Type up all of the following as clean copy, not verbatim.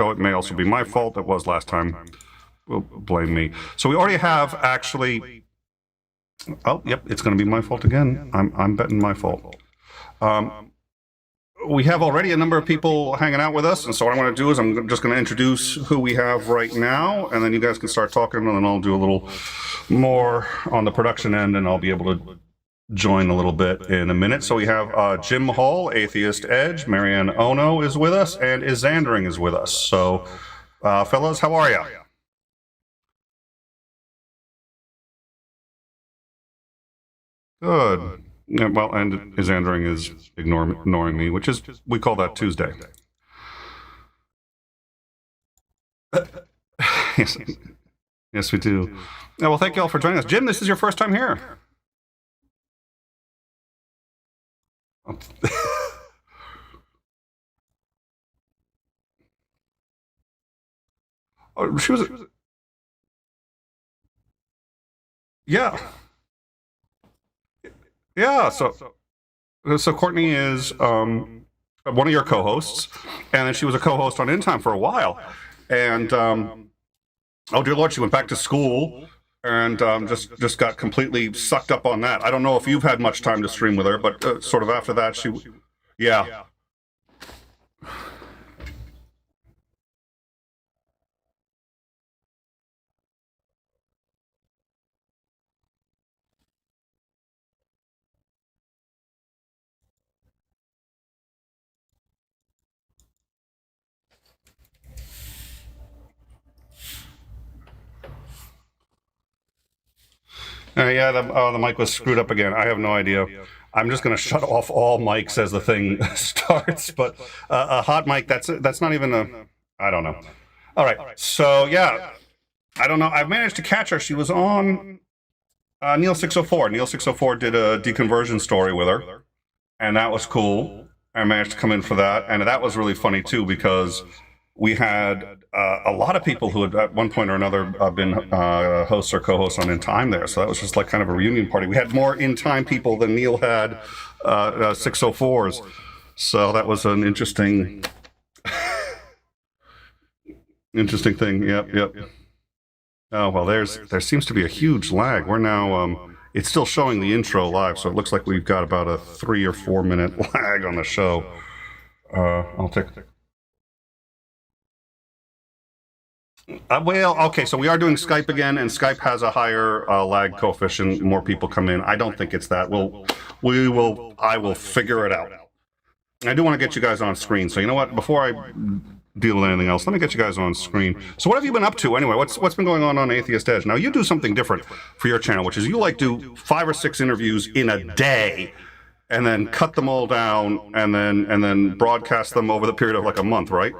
So it may also be my fault. It was last time. Well, blame me. So we already have actually. Oh, yep, it's going to be my fault again. I'm betting my fault. We have already a number of people hanging out with us, and so what I'm going to do is I'm just going to introduce who we have right now, and then you guys can start talking, and then I'll do a little more on the production end, and I'll be able to join a little bit in a minute. So we have Jim Hall, Atheist Edge, Marianne Ono is with us, and 𝐒𝐴𝐿 is with us. So, fellas, how are you? Good. Yeah, well, and 𝐒𝐴𝐿 is ignoring me, which is, we call that Tuesday. Yes, yes, we do. Yeah, well, thank you all for joining us. Jim, this is your first time here. Oh, she was. Yeah. Yeah. So Courtney is one of your co-hosts, and then she was a co-host on In Time for a while, and oh dear Lord, she went back to school and just got completely sucked up on that. I don't know if you've had much time to stream with her, but sort of after that, yeah. Yeah, the mic was screwed up again. I have no idea. I'm just going to shut off all mics as the thing starts. But a hot mic, that's not even a. I don't know. All right. So yeah, I don't know. I've managed to catch her. She was on Neil 604. Neil 604 did a deconversion story with her, and that was cool. I managed to come in for that, and that was really funny too because we had a lot of people who had at one point or another been hosts or co-hosts on In Time there. So that was just like kind of a reunion party. We had more In Time people than Neil had 604s. So that was an interesting thing. Yep. Oh, well, there seems to be a huge lag. We're now, it's still showing the intro live. So it looks like we've got about a 3 or 4 minute lag on the show. I'll take. Well, okay, so we are doing Skype again, and Skype has a higher lag coefficient. More people come in. I don't think it's that. I will figure it out. I do want to get you guys on screen. So you know what? Before I deal with anything else, let me get you guys on screen. So what have you been up to anyway? What's been going on Atheist Edge? Now you do something different for your channel, which is you like do 5 or 6 interviews in a day, and then cut them all down, and then broadcast them over the period of like a month, right?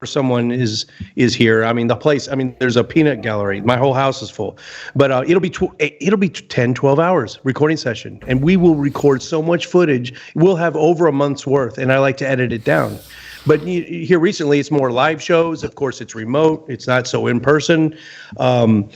Someone is here. I mean, the place, I mean, there's a peanut gallery. My whole house is full. But it'll be 10, 12 hours recording session. And we will record so much footage. We'll have over a month's worth, and I like to edit it down. But here recently, it's more live shows. Of course, it's remote. It's not so in person. And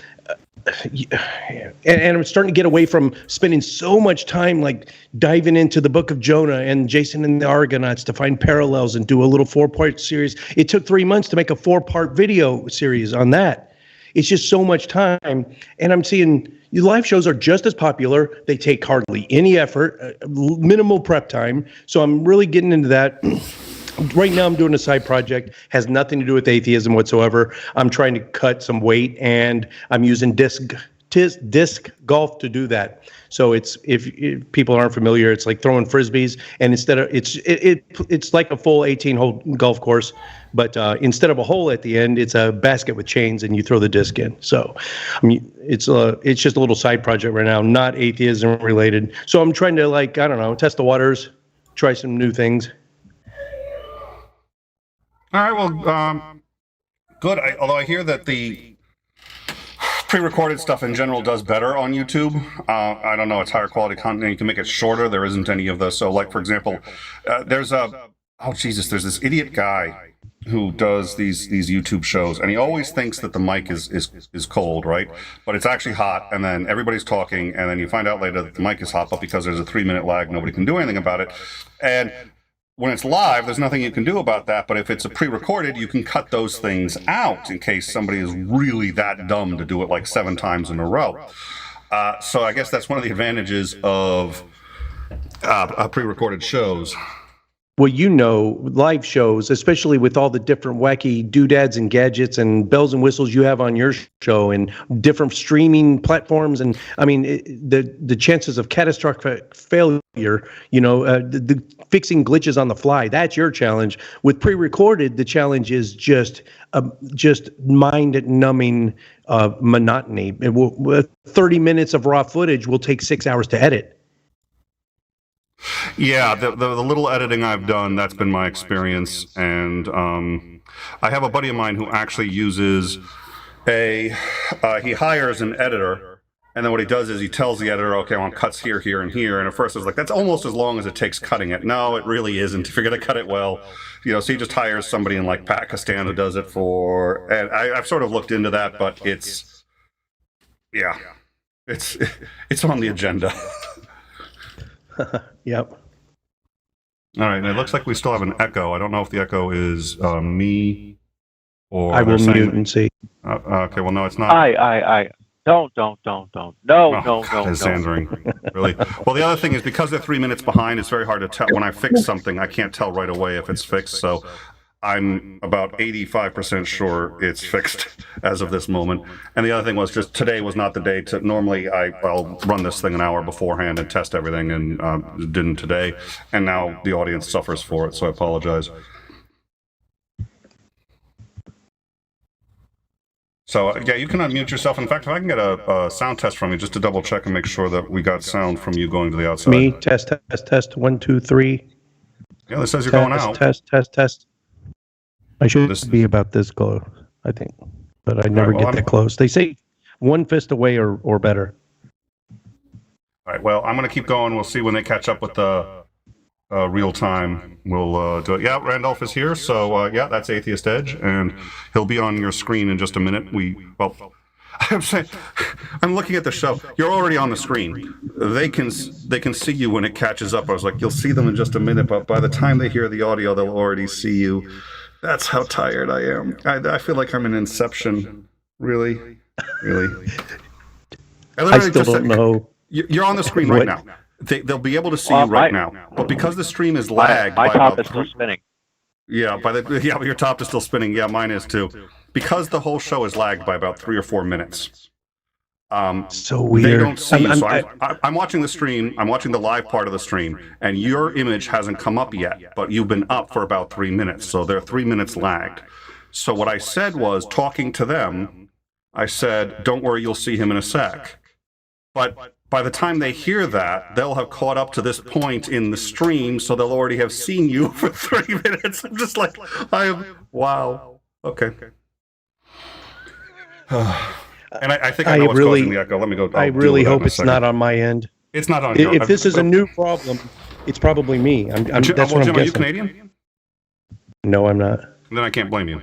I'm starting to get away from spending so much time like diving into the book of Jonah and Jason and the Argonauts to find parallels and do a little 4-part series. It took 3 months to make a 4-part video series on that. It's just so much time. And I'm seeing live shows are just as popular. They take hardly any effort, minimal prep time. So I'm really getting into that. Right now I'm doing a side project, has nothing to do with atheism whatsoever. I'm trying to cut some weight, and I'm using disc golf to do that. So it's if people aren't familiar, it's like throwing frisbees, and instead of it's like a full 18-hole golf course, but instead of a hole at the end, it's a basket with chains, and you throw the disc in. So I mean, it's just a little side project right now, not atheism related. So I'm trying to, like, I don't know, test the waters, try some new things. All right, well, good. Although I hear that the pre-recorded stuff in general does better on YouTube. I don't know, it's higher quality content. You can make it shorter. There isn't any of those. So, like, for example, there's there's this idiot guy who does these YouTube shows, and he always thinks that the mic is cold, right? But it's actually hot, and then everybody's talking, and then you find out later that the mic is hot, but because there's a 3-minute lag, nobody can do anything about it. And when it's live, there's nothing you can do about that, but if it's a pre-recorded, you can cut those things out in case somebody is really that dumb to do it like 7 times in a row. So I guess that's one of the advantages of pre-recorded shows. Well, you know, live shows, especially with all the different wacky doodads and gadgets and bells and whistles you have on your show and different streaming platforms. And I mean, the chances of catastrophic failure, you know, the fixing glitches on the fly, that's your challenge. With pre-recorded, the challenge is just mind-numbing monotony. 30 minutes of raw footage will take 6 hours to edit. Yeah, the little editing I've done, that's been my experience. And I have a buddy of mine who actually uses he hires an editor, and then what he does is he tells the editor, okay, I want cuts here, here, and here. And at first I was like, that's almost as long as it takes cutting it. No, it really isn't. If you're going to cut it well, you know, so he just hires somebody in like Pakistan who does it for, and I've sort of looked into that, but it's on the agenda. Yep. All right, and it looks like we still have an echo. I don't know if the echo is me or... I will mute and see. Okay, well, no, it's not. Don't. No. It's Sandring. Really? Well, the other thing is because they're 3 minutes behind, it's very hard to tell. When I fix something, I can't tell right away if it's fixed, so I'm about 85% sure it's fixed as of this moment. And the other thing was just today was not the day to... Normally, I'll run this thing an hour beforehand and test everything, and didn't today. And now the audience suffers for it, so I apologize. So, yeah, you can unmute yourself. In fact, if I can get a sound test from you just to double check and make sure that we got sound from you going to the outside. Me, test, 1, 2, 3. Yeah, this says you're going out. Test. I should be about this close, I think, but I never get that close. They say one fist away or better. All right, well, I'm going to keep going. We'll see when they catch up with the real time. We'll do it. Yeah, Randolph is here, so yeah, that's Atheist Edge, and he'll be on your screen in just a minute. I'm saying, I'm looking at the show. You're already on the screen. They can see you when it catches up. I was like, you'll see them in just a minute, but by the time they hear the audio, they'll already see you. That's how tired I am. I feel like I'm in Inception. Really. I still don't know. You're on the screen right now. They'll be able to see you right now. But because the stream is lagged, my top is still spinning. Yeah, but your top is still spinning. Yeah, mine is too. Because the whole show is lagged by about 3 or 4 minutes. So weird. They don't see you. So I'm watching the stream. I'm watching the live part of the stream, and your image hasn't come up yet, but you've been up for about 3 minutes. So they're 3 minutes lagged. So what I said was, talking to them, I said, don't worry, you'll see him in a sec. But by the time they hear that, they'll have caught up to this point in the stream, so they'll already have seen you for 3 minutes. I'm just like, wow. Okay. And I think I know what's causing the echo. Let me go. I really hope it's not on my end. It's not on your end. If this is a new problem, it's probably me. That's what I'm guessing. Are you Canadian? No, I'm not. Then I can't blame you.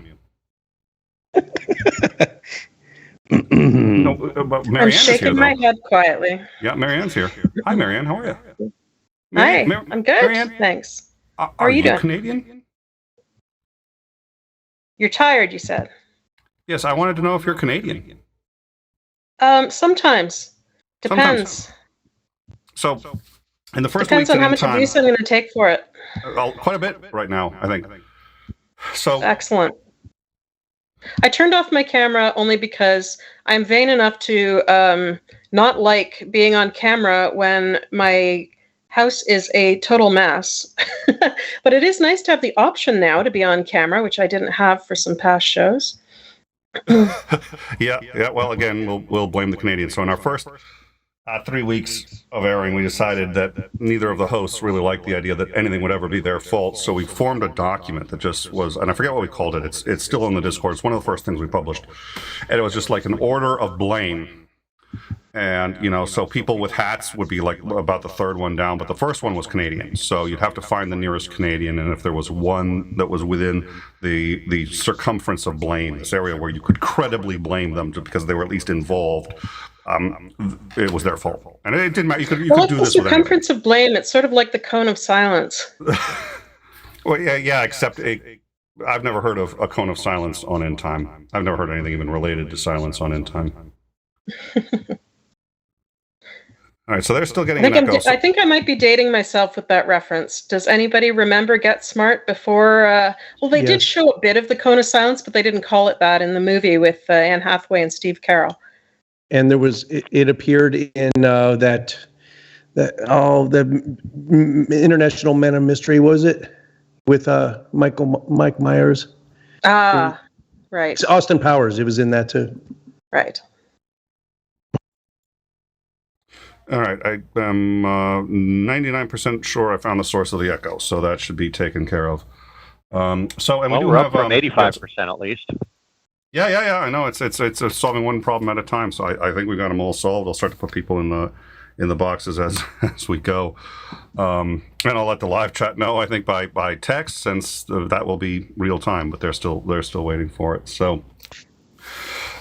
No, but I'm shaking my head quietly. Yeah, Marianne's here. Hi, Marianne. How are you? Hi, I'm good. Marianne, thanks. How are you doing? Canadian? You're tired, you said. Yes, I wanted to know if you're Canadian. Sometimes. Depends. So, in the first depends on how much abuse I'm going to take for it. Quite a bit right now, I think. So excellent. I turned off my camera only because I'm vain enough to not like being on camera when my house is a total mess. But it is nice to have the option now to be on camera, which I didn't have for some past shows. Yeah. Well, again, we'll blame the Canadians. So in our first 3 weeks of airing, we decided that neither of the hosts really liked the idea that anything would ever be their fault. So we formed a document that just was, and I forget what we called it. It's still in the Discord. It's one of the first things we published. And it was just like an order of blame. And, you know, so people with hats would be like about the third one down, but the first one was Canadian. So you'd have to find the nearest Canadian. And if there was one that was within the circumference of blame, this area where you could credibly blame them because they were at least involved, it was their fault. And it didn't matter. You could do this with anything. Circumference of blame, it's sort of like the cone of silence. Well, yeah, except I've never heard of a cone of silence on end time. I've never heard anything even related to silence on end time. All right, so they're still getting an echo. I think I might be dating myself with that reference. Does anybody remember Get Smart before? Well, they did show a bit of the cone of silence, but they didn't call it that in the movie with Anne Hathaway and Steve Carell. And there was it appeared in the International Men of Mystery, was it, with Mike Myers? Ah, right. It's Austin Powers. It was in that too. Right. All right, I am 99% sure I found the source of the echo, so that should be taken care of. And we do we're have up from 85% at least. Yeah. I know it's solving one problem at a time. So I think we got them all solved. I'll start to put people in the boxes as we go, and I'll let the live chat know. I think by text, since that will be real time, but they're still waiting for it. So.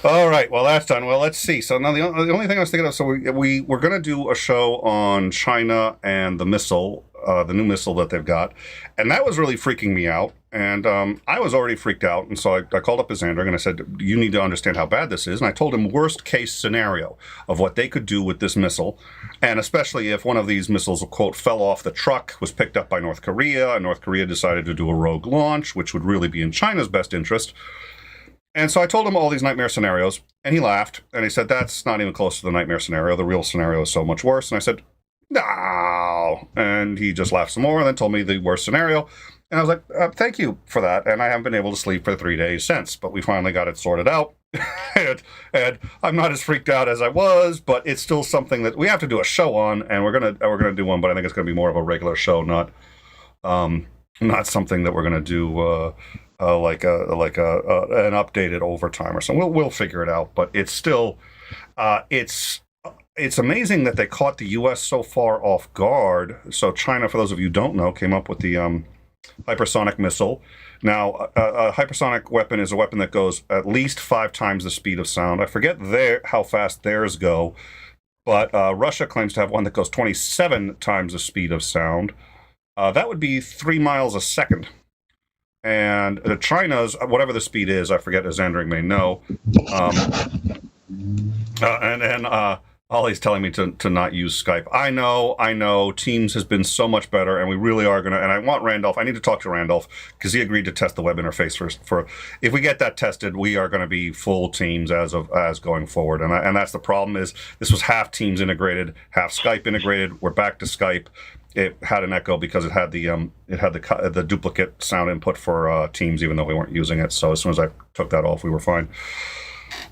All right, well, that's done. Well, let's see. So now the only thing I was thinking of, so we're going to do a show on China and the missile, the new missile that they've got. And that was really freaking me out. And I was already freaked out. And so I called up Ksandrg and I said, you need to understand how bad this is. And I told him worst case scenario of what they could do with this missile. And especially if one of these missiles, quote, fell off the truck, was picked up by North Korea, and North Korea decided to do a rogue launch, which would really be in China's best interest. And so I told him all these nightmare scenarios, and he laughed, and he said, that's not even close to the nightmare scenario. The real scenario is so much worse. And I said, no. And he just laughed some more and then told me the worst scenario. And I was like, thank you for that. And I haven't been able to sleep for 3 days since, but we finally got it sorted out. and I'm not as freaked out as I was, but it's still something that we have to do a show on, and we're gonna do one, but I think it's gonna be more of a regular show, not something that we're gonna do like an updated overtime or something. We'll figure it out, but it's still it's amazing that they caught the U.S. so far off guard. So China, for those of you who don't know, came up with the hypersonic missile. Now, a hypersonic weapon is a weapon that goes at least 5 times the speed of sound. I forget how fast theirs go, but Russia claims to have one that goes 27 times the speed of sound. That would be 3 miles a second. And China's, whatever the speed is, I forget, as Ksandrg may know. And Ollie's telling me to not use Skype. I know, Teams has been so much better, and we really are going to, and I want Randolph, I need to talk to Randolph, because he agreed to test the web interface for if we get that tested, we are going to be full Teams as going forward. And that's the problem, is this was half Teams integrated, half Skype integrated. We're back to Skype. It had an echo because it had the duplicate sound input for Teams, even though we weren't using it. So as soon as I took that off, we were fine.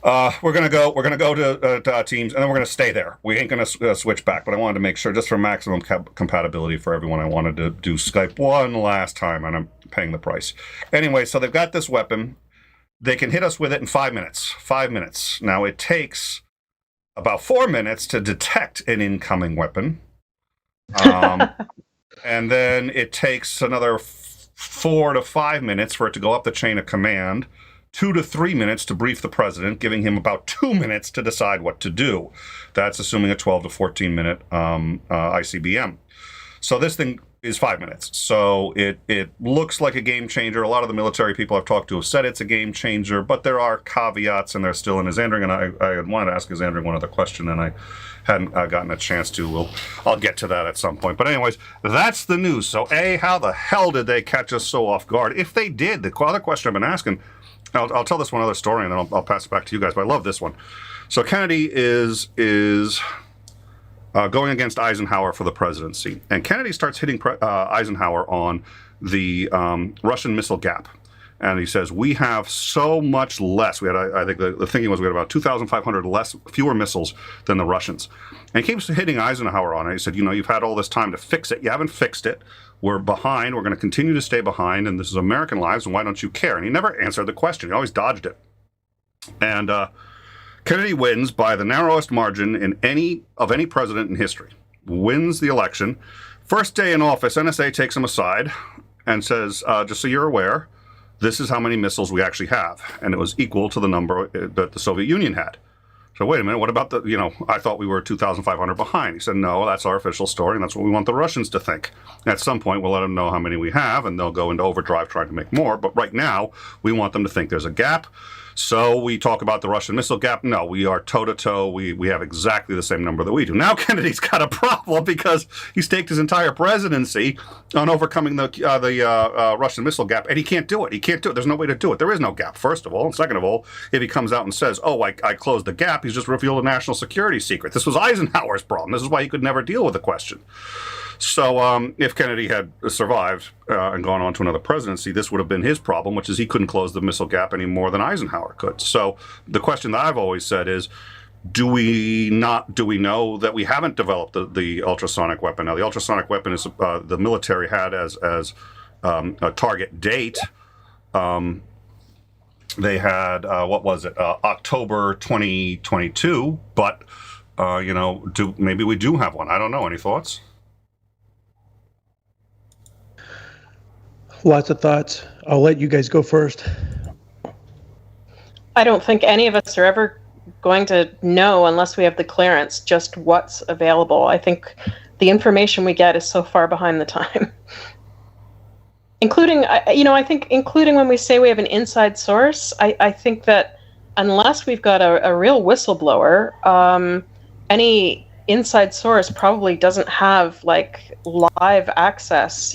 We're gonna go to Teams, and then we're gonna stay there. We ain't gonna switch back. But I wanted to make sure, just for maximum compatibility for everyone, I wanted to do Skype one last time, and I'm paying the price anyway. So they've got this weapon. They can hit us with it in 5 minutes. 5 minutes. Now it takes about 4 minutes to detect an incoming weapon. And then it takes another 4 to 5 minutes for it to go up the chain of command, 2 to 3 minutes to brief the president, giving him about 2 minutes to decide what to do. That's assuming a 12 to 14 minute ICBM. So this thing is 5 minutes. So it looks like a game changer. A lot of the military people I've talked to have said it's a game changer, but there are caveats, and they're still in Ksandrg. And I wanted to ask Ksandrg one other question, and I hadn't gotten a chance to. I'll get to that at some point. But anyways, that's the news. So how the hell did they catch us so off guard? If they did, the other question I've been asking, I'll tell this one other story, and then I'll pass it back to you guys. But I love this one. So Kennedy is going against Eisenhower for the presidency, and Kennedy starts hitting Eisenhower on the Russian missile gap. And he says, we have so much less. We had, I think the thinking was we had about 2,500 fewer missiles than the Russians. And he keeps hitting Eisenhower on it. He said, you've had all this time to fix it. You haven't fixed it. We're behind. We're going to continue to stay behind. And this is American lives. And why don't you care? And he never answered the question. He always dodged it. And Kennedy wins by the narrowest margin in any president in history. Wins the election. First day in office, NSA takes him aside and says, just so you're aware, this is how many missiles we actually have. And it was equal to the number that the Soviet Union had. So wait a minute, what about I thought we were 2,500 behind. He said, no, that's our official story, and that's what we want the Russians to think. At some point, we'll let them know how many we have, and they'll go into overdrive trying to make more. But right now, we want them to think there's a gap. So we talk about the Russian missile gap. No, we are toe-to-toe. We have exactly the same number that we do. Now Kennedy's got a problem because he staked his entire presidency on overcoming the Russian missile gap, and he can't do it. He can't do it. There's no way to do it. There is no gap, first of all. And second of all, if he comes out and says, I closed the gap, he's just revealed a national security secret. This was Eisenhower's problem. This is why he could never deal with the question. So if Kennedy had survived and gone on to another presidency, this would have been his problem, which is he couldn't close the missile gap any more than Eisenhower could. So the question that I've always said is, do we know that we haven't developed the ultrasonic weapon? Now, the ultrasonic weapon is the military had as a target date. They had, October 2022, but, maybe we do have one. I don't know. Any thoughts? Lots of thoughts. I'll let you guys go first. I don't think any of us are ever going to know unless we have the clearance just what's available. I think the information we get is so far behind the time. Including when we say we have an inside source, I think that unless we've got a real whistleblower, any inside source probably doesn't have live access,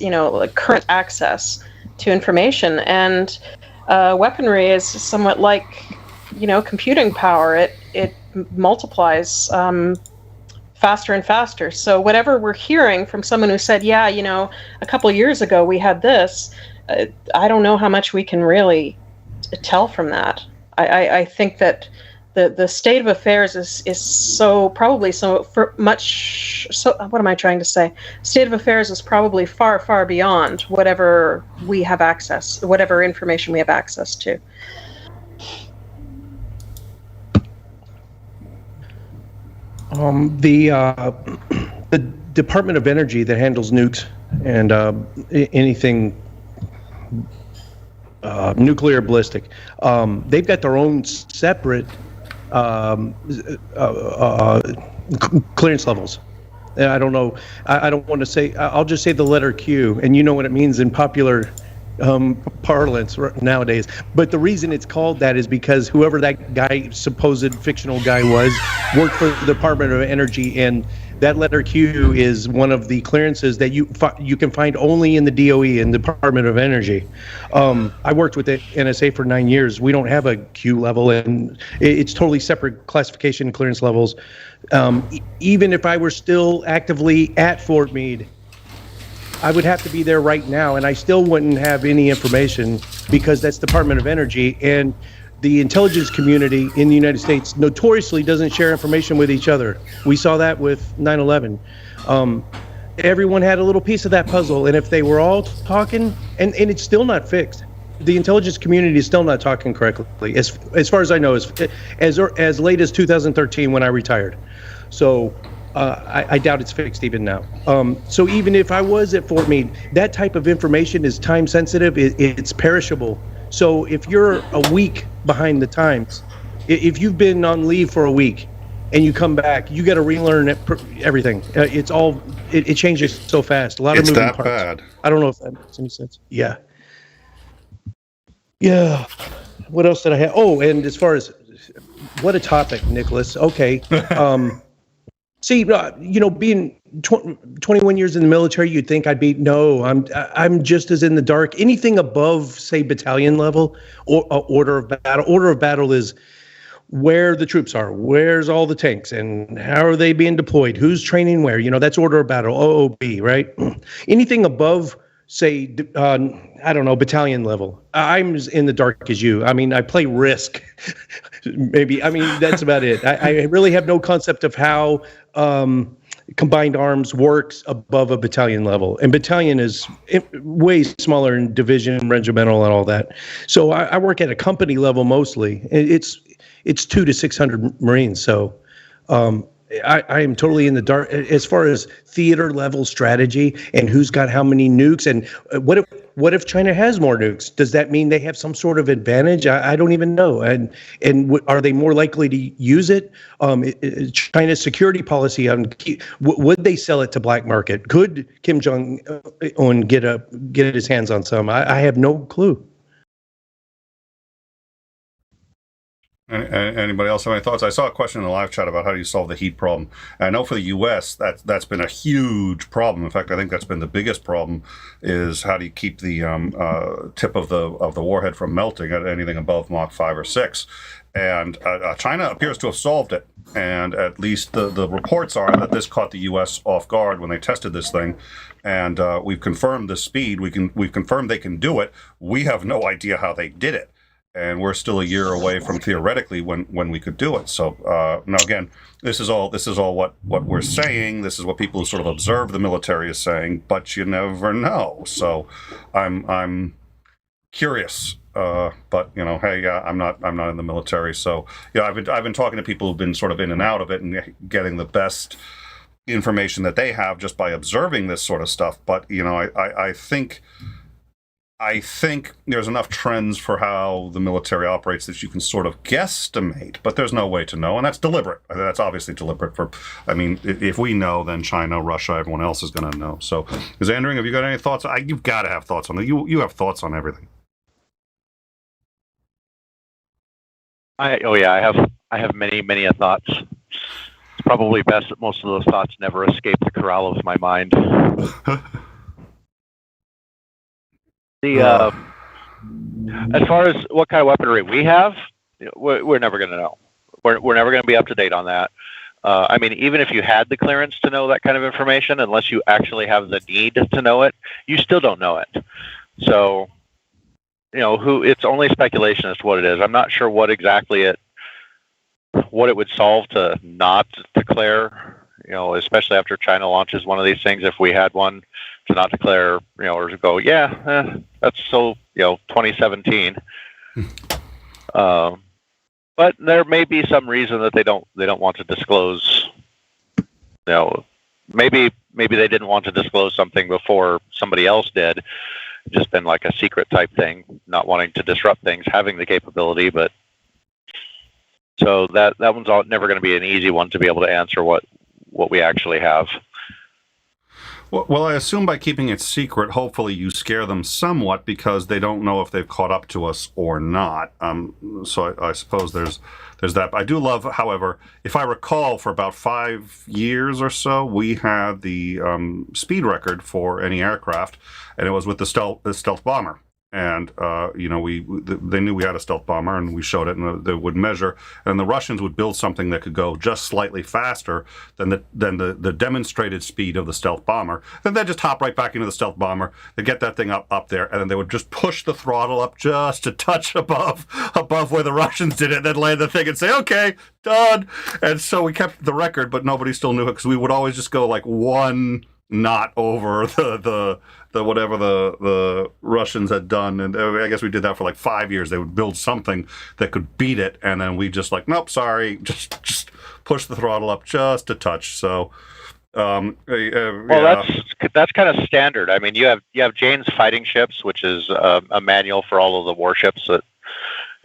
current access to information. And weaponry is somewhat like, computing power. It multiplies faster and faster. So whatever we're hearing from someone who said, a couple years ago we had this, I don't know how much we can really tell from that. I think that the state of affairs is what am I trying to say? State of affairs is probably far, far beyond whatever we have access, whatever information we have access to. The Department of Energy that handles nukes and anything nuclear ballistic, they've got their own separate clearance levels. I don't know. I don't want to say. I'll just say the letter Q, and you know what it means in popular parlance nowadays. But the reason it's called that is because whoever that guy, supposed fictional guy was, worked for the Department of Energy, and that letter Q is one of the clearances that you can find only in the DOE and Department of Energy. I worked with the NSA for 9 years. We don't have a Q level, and it's totally separate classification clearance levels. Even if I were still actively at Fort Meade, I would have to be there right now, and I still wouldn't have any information because that's Department of Energy, and the intelligence community in the United States notoriously doesn't share information with each other. We saw that with 9/11. Everyone had a little piece of that puzzle, and if they were all talking, and it's still not fixed. The intelligence community is still not talking correctly, as far as I know, as late as 2013 when I retired. So I doubt it's fixed even now. So even if I was at Fort Meade, that type of information is time sensitive. It's perishable. So if you're a week behind the times, if you've been on leave for a week and you come back, you got to relearn everything. It changes so fast. A lot of moving parts. It's that bad. I don't know if that makes any sense. Yeah. Yeah. What else did I have? Oh, and as far as what a topic, Nicholas. Okay. See, being 21 years in the military, you'd think I'd be, no, I'm just as in the dark. Anything above, say, battalion level or order of battle. Order of battle is where the troops are, where's all the tanks, and how are they being deployed, who's training where. That's order of battle, OOB, right? Anything above say, I don't know, battalion level. I'm as in the dark as you. I mean, I play Risk, maybe. I mean, that's about it. I really have no concept of how combined arms works above a battalion level. And battalion is way smaller in division, regimental, and all that. So I work at a company level mostly. It's 200 to 600 Marines. So I am totally in the dark as far as theater level strategy and who's got how many nukes and what if China has more nukes? Does that mean they have some sort of advantage? I don't even know. And are they more likely to use it? China's security policy on would they sell it to black market? Could Kim Jong-un get his hands on some? I have no clue. Anybody else have any thoughts? I saw a question in the live chat about how do you solve the heat problem. And I know for the U.S. that's been a huge problem. In fact, I think that's been the biggest problem is how do you keep the tip of the warhead from melting at anything above Mach 5 or 6. And China appears to have solved it. And at least the reports are that this caught the U.S. off guard when they tested this thing. And we've confirmed the speed. We've confirmed they can do it. We have no idea how they did it. And we're still a year away from theoretically when we could do it. So now again, this is all what we're saying. This is what people who sort of observe the military is saying, but you never know. So I'm curious. But hey, I'm not in the military. So I've been talking to people who've been sort of in and out of it and getting the best information that they have just by observing this sort of stuff. But I think there's enough trends for how the military operates that you can sort of guesstimate, but there's no way to know, and that's deliberate. That's obviously deliberate. If we know, then China, Russia, everyone else is going to know. So, Xandring, have you got any thoughts? You've got to have thoughts on it. You have thoughts on everything. I have many thoughts. It's probably best that most of those thoughts never escape the corral of my mind. As far as what kind of weaponry we have, we're never going to know. We're never going to be up to date on that. I mean, even if you had the clearance to know that kind of information, unless you actually have the need to know it, you still don't know it. So, it's only speculation as to what it is. I'm not sure what exactly what it would solve to not declare. Especially after China launches one of these things, if we had one, to not declare, or to go, that's so, 2017. But there may be some reason that they don't want to disclose. Maybe they didn't want to disclose something before somebody else did. Just been like a secret type thing, not wanting to disrupt things, having the capability, but so that one's never going to be an easy one to be able to answer what we actually have. Well, I assume by keeping it secret, hopefully you scare them somewhat because they don't know if they've caught up to us or not. So I suppose there's that. I do love, however, if I recall, for about 5 years or so, we had the speed record for any aircraft, and it was with the stealth bomber. And they knew we had a stealth bomber, and we showed it, and they would measure. And the Russians would build something that could go just slightly faster than the demonstrated speed of the stealth bomber. Then they'd just hop right back into the stealth bomber. They get that thing up there, and then they would just push the throttle up just a touch above where the Russians did it, and then land the thing and say, "Okay, done." And so we kept the record, but nobody still knew it because we would always just go like one knot over the whatever the Russians had done, and I guess we did that for like 5 years. They would build something that could beat it, and then we just like, nope, sorry, just push the throttle up just a touch. So, well, that's kind of standard. I mean, you have Jane's fighting ships, which is a manual for all of the warships,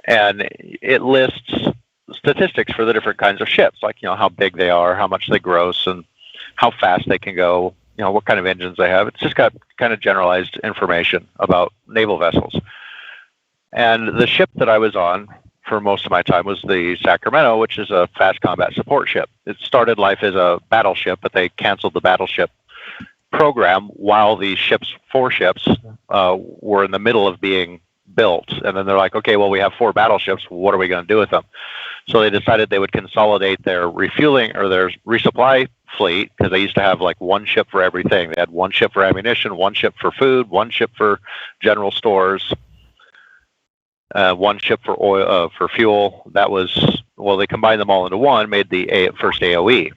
and it lists statistics for the different kinds of ships, like how big they are, how much they gross, and how fast they can go. What kind of engines they have. It's just got kind of generalized information about naval vessels. And the ship that I was on for most of my time was the Sacramento, which is a fast combat support ship. It started life as a battleship, but they canceled the battleship program while the 4 ships were in the middle of being built. And then they're like, okay, well, we have 4 battleships. What are we going to do with them? So they decided they would consolidate their refueling or their resupply fleet, because they used to have like one ship for everything. They had one ship for ammunition, one ship for food, one ship for general stores, one ship for oil, for fuel. That was, well, they combined them all into one, made the first AOE.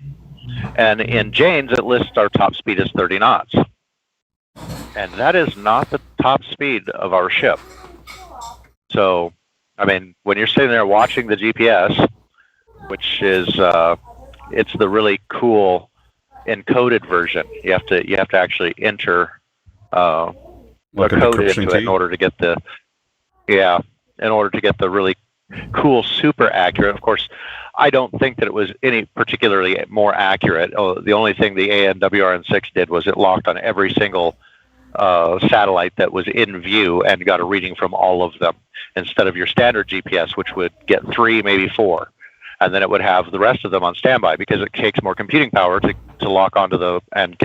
And in Jane's, it lists our top speed as 30 knots. And that is not the top speed of our ship. So, I mean, when you're sitting there watching the GPS, which is, it's the really cool encoded version. You have to actually enter the code into it in order to get the, in order to get the really cool, super accurate. Of course, I don't think that it was any particularly more accurate. The only thing the ANWRN6 did was it locked on every single satellite that was in view and got a reading from all of them, instead of your standard GPS, which would get 3, maybe 4. And then it would have the rest of them on standby, because it takes more computing power to lock onto the and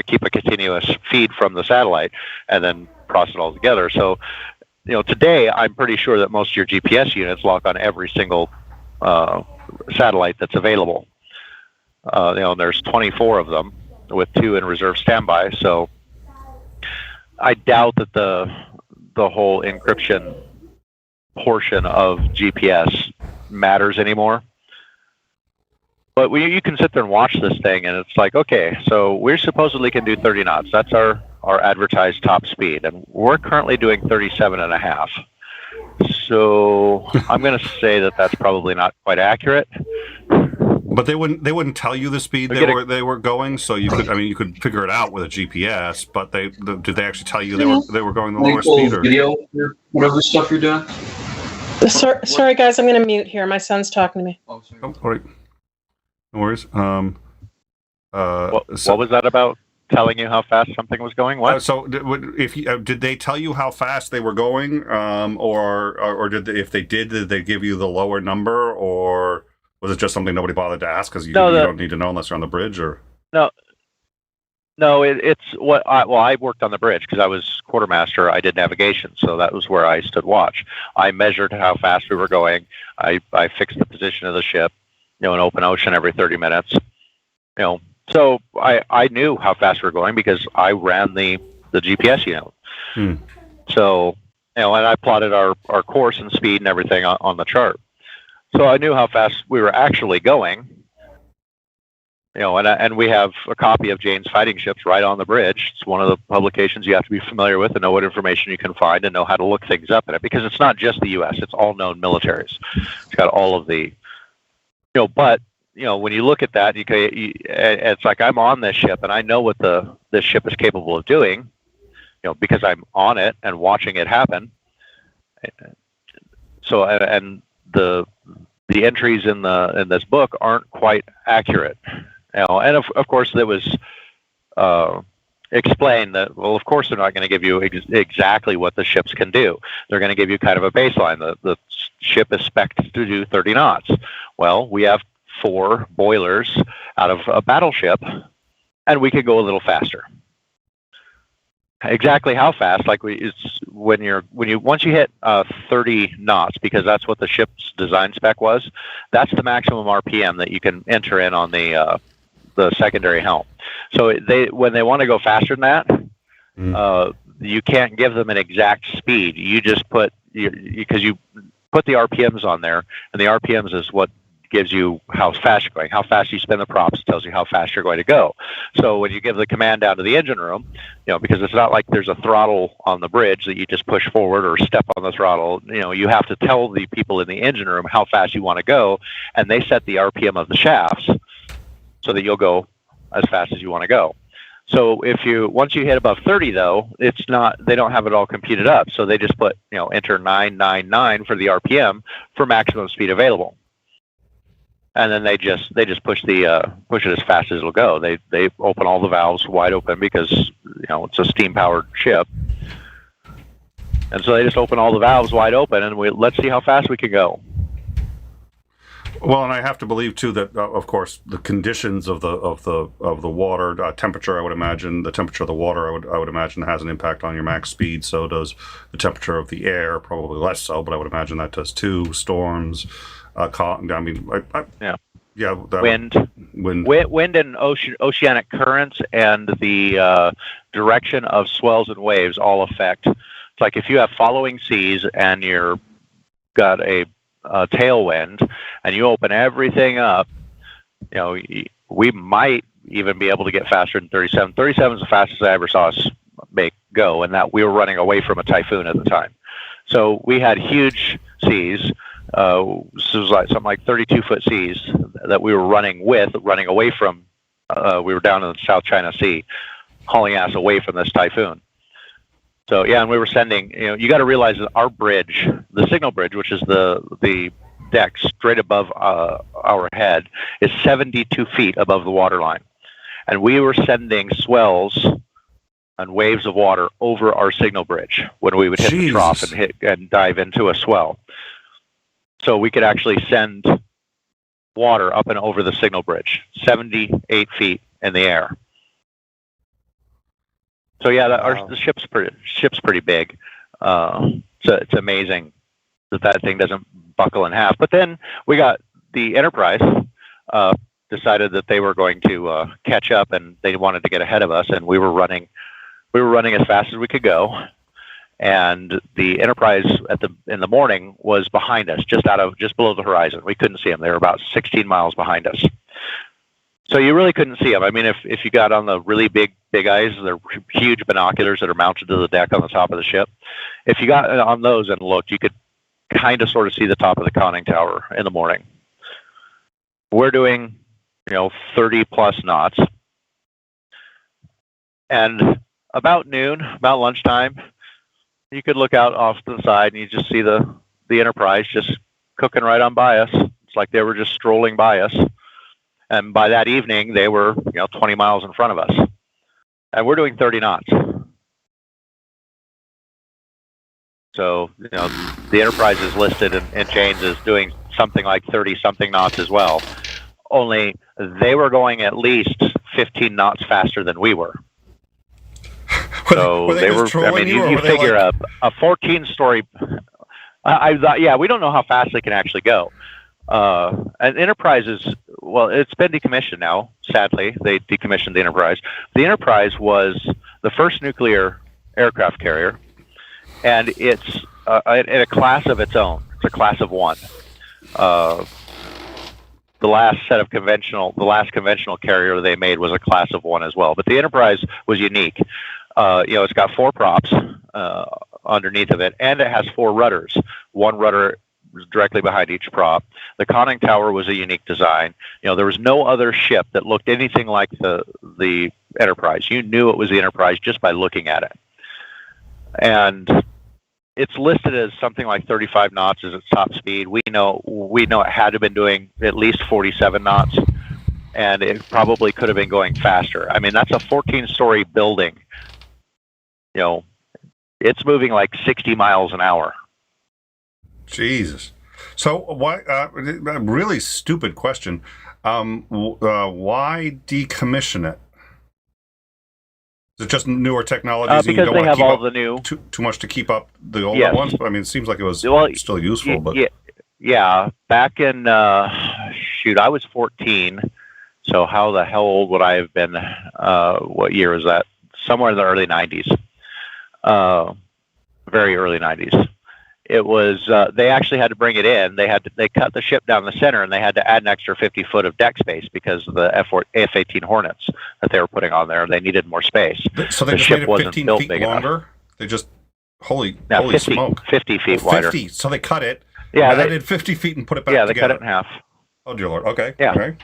keep a continuous feed from the satellite and then process it all together. So, you know, today I'm pretty sure that most of your GPS units lock on every single satellite that's available. You know, and there's 24 of them with 2 in reserve standby. So I doubt that the whole encryption portion of GPS matters anymore. But you can sit there and watch this thing, and it's like, okay, so we supposedly can do 30 knots. That's our advertised top speed, and we're currently doing 37.5. So I'm going to say that that's probably not quite accurate. But they wouldn't tell you the speed they were going, so you could figure it out with a GPS. But did they actually tell you they were going the lower speed? Or video or whatever stuff you're doing? Sorry, guys, I'm going to mute here. My son's talking to me. Oh, all right. No worries. What was that about? Telling you how fast something was going? What? So, did they tell you how fast they were going, or if they did they give you the lower number, or was it just something nobody bothered to ask because you don't need to know unless you're on the bridge? Or no, it's what I worked on the bridge because I was quartermaster. I did navigation, so that was where I stood watch. I measured how fast we were going. I fixed the position of the ship, you know, in open ocean every 30 minutes, you know. So I knew how fast we were going because I ran the GPS unit. So, you know, and I plotted our course and speed and everything on the chart. So I knew how fast we were actually going. You know, and we have a copy of Jane's fighting ships right on the bridge. It's one of the publications you have to be familiar with and know what information you can find and know how to look things up in it, because it's not just the U.S. It's all known militaries. It's got all of the, you know, but you know, when you look at that, it's like I'm on this ship and I know what this ship is capable of doing, you know, because I'm on it and watching it happen. So, and the entries in this book aren't quite accurate, you know. And of course, there was explained that, well, of course they're not going to give you exactly what the ships can do. They're going to give you kind of a baseline. The ship is spec'd to do 30 knots. Well, we have 4 boilers out of a battleship, and we could go a little faster. Exactly how fast? Like once you hit 30 knots, because that's what the ship's design spec was. That's the maximum RPM that you can enter in on the secondary helm. So when they want to go faster than that, you can't give them an exact speed. You just because you put the RPMs on there, and the RPMs is what gives you how fast you're going. How fast you spin the props tells you how fast you're going to go. So when you give the command down to the engine room, you know, because it's not like there's a throttle on the bridge that you just push forward or step on the throttle. You know, you have to tell the people in the engine room how fast you want to go, and they set the RPM of the shafts so that you'll go as fast as you want to go. So once you hit above 30 though, they don't have it all computed up. So they just put, you know, enter 999 for the RPM for maximum speed available. And then they just push it as fast as it'll go. They open all the valves wide open because, you know, it's a steam powered ship, and so they just open all the valves wide open, and let's see how fast we can go. Well, and I have to believe too that of course the conditions of the water temperature, I would imagine the temperature of the water, I would imagine has an impact on your max speed. So does the temperature of the air, probably less so, but I would imagine that does too. Storms. I mean, wind and oceanic currents and the direction of swells and waves all affect. It's like if you have following seas and you're got a tailwind and you open everything up, we might even be able to get faster than 37. 37 is the fastest I ever saw us make go, and that we were running away from a typhoon at the time. So we had huge seas. This was like something like 32-foot seas that we were running away from. We were down in the South China Sea, hauling ass away from this typhoon. So yeah, and we were sending. You got to realize that our bridge, the signal bridge, which is the deck straight above our head, is 72 feet above the water line, and we were sending swells and waves of water over our signal bridge when we would hit the trough and hit and dive into a swell. So we could actually send water up and over the signal bridge, 78 feet in the air. So yeah, the ship's pretty big. So it's amazing that thing doesn't buckle in half. But then we got the Enterprise decided that they were going to catch up, and they wanted to get ahead of us, and we were running as fast as we could go. And the Enterprise in the morning was behind us, just below the horizon. We couldn't see them. They were about 16 miles behind us. So you really couldn't see them. I mean, if you got on the really big eyes, they're huge binoculars that are mounted to the deck on the top of the ship. If you got on those and looked, you could kind of sort of see the top of the conning tower in the morning. We're doing, 30 plus knots. And about noon, about lunchtime, you could look out off to the side and you just see the Enterprise just cooking right on by us. It's like they were just strolling by us. And by that evening, they were, 20 miles in front of us. And we're doing 30 knots. So, the Enterprise is listed and Jane's is doing something like 30-something knots as well. Only they were going at least 15 knots faster than we were. So they were. I mean, you figure a 14-story. I thought, yeah, we don't know how fast they can actually go. And Enterprise it's been decommissioned now. Sadly, they decommissioned the Enterprise. The Enterprise was the first nuclear aircraft carrier, and it's in a class of its own. It's a class of one. The last conventional carrier they made was a class of one as well. But the Enterprise was unique. It's got 4 props underneath of it, and it has 4 rudders. One rudder was directly behind each prop. The conning tower was a unique design. There was no other ship that looked anything like the Enterprise. You knew it was the Enterprise just by looking at it. And it's listed as something like 35 knots as its top speed. We know it had to have been doing at least 47 knots, and it probably could have been going faster. I mean, that's a 14-story building. It's moving like 60 miles an hour. Jesus. So why? A really stupid question. Why decommission it? Is it just newer technologies? Because and you don't they want have to keep all up the new too much to keep up the older ones. But I mean, it seems like it was still useful. But yeah, back in I was 14. So how the hell old would I have been? What year is that? Somewhere in the early 90s. Very early 90s. It was they actually had to bring it in. They cut the ship down the center, and they had to add an extra 50 foot of deck space because of the F-18 Hornets that they were putting on there. They needed more space. So they just made it 15 feet longer. They just holy 50, smoke, 50 feet wider. 50. So they cut it. Yeah, they did 50 feet and put it back. Yeah, together. They cut it in half. Oh dear Lord. Okay. Yeah. Okay.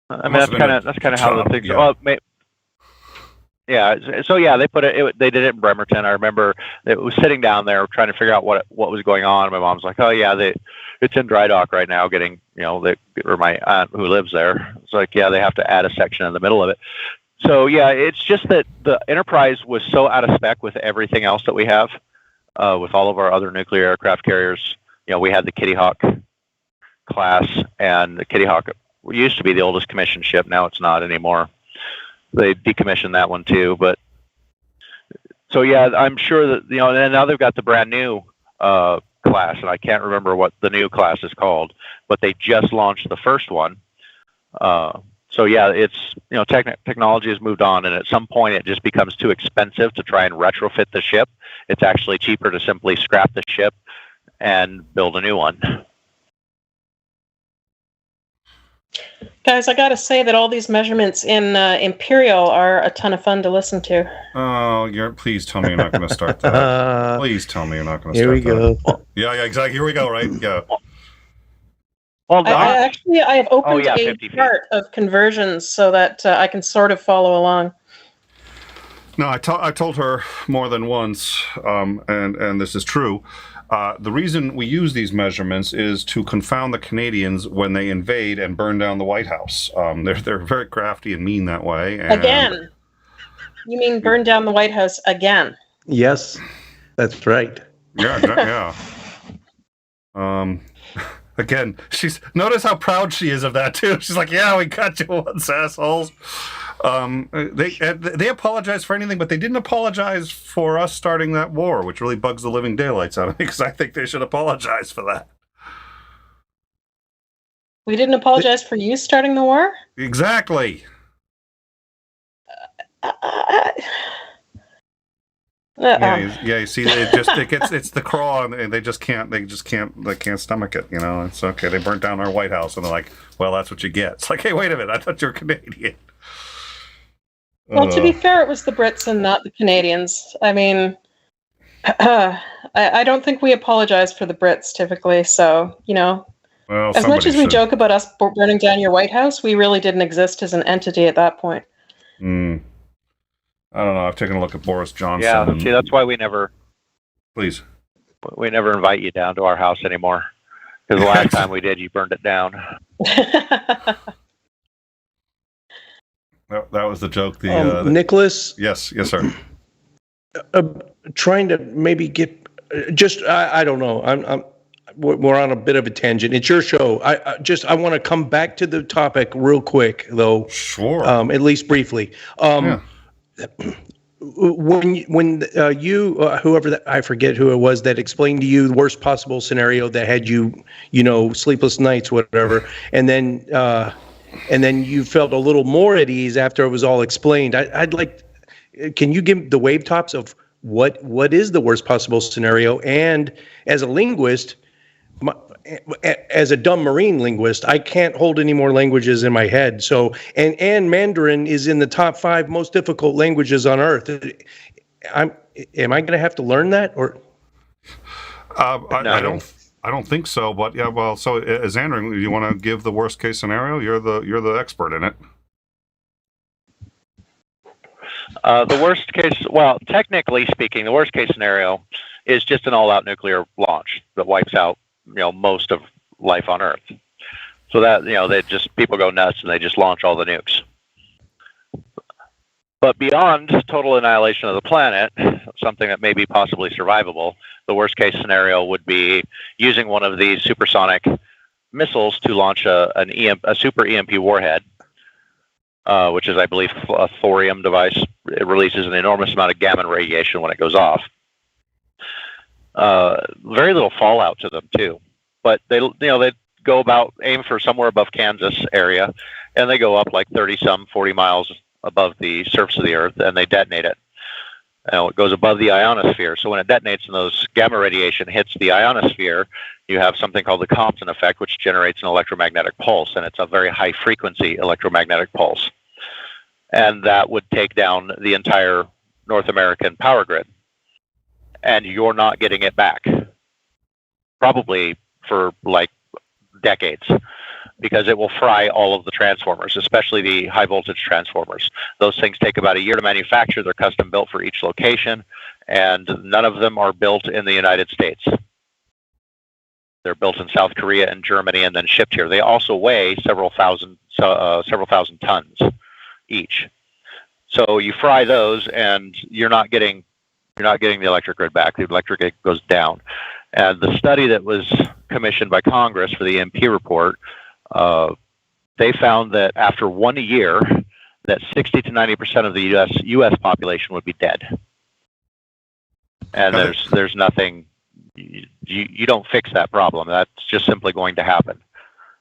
I mean, that's kind of how the things. Yeah. Well, yeah. So yeah, they put it. They did it in Bremerton. I remember it was sitting down there trying to figure out what was going on. My mom's like, "Oh yeah, it's in dry dock right now, getting or my aunt who lives there. It's like, yeah, they have to add a section in the middle of it. So yeah, it's just that the Enterprise was so out of spec with everything else that we have, with all of our other nuclear aircraft carriers. We had the Kitty Hawk class, and the Kitty Hawk used to be the oldest commissioned ship. Now it's not anymore. They decommissioned that one too, so yeah, I'm sure that and now they've got the brand new class, and I can't remember what the new class is called, but they just launched the first one. So yeah, it's, technology has moved on, and at some point it just becomes too expensive to try and retrofit the ship. It's actually cheaper to simply scrap the ship and build a new one. Guys, I gotta say that all these measurements in Imperial are a ton of fun to listen to. Oh, please tell me you're not going to start that. Please tell me you're not going to start that. Here we go. Yeah, exactly. Here we go, right? Yeah. Well, I have opened a 50 feet. chart of conversions so that I can sort of follow along. No, I told her more than once, and this is true. The reason we use these measurements is to confound the Canadians when they invade and burn down the White House. They're very crafty and mean that way. And again? You mean burn down the White House again? Yes, that's right. Yeah. Again, notice how proud she is of that too. She's like, "Yeah, we got you once, assholes." They apologize for anything, but they didn't apologize for us starting that war, which really bugs the living daylights out of me, because I think they should apologize for that. We didn't apologize for you starting the war? Exactly. You see, it's the craw, and they can't stomach it. It's okay. They burnt down our White House, and they're like, "Well, that's what you get." It's like, hey, wait a minute, I thought you were Canadian. Well, to be fair, it was the Brits and not the Canadians. I mean, I don't think we apologize for the Brits typically. So, well, as much as we should. joke about us burning down your White House, we really didn't exist as an entity at that point. I don't know. I've taken a look at Boris Johnson. Yeah, see, that's why we never invite you down to our house anymore. Because the last time we did, you burned it down. That was the joke. Nicholas? Yes, sir. Trying to maybe get I don't know. We're on a bit of a tangent. It's your show. I want to come back to the topic real quick, though. Sure. At least briefly. When you whoever I forget who it was that explained to you the worst possible scenario that had you sleepless nights, whatever, and then you felt a little more at ease after it was all explained. I'd like, can you give the wave tops of what is the worst possible scenario? And as a linguist, as a dumb Marine linguist, I can't hold any more languages in my head. So, and Mandarin is in the top 5 most difficult languages on Earth. Am I going to have to learn that, or? I don't think so. But yeah, well, so Xandring, you want to give the worst case scenario? You're the expert in it. The worst case, well, technically speaking, the worst case scenario is just an all-out nuclear launch that wipes out most of life on Earth. So that people go nuts and they just launch all the nukes. But beyond total annihilation of the planet, something that may be possibly survivable, the worst case scenario would be using one of these supersonic missiles to launch a super EMP warhead, which is, I believe, a thorium device. It releases an enormous amount of gamma radiation when it goes off. Very little fallout to them too, but they go aim for somewhere above Kansas area, and they go up like 40 miles above the surface of the Earth, and they detonate it. It goes above the ionosphere. So when it detonates and those gamma radiation hits the ionosphere, you have something called the Compton Effect, which generates an electromagnetic pulse, and it's a very high frequency electromagnetic pulse. And that would take down the entire North American power grid. And you're not getting it back, probably for like decades, because it will fry all of the transformers, especially the high voltage transformers. Those things take about a year to manufacture. They're custom built for each location, and none of them are built in the United States. They're built in South Korea and Germany and then shipped here. They also weigh several thousand tons each. So you fry those, and you're not getting the electric grid back. The electric grid goes down. And the study that was commissioned by Congress for the MP report, they found that after 1 year, that 60 to 90% of the U.S. population would be dead. And there's nothing you don't fix that problem. That's just simply going to happen.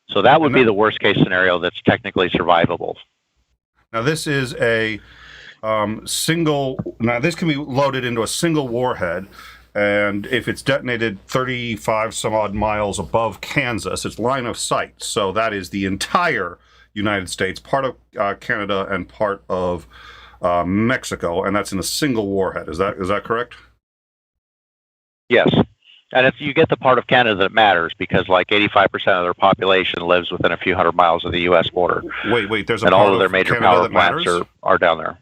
So that would be the worst case scenario that's technically survivable. Now this is a single. Now this can be loaded into a single warhead, and if it's detonated 35 some odd miles above Kansas, it's line of sight. So that is the entire United States, part of Canada, and part of Mexico, and that's in a single warhead. Is that correct? Yes. And if you get the part of Canada that matters, because like 85% of their population lives within a few hundred miles of the U.S. border. Wait, there's a and part all of their major Canada power that plants matters? are down there.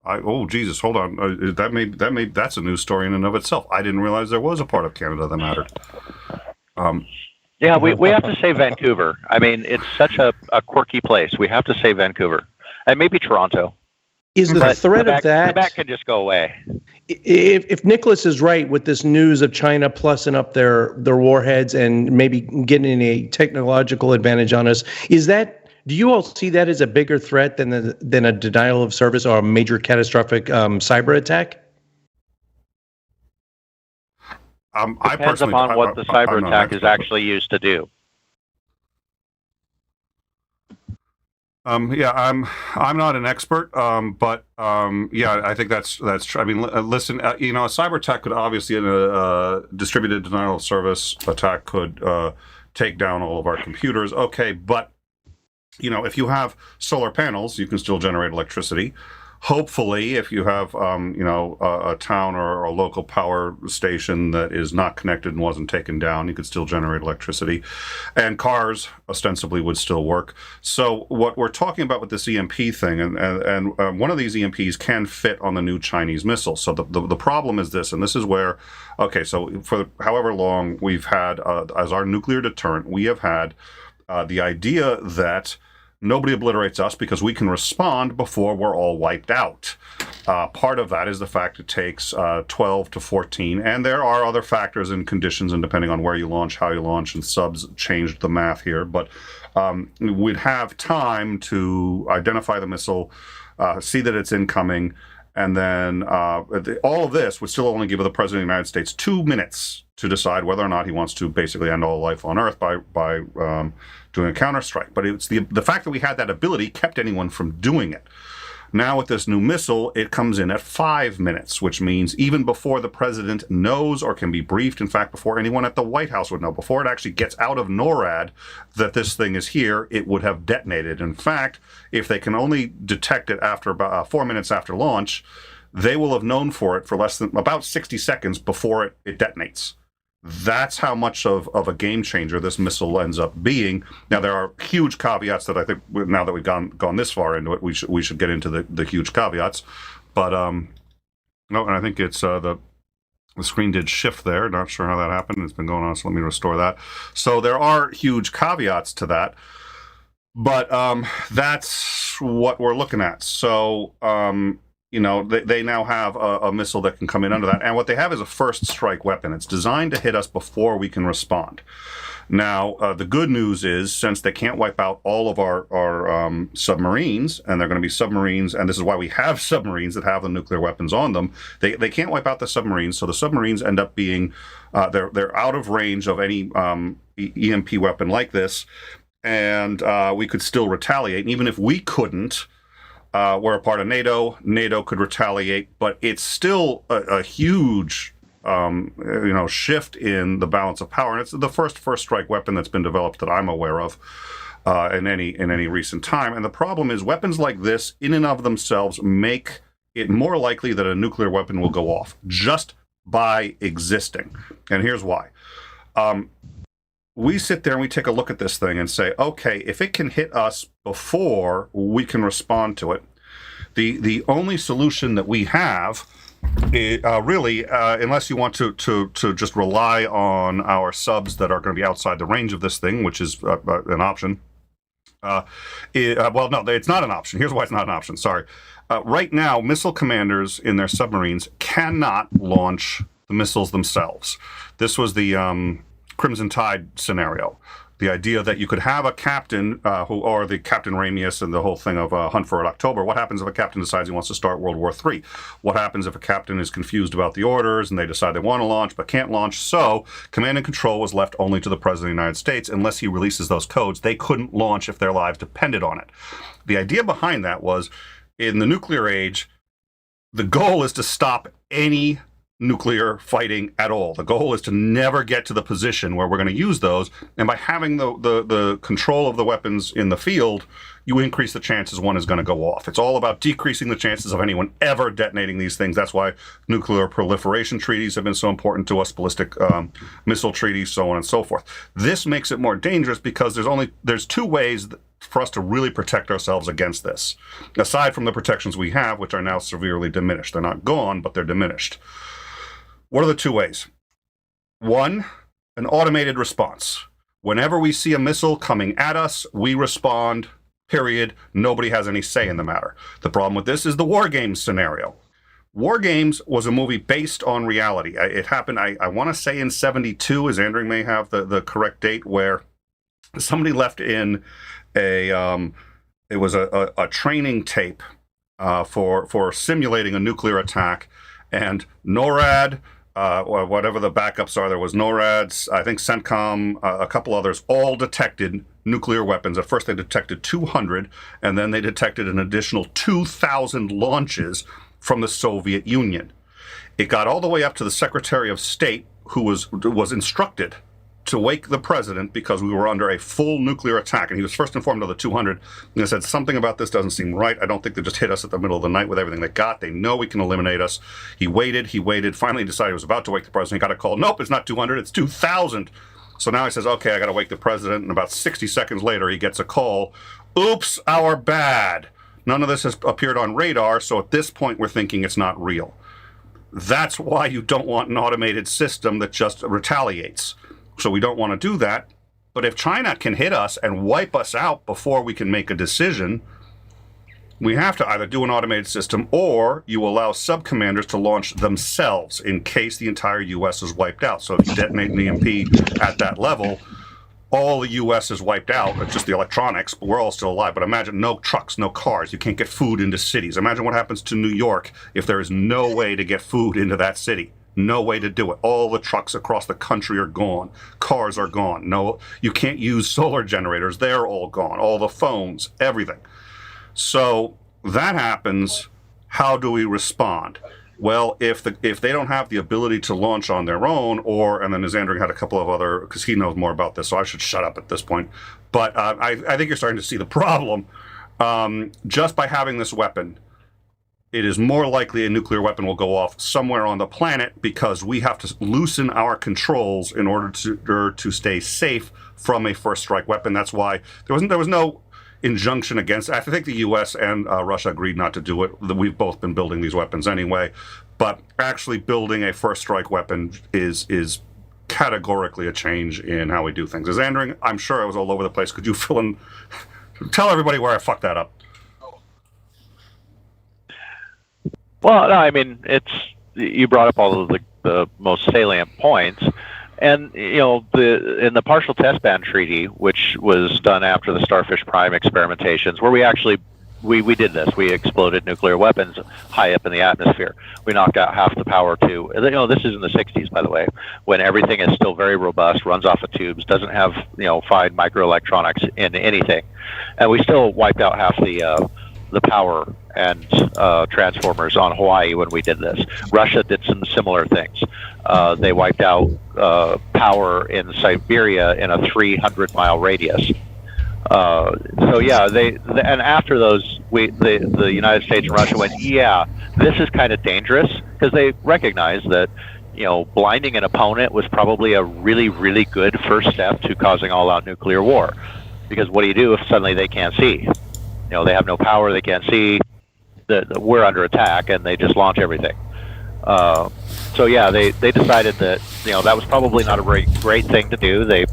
Oh Jesus, hold on. That's a news story in and of itself. I didn't realize there was a part of Canada that mattered. Yeah, we have to say Vancouver. I mean, it's such a quirky place. We have to say Vancouver, and maybe Toronto. Is the threat of that... Quebec can just go away. If Nicholas is right with this news of China plussing up their warheads and maybe getting a technological advantage on us, do you all see that as a bigger threat than a denial of service or a major catastrophic cyber attack? Depends upon what the cyber attack is actually used to do. Yeah, I'm not an expert, but yeah, I think that's true. I mean, listen, a cyber attack could obviously, in a distributed denial of service attack, could take down all of our computers. Okay, but if you have solar panels, you can still generate electricity. Hopefully, if you have, a town or a local power station that is not connected and wasn't taken down, you could still generate electricity. And cars, ostensibly, would still work. So what we're talking about with this EMP thing, and one of these EMPs can fit on the new Chinese missile. So the problem is this, and this is where, okay, so for however long we've had, as our nuclear deterrent, we have had the idea that nobody obliterates us because we can respond before we're all wiped out. Part of that is the fact it takes 12 to 14, and there are other factors and conditions, and depending on where you launch, how you launch, and subs changed the math here, but we'd have time to identify the missile, see that it's incoming, and then all of this would still only give the President of the United States 2 minutes to decide whether or not he wants to basically end all life on Earth by doing a counterstrike. But it's the fact that we had that ability kept anyone from doing it. Now with this new missile, it comes in at 5 minutes, which means even before the president knows or can be briefed, in fact, before anyone at the White House would know, before it actually gets out of NORAD that this thing is here, it would have detonated. In fact, if they can only detect it after about 4 minutes after launch, they will have known for it for less than about 60 seconds before it detonates. That's how much of a game changer this missile ends up being. Now, there are huge caveats that I think, now that we've gone this far into it, we should get into the huge caveats. But no, and I think it's the screen did shift there. Not sure how that happened. It's been going on, so let me restore that. So there are huge caveats to that, but that's what we're looking at. So they now have a missile that can come in under that. And what they have is a first strike weapon. It's designed to hit us before we can respond. Now, the good news is, since they can't wipe out all of our submarines, and they're going to be submarines, and this is why we have submarines that have the nuclear weapons on them, they can't wipe out the submarines, so the submarines end up being, they're out of range of any EMP weapon like this, and we could still retaliate. And even if we couldn't, we're a part of NATO. NATO could retaliate, but it's still a huge, shift in the balance of power. And it's the first strike weapon that's been developed that I'm aware of in any recent time. And the problem is, weapons like this, in and of themselves, make it more likely that a nuclear weapon will go off just by existing. And here's why. We sit there and we take a look at this thing and say, okay, if it can hit us before we can respond to it, the only solution that we have, really, unless you want to just rely on our subs that are going to be outside the range of this thing, which is an option. Well, no, it's not an option. Here's why it's not an option. Sorry. Right now, missile commanders in their submarines cannot launch the missiles themselves. This was the Crimson Tide scenario. The idea that you could have a captain or the Captain Ramius and the whole thing of Hunt for Red October. What happens if a captain decides he wants to start World War III? What happens if a captain is confused about the orders and they decide they want to launch but can't launch? So command and control was left only to the President of the United States. Unless he releases those codes, they couldn't launch if their lives depended on it. The idea behind that was, in the nuclear age, the goal is to stop any nuclear fighting at all. The goal is to never get to the position where we're going to use those. And by having the control of the weapons in the field, you increase the chances one is going to go off. It's all about decreasing the chances of anyone ever detonating these things. That's why nuclear proliferation treaties have been so important to us, ballistic missile treaties, so on and so forth. This makes it more dangerous because there's two ways for us to really protect ourselves against this, aside from the protections we have, which are now severely diminished. They're not gone, but they're diminished. What are the two ways? One, an automated response. Whenever we see a missile coming at us, we respond, period. Nobody has any say in the matter. The problem with this is the War Games scenario. War Games was a movie based on reality. It happened, I want to say in 72, as Andrew may have the correct date, where somebody left in it was a training tape for simulating a nuclear attack, and NORAD, or whatever the backups are, there was NORAD, I think CENTCOM, a couple others, all detected nuclear weapons. At first they detected 200, and then they detected an additional 2,000 launches from the Soviet Union. It got all the way up to the Secretary of State, who was instructed to wake the president because we were under a full nuclear attack. And he was first informed of the 200. And he said, something about this doesn't seem right. I don't think they just hit us at the middle of the night with everything they got. They know we can eliminate us. He waited. Finally decided he was about to wake the president. He got a call. Nope, it's not 200. It's 2,000. So now he says, okay, I got to wake the president. And about 60 seconds later, he gets a call. Oops, our bad. None of this has appeared on radar. So at this point, we're thinking it's not real. That's why you don't want an automated system that just retaliates. So we don't want to do that. But if China can hit us and wipe us out before we can make a decision, we have to either do an automated system, or you allow sub-commanders to launch themselves in case the entire U.S. is wiped out. So if you detonate an EMP at that level, all the U.S. is wiped out. It's just the electronics, but we're all still alive. But imagine no trucks, no cars. You can't get food into cities. Imagine what happens to New York if there is no way to get food into that city. No way to do it. All the trucks across the country are gone. Cars are gone. No, you can't use solar generators. They're all gone. All the phones, everything. So that happens. How do we respond? Well, if they don't have the ability to launch on their own, and then as Andrew had a couple of other, because he knows more about this, so I should shut up at this point. But I think you're starting to see the problem. Just by having this weapon, it is more likely a nuclear weapon will go off somewhere on the planet because we have to loosen our controls in order to stay safe from a first strike weapon. That's why there was no injunction against it. I think the U.S. and Russia agreed not to do it. We've both been building these weapons anyway. But actually building a first strike weapon is categorically a change in how we do things. As Andrew, I'm sure I was all over the place. Could you fill in, tell everybody where I fucked that up? Well, no, I mean, you brought up all of the most salient points, and in the partial test ban treaty, which was done after the Starfish Prime experimentations, where we did this. We exploded nuclear weapons high up in the atmosphere. We knocked out half the power to. This is in the 60s, by the way, when everything is still very robust, runs off of tubes, doesn't have fine microelectronics in anything, and we still wiped out half the power and transformers on Hawaii when we did this. Russia did some similar things. They wiped out power in Siberia in a 300-mile radius. So yeah, and after those, the United States and Russia went, yeah, this is kind of dangerous, because they recognized that blinding an opponent was probably a really, really good first step to causing all-out nuclear war. Because what do you do if suddenly they can't see? They have no power, they can't see, we're under attack, and they just launch everything. So yeah, they decided that that was probably not a very great thing to do. They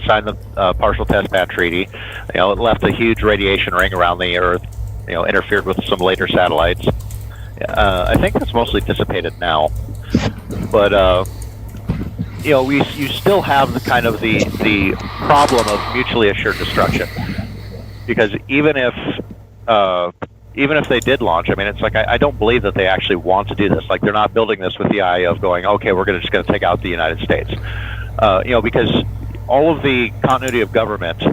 signed the partial test ban treaty. It left a huge radiation ring around the Earth. Interfered with some later satellites. I think that's mostly dissipated now. But you still have the kind of the problem of mutually assured destruction, because even if they did launch, I mean, it's like I don't believe that they actually want to do this. Like, they're not building this with the eye of going, okay, we're just going to take out the United States, because all of the continuity of government,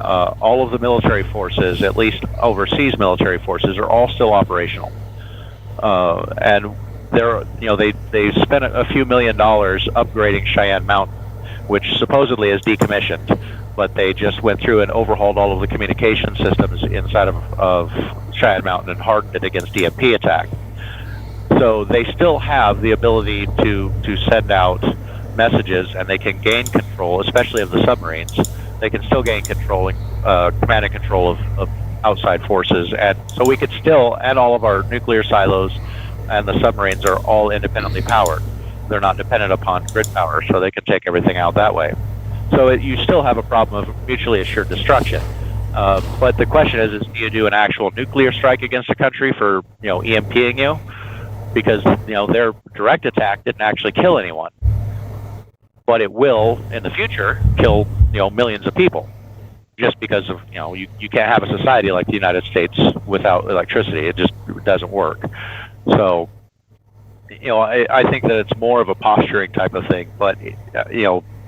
all of the military forces, at least overseas military forces, are all still operational, and they spent a few $1 million upgrading Cheyenne Mountain, which supposedly is decommissioned, but they just went through and overhauled all of the communication systems inside of Cheyenne Mountain and hardened it against EMP attack. So they still have the ability to send out messages, and they can gain control, especially of the submarines. They can still gain control, command and control of outside forces, and so we could still, and all of our nuclear silos and the submarines are all independently powered. They're not dependent upon grid power, so they can take everything out that way. So you still have a problem of mutually assured destruction. But the question is do you do an actual nuclear strike against a country for EMPing you? Because their direct attack didn't actually kill anyone, but it will in the future kill millions of people, just because of you can't have a society like the United States without electricity. It just doesn't work. So I think that it's more of a posturing type of thing. But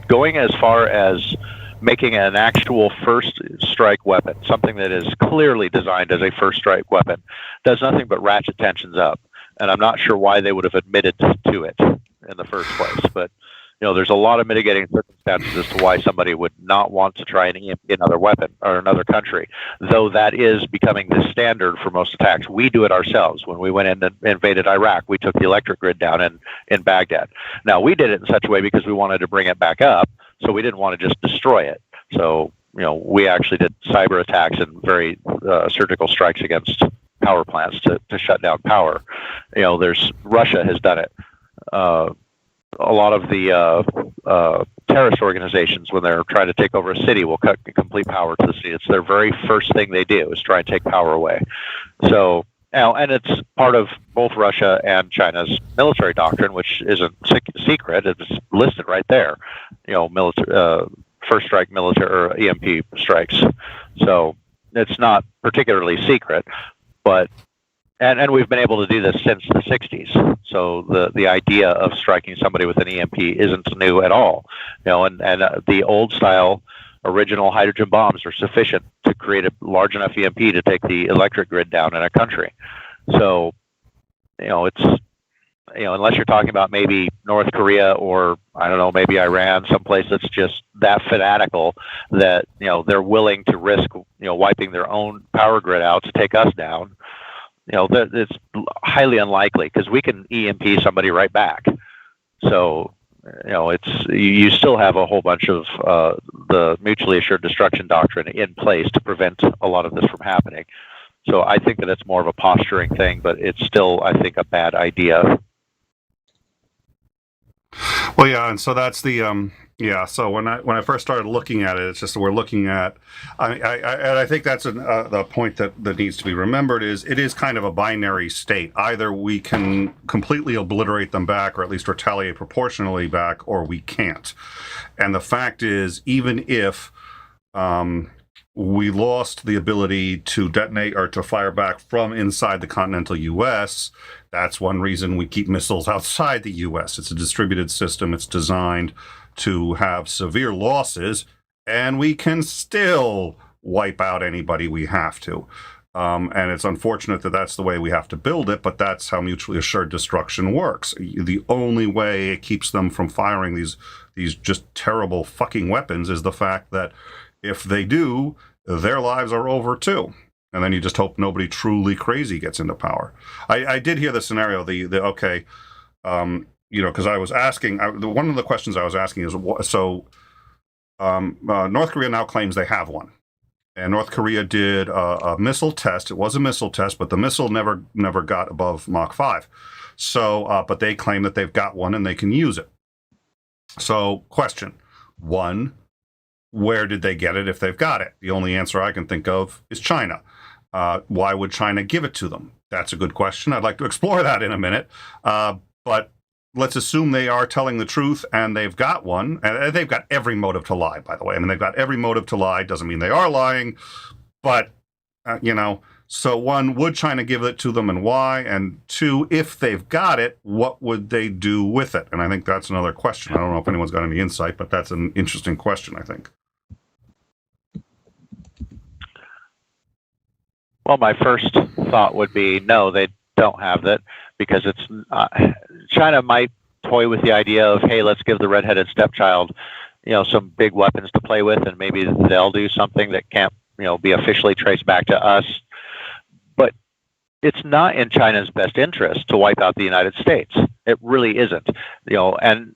going as far as making an actual first strike weapon, something that is clearly designed as a first strike weapon, does nothing but ratchet tensions up. And I'm not sure why they would have admitted to it in the first place. But there's a lot of mitigating circumstances as to why somebody would not want to try and EMP another weapon or another country, though that is becoming the standard for most attacks. We do it ourselves. When we went in and invaded Iraq, we took the electric grid down in Baghdad. Now, we did it in such a way because we wanted to bring it back up, so we didn't want to just destroy it. So, we actually did cyber attacks and very surgical strikes against power plants to shut down power. Russia has done it. A lot of the terrorist organizations, when they're trying to take over a city, will cut complete power to the city. It's their very first thing they do, is try and take power away. So, and it's part of both Russia and China's military doctrine, which isn't secret. It's listed right there. First strike military or EMP strikes. So it's not particularly secret, but. And we've been able to do this since the 60s. So the idea of striking somebody with an EMP isn't new at all. And the old style original hydrogen bombs are sufficient to create a large enough EMP to take the electric grid down in a country. So, it's, unless you're talking about maybe North Korea or, I don't know, maybe Iran, someplace that's just that fanatical that, they're willing to risk, wiping their own power grid out to take us down. It's highly unlikely, because we can EMP somebody right back. So, you still have a whole bunch of the mutually assured destruction doctrine in place to prevent a lot of this from happening. So I think that it's more of a posturing thing, but it's still, I think, a bad idea. Well, yeah, and so that's the So when I first started looking at it, it's just we're looking at. I think that's the point that needs to be remembered is it is kind of a binary state. Either we can completely obliterate them back, or at least retaliate proportionally back, or we can't. And the fact is, even if we lost the ability to detonate or to fire back from inside the continental U.S., that's one reason we keep missiles outside the U.S. It's a distributed system. It's designed to have severe losses, and we can still wipe out anybody we have to. And it's unfortunate that that's the way we have to build it, but that's how mutually assured destruction works. The only way it keeps them from firing these just terrible fucking weapons is the fact that if they do, their lives are over too. And then you just hope nobody truly crazy gets into power. I did hear the scenario, because I was asking, one of the questions I was asking is, North Korea now claims they have one. And North Korea did a missile test. It was a missile test, but the missile never got above Mach 5. So, but they claim that they've got one and they can use it. So, question. One, where did they get it if they've got it? The only answer I can think of is China. Why would China give it to them? That's a good question. I'd like to explore that in a minute. But let's assume they are telling the truth and they've got one, and they've got every motive to lie, by the way. I mean, they've got every motive to lie. Doesn't mean they are lying, but, so one, would China give it to them and why? And two, if they've got it, what would they do with it? And I think that's another question. I don't know if anyone's got any insight, but that's an interesting question, I think. Well, my first thought would be no, they don't have that, because it's China might toy with the idea of, hey, let's give the redheaded stepchild, some big weapons to play with, and maybe they'll do something that can't, be officially traced back to us. But it's not in China's best interest to wipe out the United States. It really isn't. And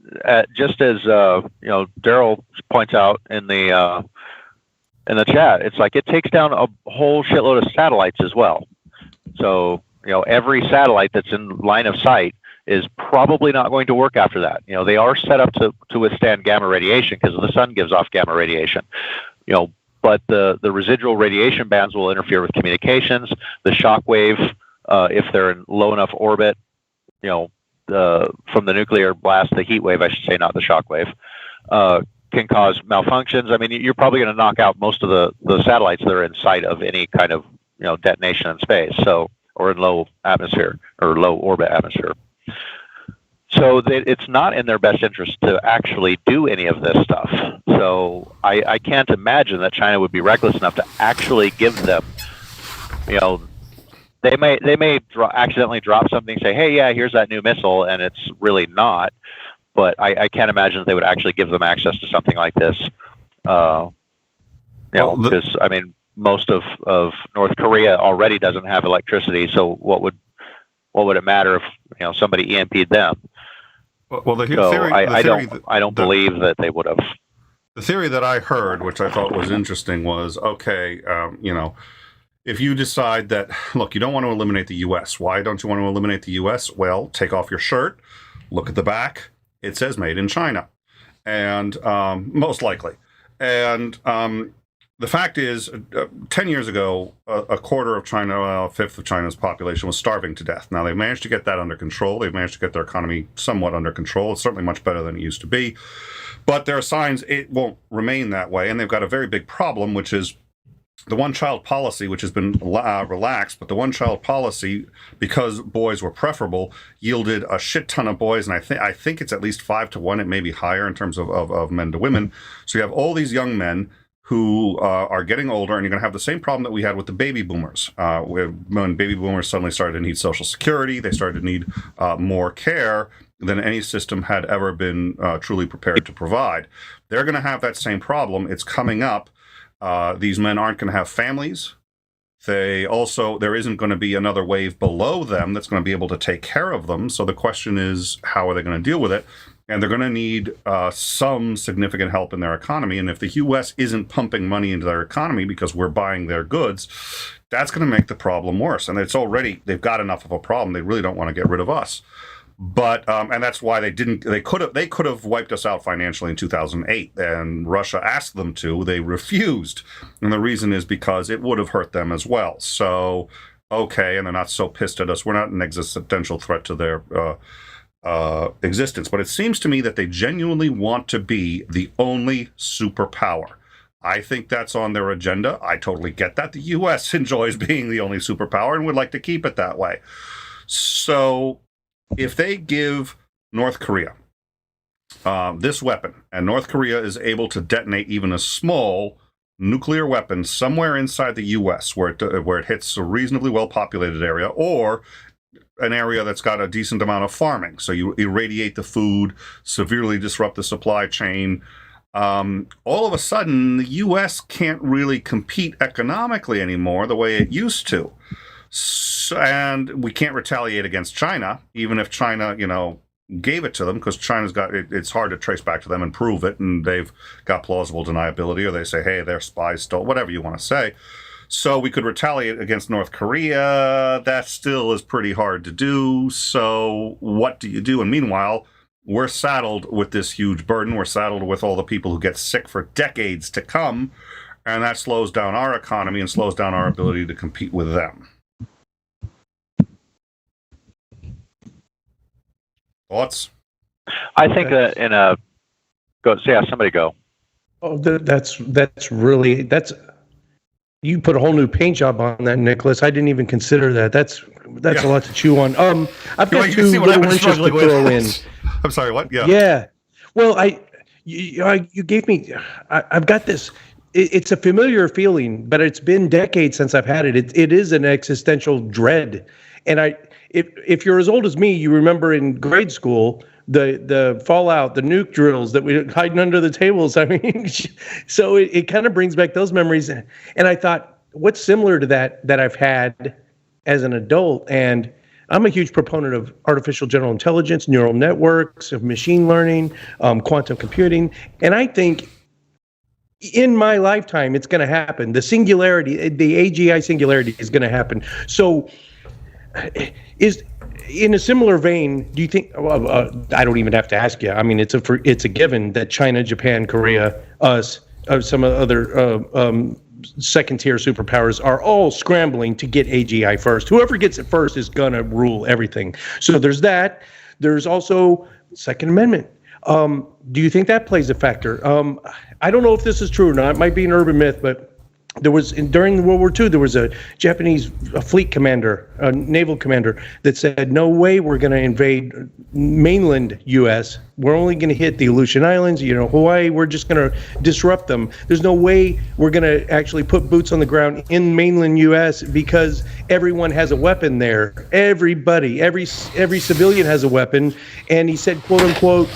just as Daryl points out in the chat, it's like it takes down a whole shitload of satellites as well. So every satellite that's in line of sight is probably not going to work after that. They are set up to withstand gamma radiation because the sun gives off gamma radiation. But the residual radiation bands will interfere with communications. The shock wave, if they're in low enough orbit, from the nuclear blast, the heat wave, I should say, not the shock wave, can cause malfunctions. I mean, you're probably going to knock out most of the satellites that are in sight of any kind of detonation in space, or in low atmosphere or low orbit atmosphere. So it's not in their best interest to actually do any of this stuff. So I can't imagine that China would be reckless enough to actually give them, they may accidentally drop something, say, hey, yeah, here's that new missile, and it's really not. But I can't imagine that they would actually give them access to something like this. Because I mean, most of North Korea already doesn't have electricity. So what would it matter if somebody EMP'd them? Well, I don't believe that they would have. The theory that I heard, which I thought was interesting, was okay. If you decide that, look, you don't want to eliminate the U.S. Why don't you want to eliminate the U.S.? Well, take off your shirt, look at the back. It says made in China, and most likely. And the fact is, 10 years ago, a quarter of China, a fifth of China's population was starving to death. Now, they've managed to get that under control. They've managed to get their economy somewhat under control. It's certainly much better than it used to be. But there are signs it won't remain that way. And they've got a very big problem, which is the one-child policy, which has been relaxed. But the one-child policy, because boys were preferable, yielded a shit ton of boys. And I think it's at least 5 to 1. It may be higher in terms of men to women. So you have all these young men who are getting older, and you're going to have the same problem that we had with the baby boomers. When baby boomers suddenly started to need Social Security, they started to need more care than any system had ever been truly prepared to provide. They're going to have that same problem. It's coming up. These men aren't going to have families. There isn't going to be another wave below them that's going to be able to take care of them. So the question is, how are they going to deal with it? And they're going to need some significant help in their economy. And if the U.S. isn't pumping money into their economy because we're buying their goods, that's going to make the problem worse. And they've got enough of a problem. They really don't want to get rid of us. But and that's why they could have wiped us out financially in 2008, and Russia asked them to. They refused, and the reason is because it would have hurt them as well. So okay, and they're not so pissed at us. We're not an existential threat to their existence. But it seems to me that they genuinely want to be the only superpower. I think that's on their agenda. I totally get that. The U.S. enjoys being the only superpower and would like to keep it that way. So if they give North Korea this weapon, and North Korea is able to detonate even a small nuclear weapon somewhere inside the U.S. where it hits a reasonably well-populated area, or an area that's got a decent amount of farming, so you irradiate the food, severely disrupt the supply chain, all of a sudden the U.S. can't really compete economically anymore the way it used to. And we can't retaliate against China, even if China, gave it to them, because China's got it. It's hard to trace back to them and prove it, and they've got plausible deniability, or they say, hey, they're spies still, whatever you want to say. So we could retaliate against North Korea. That still is pretty hard to do. So what do you do? And meanwhile, we're saddled with this huge burden. We're saddled with all the people who get sick for decades to come, and that slows down our economy and slows down our ability to compete with them. Thoughts? I think that somebody go. Oh, that's you put a whole new paint job on that, Nicholas. I didn't even consider that. That's a lot to chew on. I've got two little wrenches to throw in. I'm sorry, what? Yeah. Yeah. Well, you gave me. I've got this. It's a familiar feeling, but it's been decades since I've had it. It is an existential dread, and if you're as old as me, you remember in grade school the fallout, the nuke drills that we were hiding under the tables. I mean, so it kind of brings back those memories. And I thought, what's similar to that I've had as an adult? And I'm a huge proponent of artificial general intelligence, neural networks, of machine learning, quantum computing. And I think in my lifetime, it's going to happen. The singularity, the AGI singularity is going to happen. So is in a similar vein, do you think, I don't even have to ask you. I mean, it's a given that China, Japan, Korea, us, some other second-tier superpowers are all scrambling to get AGI first. Whoever gets it first is going to rule everything. So there's that. There's also Second Amendment. Do you think that plays a factor? I don't know if this is true or not. It might be an urban myth, but during World War II, there was a Japanese fleet commander, a naval commander, that said, no way we're going to invade mainland U.S. We're only going to hit the Aleutian Islands, Hawaii. We're just going to disrupt them. There's no way we're going to actually put boots on the ground in mainland U.S. because everyone has a weapon there. Everybody, every civilian has a weapon. And he said, quote unquote,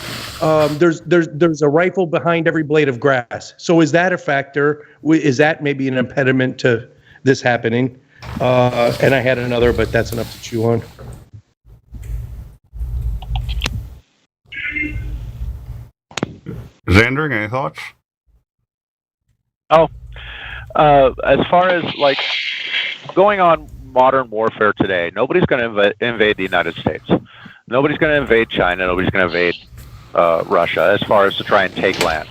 there's a rifle behind every blade of grass. So is that a factor? Is that maybe an impediment to this happening? And I had another, but that's enough to chew on. Xander, any thoughts? As far as like going on modern warfare today, nobody's going to invade the United States. Nobody's going to invade China. Nobody's going to invade Russia as far as to try and take land.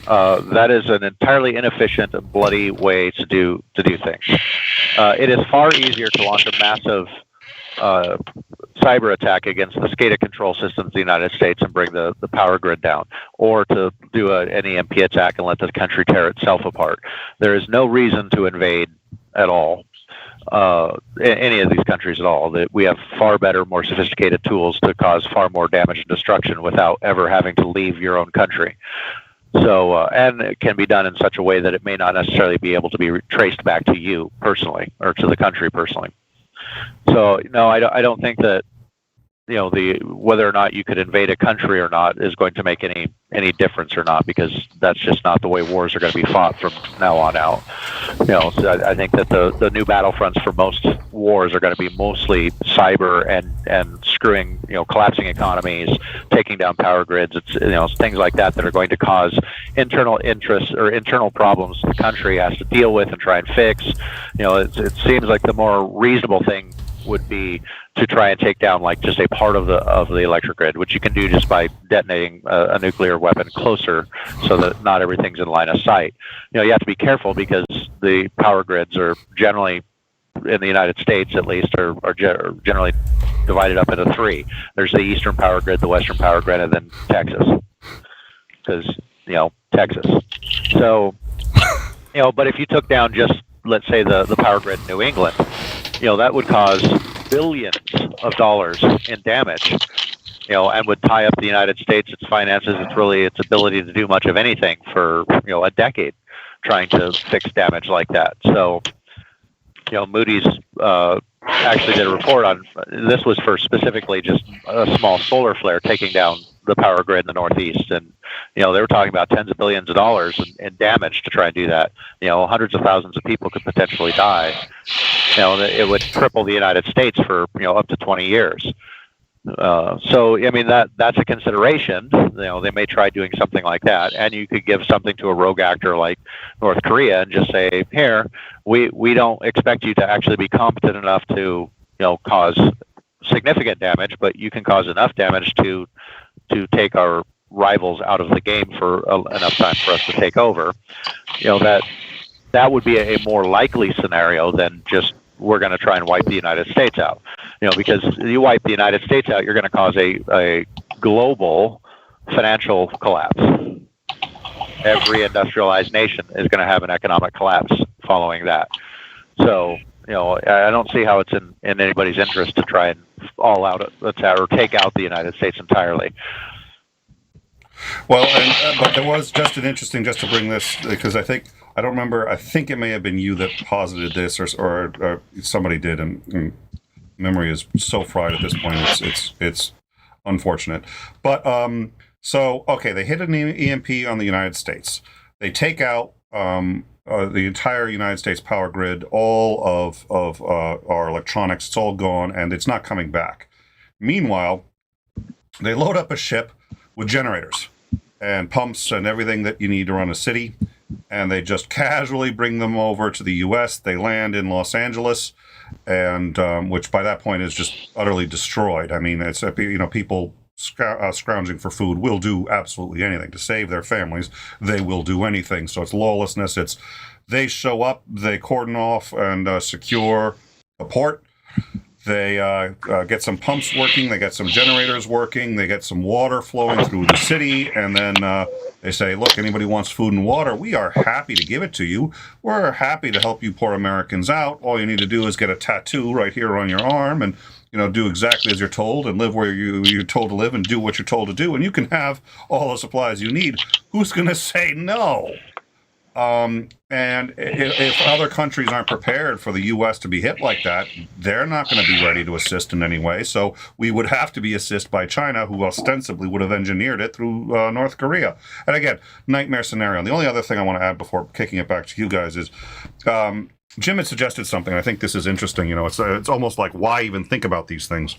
That is an entirely inefficient and bloody way to do things. It is far easier to launch a massive cyber attack against the SCADA control systems of the United States and bring the power grid down, or to do an EMP attack and let the country tear itself apart. There is no reason to invade at all. Any of these countries at all. That we have far better, more sophisticated tools to cause far more damage and destruction without ever having to leave your own country. So, and it can be done in such a way that it may not necessarily be able to be traced back to you personally or to the country personally. So, no, I don't think that whether or not you could invade a country or not is going to make any difference or not, because that's just not the way wars are going to be fought from now on out. So I think that the new battlefronts for most wars are going to be mostly cyber and screwing, collapsing economies, taking down power grids. It's things like that are going to cause internal interests or internal problems the country has to deal with and try and fix. It seems like the more reasonable thing would be to try and take down like just a part of the electric grid, which you can do just by detonating a nuclear weapon closer so that not everything's in line of sight. You have to be careful because the power grids are generally, in the United States at least, are generally divided up into three. There's the eastern power grid, the western power grid, and then Texas. Because, Texas. So, but if you took down just, let's say, the power grid in New England, that would cause billions of dollars in damage, and would tie up the United States, its finances, its ability to do much of anything for, a decade trying to fix damage like that. So, Moody's actually did a report on, this was for specifically just a small solar flare taking down the power grid in the Northeast. And, they were talking about tens of billions of dollars in damage to try and do that. Hundreds of thousands of people could potentially die. It would cripple the United States for, up to 20 years. So, I mean, that's a consideration. They may try doing something like that. And you could give something to a rogue actor like North Korea and just say, here, we don't expect you to actually be competent enough to, cause significant damage, but you can cause enough damage to take our rivals out of the game for enough time for us to take over. That would be a more likely scenario than just we're going to try and wipe the United States out. Because you wipe the United States out, you're going to cause a global financial collapse. Every industrialized nation is going to have an economic collapse following that. So, I don't see how it's in anybody's interest to try and all out or take out the United States entirely. Well, but there was just an interesting, just to bring this, because I think it may have been you that posited this, or somebody did, and memory is so fried at this point, it's unfortunate. But so okay, they hit an EMP on the United States. They take out the entire United States power grid, all of our electronics. It's all gone, and it's not coming back. Meanwhile, they load up a ship with generators and pumps and everything that you need to run a city, and they just casually bring them over to the U.S. They land in Los Angeles, and which by that point is just utterly destroyed. I mean, it's people scrounging for food will do absolutely anything to save their families. They will do anything. So it's lawlessness. They show up, they cordon off and secure a port. They get some pumps working, they get some generators working, they get some water flowing through the city, and then they say, look, anybody wants food and water, we are happy to give it to you. We're happy to help you poor Americans out. All you need to do is get a tattoo right here on your arm and do exactly as you're told and live where you're told to live and do what you're told to do, and you can have all the supplies you need. Who's going to say no? And if other countries aren't prepared for the U.S. to be hit like that, they're not going to be ready to assist in any way. So we would have to be assisted by China, who ostensibly would have engineered it through North Korea. And again, nightmare scenario. And the only other thing I want to add before kicking it back to you guys is Jim had suggested something. I think this is interesting. It's almost like, why even think about these things?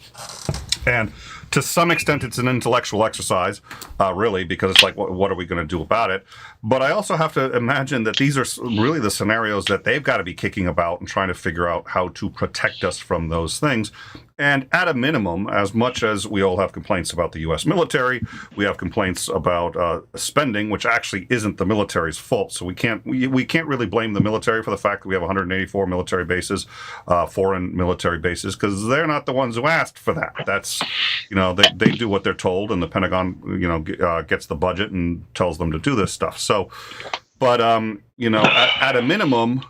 And to some extent, it's an intellectual exercise, really, because it's like, what are we going to do about it? But I also have to imagine that these are really the scenarios that they've got to be kicking about and trying to figure out how to protect us from those things. And at a minimum, as much as we all have complaints about the U.S. military, we have complaints about spending, which actually isn't the military's fault. So we can't really blame the military for the fact that we have 184 military bases, foreign military bases, because they're not the ones who asked for that. That's, they do what they're told, and the Pentagon, gets the budget and tells them to do this stuff. So, but at a minimum,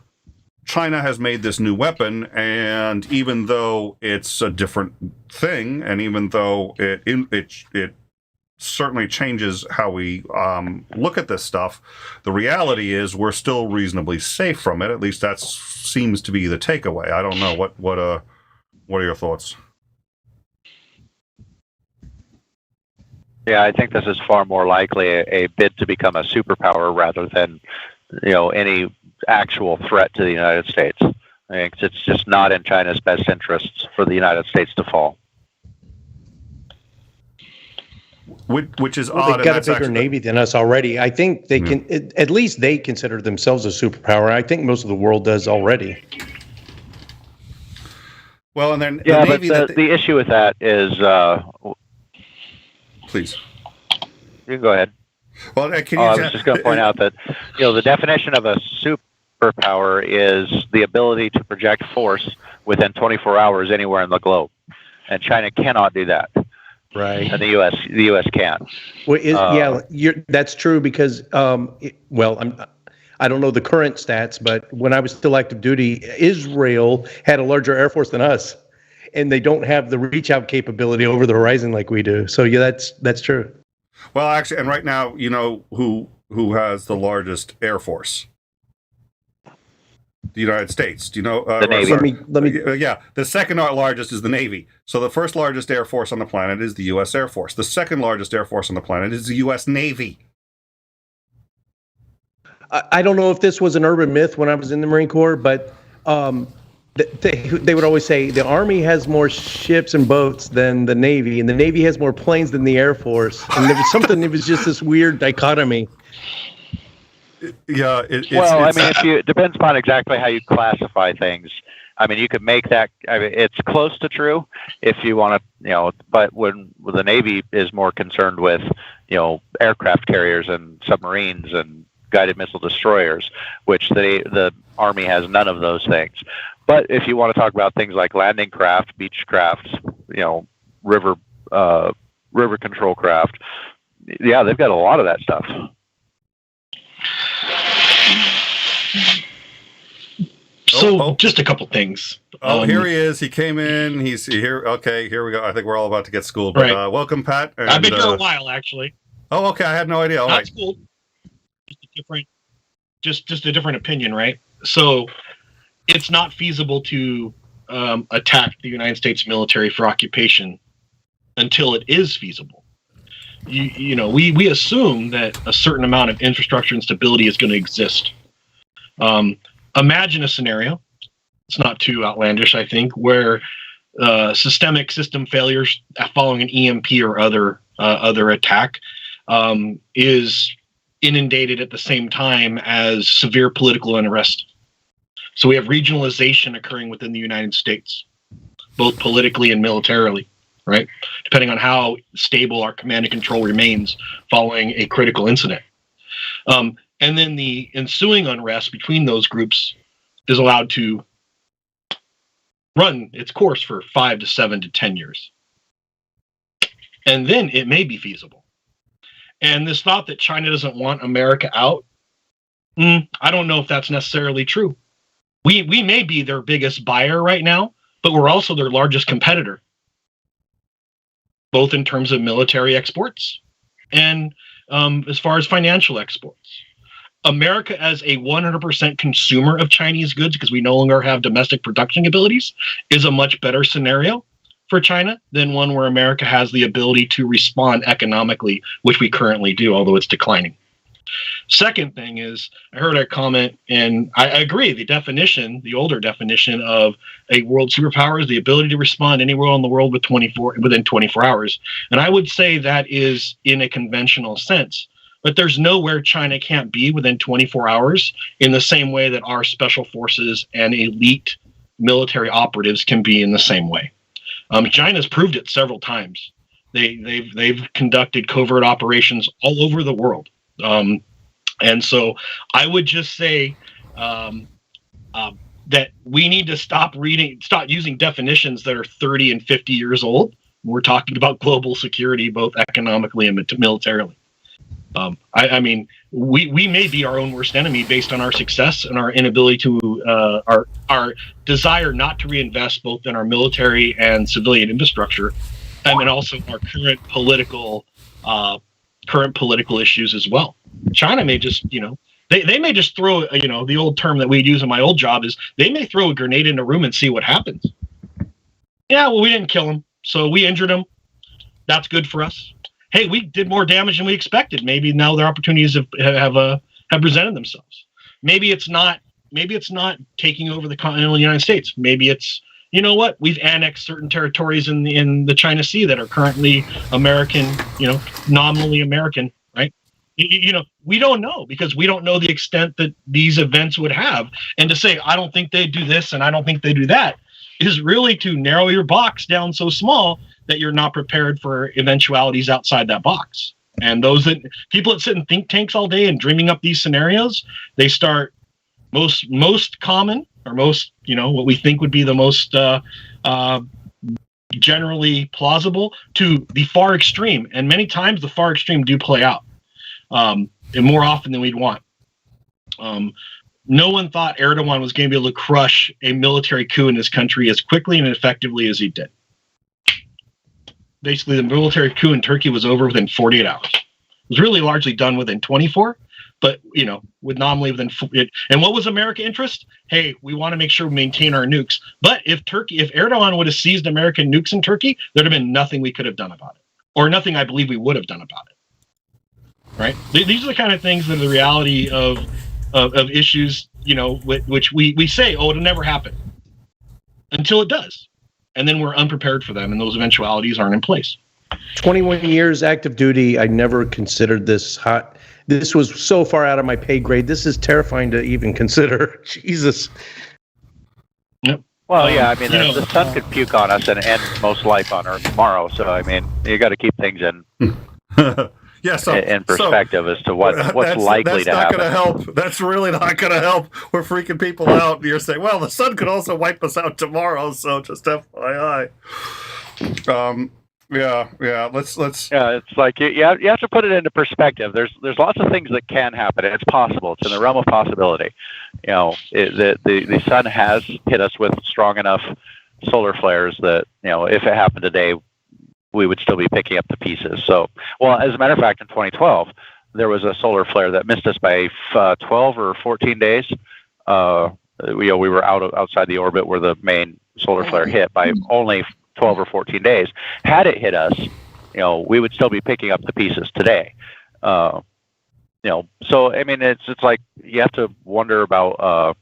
China has made this new weapon, and even though it's a different thing, and even though it certainly changes how we look at this stuff, the reality is we're still reasonably safe from it. At least that seems to be the takeaway. I don't know what are your thoughts? Yeah, I think this is far more likely a bid to become a superpower rather than any actual threat to the United States. I think it's just not in China's best interests for the United States to fall. Which is odd. They've got a bigger navy than us already. I think they can, at least they consider themselves a superpower. I think most of the world does already. Well, and then the issue with that is, please, you can go ahead. Well, I was just going to point out that the definition of a superpower is the ability to project force within 24 hours anywhere in the globe, and China cannot do that. Right. And the U.S. can. Well, that's true because I don't know the current stats, but when I was still active duty, Israel had a larger air force than us, and they don't have the reach out capability over the horizon like we do. So yeah, that's true. Well, actually, and right now, who has the largest air force? The United States. Do you know? The Navy. Let me. Yeah, the second largest is the Navy. So the first largest air force on the planet is the U.S. Air Force. The second largest air force on the planet is the U.S. Navy. I don't know if this was an urban myth when I was in the Marine Corps, but they would always say the Army has more ships and boats than the Navy, and the Navy has more planes than the Air Force. And there was something. It was just this weird dichotomy. Yeah. It depends upon exactly how you classify things. I mean, you could make that. It's close to true if you want to, But when the Navy is more concerned with, aircraft carriers and submarines and guided missile destroyers, which the Army has none of those things. But if you want to talk about things like landing craft, beach craft, river river control craft. Yeah, they've got a lot of that stuff. So, just a couple things. Here he is. He came in. He's here. Okay, here we go. I think we're all about to get schooled. But welcome, Pat. And, I've been here a while, actually. Oh, okay. I had no idea. All Not schooled. Just a different opinion, right? So, it's not feasible to attack the United States military for occupation until it is feasible. We assume that a certain amount of infrastructure and stability is going to exist. Imagine a scenario, it's not too outlandish, I think, where systemic system failures following an EMP or other attack is inundated at the same time as severe political unrest. So we have regionalization occurring within the United States, both politically and militarily, right? Depending on how stable our command and control remains following a critical incident. And then the ensuing unrest between those groups is allowed to run its course for 5 to 7 to 10 years. And then it may be feasible. And this thought that China doesn't want America out, I don't know if that's necessarily true. We may be their biggest buyer right now, but we're also their largest competitor, both in terms of military exports and as far as financial exports. America as a 100% consumer of Chinese goods, because we no longer have domestic production abilities, is a much better scenario for China than one where America has the ability to respond economically, which we currently do, although it's declining. Second thing is, I heard a comment, and I agree, the older definition of a world superpower is the ability to respond anywhere in the world within 24 hours. And I would say that is in a conventional sense. But there's nowhere China can't be within 24 hours in the same way that our special forces and elite military operatives can be in the same way. China's proved it several times. They've conducted covert operations all over the world. And so I would just say that we need to stop using definitions that are 30 and 50 years old. We're talking about global security, both economically and militarily. I mean, we may be our own worst enemy based on our success and our inability to our desire not to reinvest both in our military and civilian infrastructure, and also our current political issues as well. China may just, they may just throw, the old term that we'd use in my old job is they may throw a grenade in a room and see what happens. Yeah, well, we didn't kill him, so we injured him. That's good for us. Hey, we did more damage than we expected. Maybe now their opportunities have presented themselves. Maybe it's not taking over the continental United States. Maybe it's, we've annexed certain territories in the China Sea that are currently American, nominally American, right? We don't know, because we don't know the extent that these events would have. And to say, I don't think they do this and I don't think they do that, is really to narrow your box down so small that you're not prepared for eventualities outside that box. And people that sit in think tanks all day and dreaming up these scenarios, they start most common, or most, what we think would be the most generally plausible, to the far extreme. And many times the far extreme do play out, and more often than we'd want. No one thought Erdogan was going to be able to crush a military coup in his country as quickly and effectively as he did. Basically, the military coup in Turkey was over within 48 hours. It was really largely done within 24, but, with nominally within. And what was America's interest? Hey, we want to make sure we maintain our nukes. But if Erdogan would have seized American nukes in Turkey, there'd have been nothing we could have done about it, or nothing I believe we would have done about it. Right? These are the kind of things that are the reality of issues, which we say, oh, it'll never happen, until it does. And then we're unprepared for them, and those eventualities aren't in place. 21 years active duty. I never considered this hot. This was so far out of my pay grade. This is terrifying to even consider. Jesus. Yep. Well, yeah, I mean, the sun could puke on us and end most life on Earth tomorrow. So, I mean, you got to keep things in perspective as to what's likely to happen. That's not going to help. That's really not going to help. We're freaking people out. And you're saying, well, the sun could also wipe us out tomorrow. So just FYI. Yeah, yeah. Let's. Yeah, it's like you have to put it into perspective. There's lots of things that can happen, and it's possible. It's in the realm of possibility. The sun has hit us with strong enough solar flares that if it happened today, we would still be picking up the pieces. So, well, as a matter of fact, in 2012, there was a solar flare that missed us by 12 or 14 days. We were outside the orbit where the main solar flare hit by only 12 or 14 days. Had it hit us, we would still be picking up the pieces today. So I mean, it's like you have to wonder about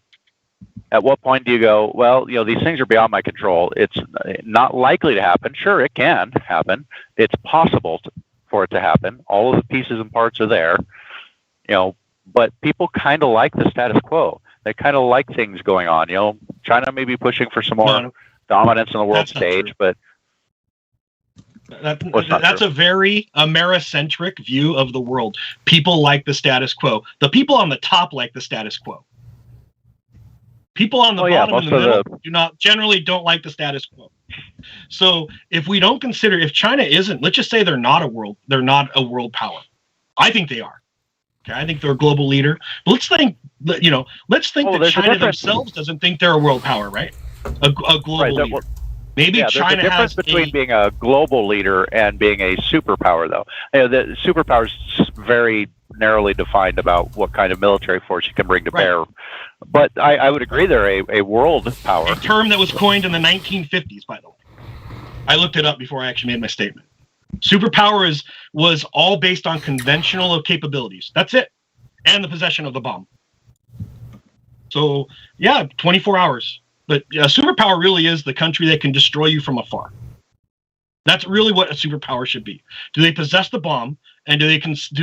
at what point do you go, well, these things are beyond my control. It's not likely to happen. Sure, it can happen. It's possible for it to happen. All of the pieces and parts are there, but people kind of like the status quo. They kind of like things going on. China may be pushing for some more dominance on the world stage, but that's a very Americentric view of the world. People like the status quo. The people on the top like the status quo. People on the bottom and the middle generally don't like the status quo. So if we don't consider, if China isn't, let's just say they're not a world power. I think they are. Okay, I think they're a global leader. But let's think that China themselves doesn't think they're a world power, right? A global leader. Maybe China there's a difference between being a global leader and being a superpower, though. The superpower is very narrowly defined about what kind of military force you can bring to bear. But I would agree they're a world power. A term that was coined in the 1950s, by the way. I looked it up before I actually made my statement. Superpower was all based on conventional capabilities. That's it. And the possession of the bomb. So, 24 hours. But a superpower really is the country that can destroy you from afar. That's really what a superpower should be. Do they possess the bomb, and do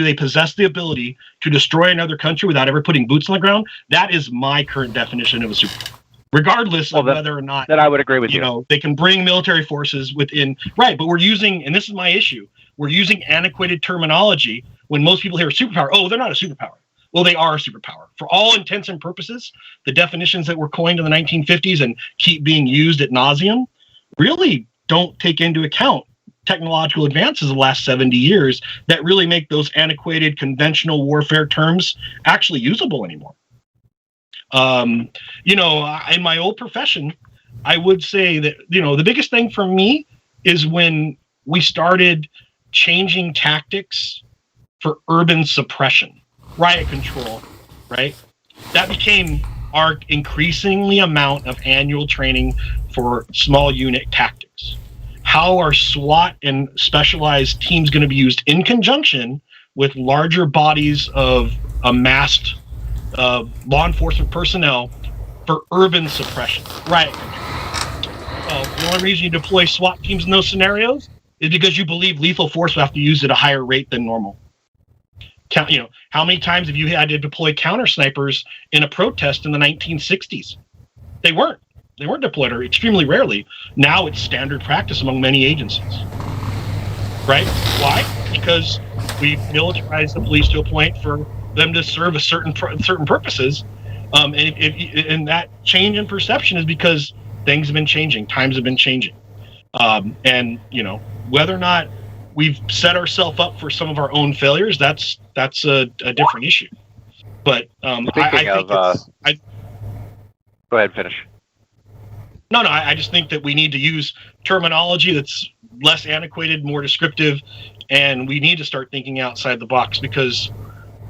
they possess the ability to destroy another country without ever putting boots on the ground? That is my current definition of a superpower. Regardless of whether or not that I would agree with you. They can bring military forces within, right? But we're using, and this is my issue, we're using antiquated terminology when most people hear superpower. Oh, they're not a superpower. Well, they are a superpower. For all intents and purposes, the definitions that were coined in the 1950s and keep being used ad nauseum really don't take into account technological advances of the last 70 years that really make those antiquated conventional warfare terms actually usable anymore. In my old profession, I would say that, the biggest thing for me is when we started changing tactics for urban suppression, riot control, right? That became our increasingly amount of annual training for small unit tactics. How are SWAT and specialized teams going to be used in conjunction with larger bodies of amassed law enforcement personnel for urban suppression, riot control? The only reason you deploy SWAT teams in those scenarios is because you believe lethal force will have to use at a higher rate than normal. How many times have you had to deploy counter snipers in a protest in the 1960s? They weren't deployed, or extremely rarely. Now it's standard practice among many agencies. Right? Why? Because we militarized the police to a point for them to serve a certain purposes, and that change in perception is because things have been changing, times have been changing, and whether or not we've set ourselves up for some of our own failures, that's a different issue. But go ahead, finish. No, I just think that we need to use terminology that's less antiquated, more descriptive, and we need to start thinking outside the box, because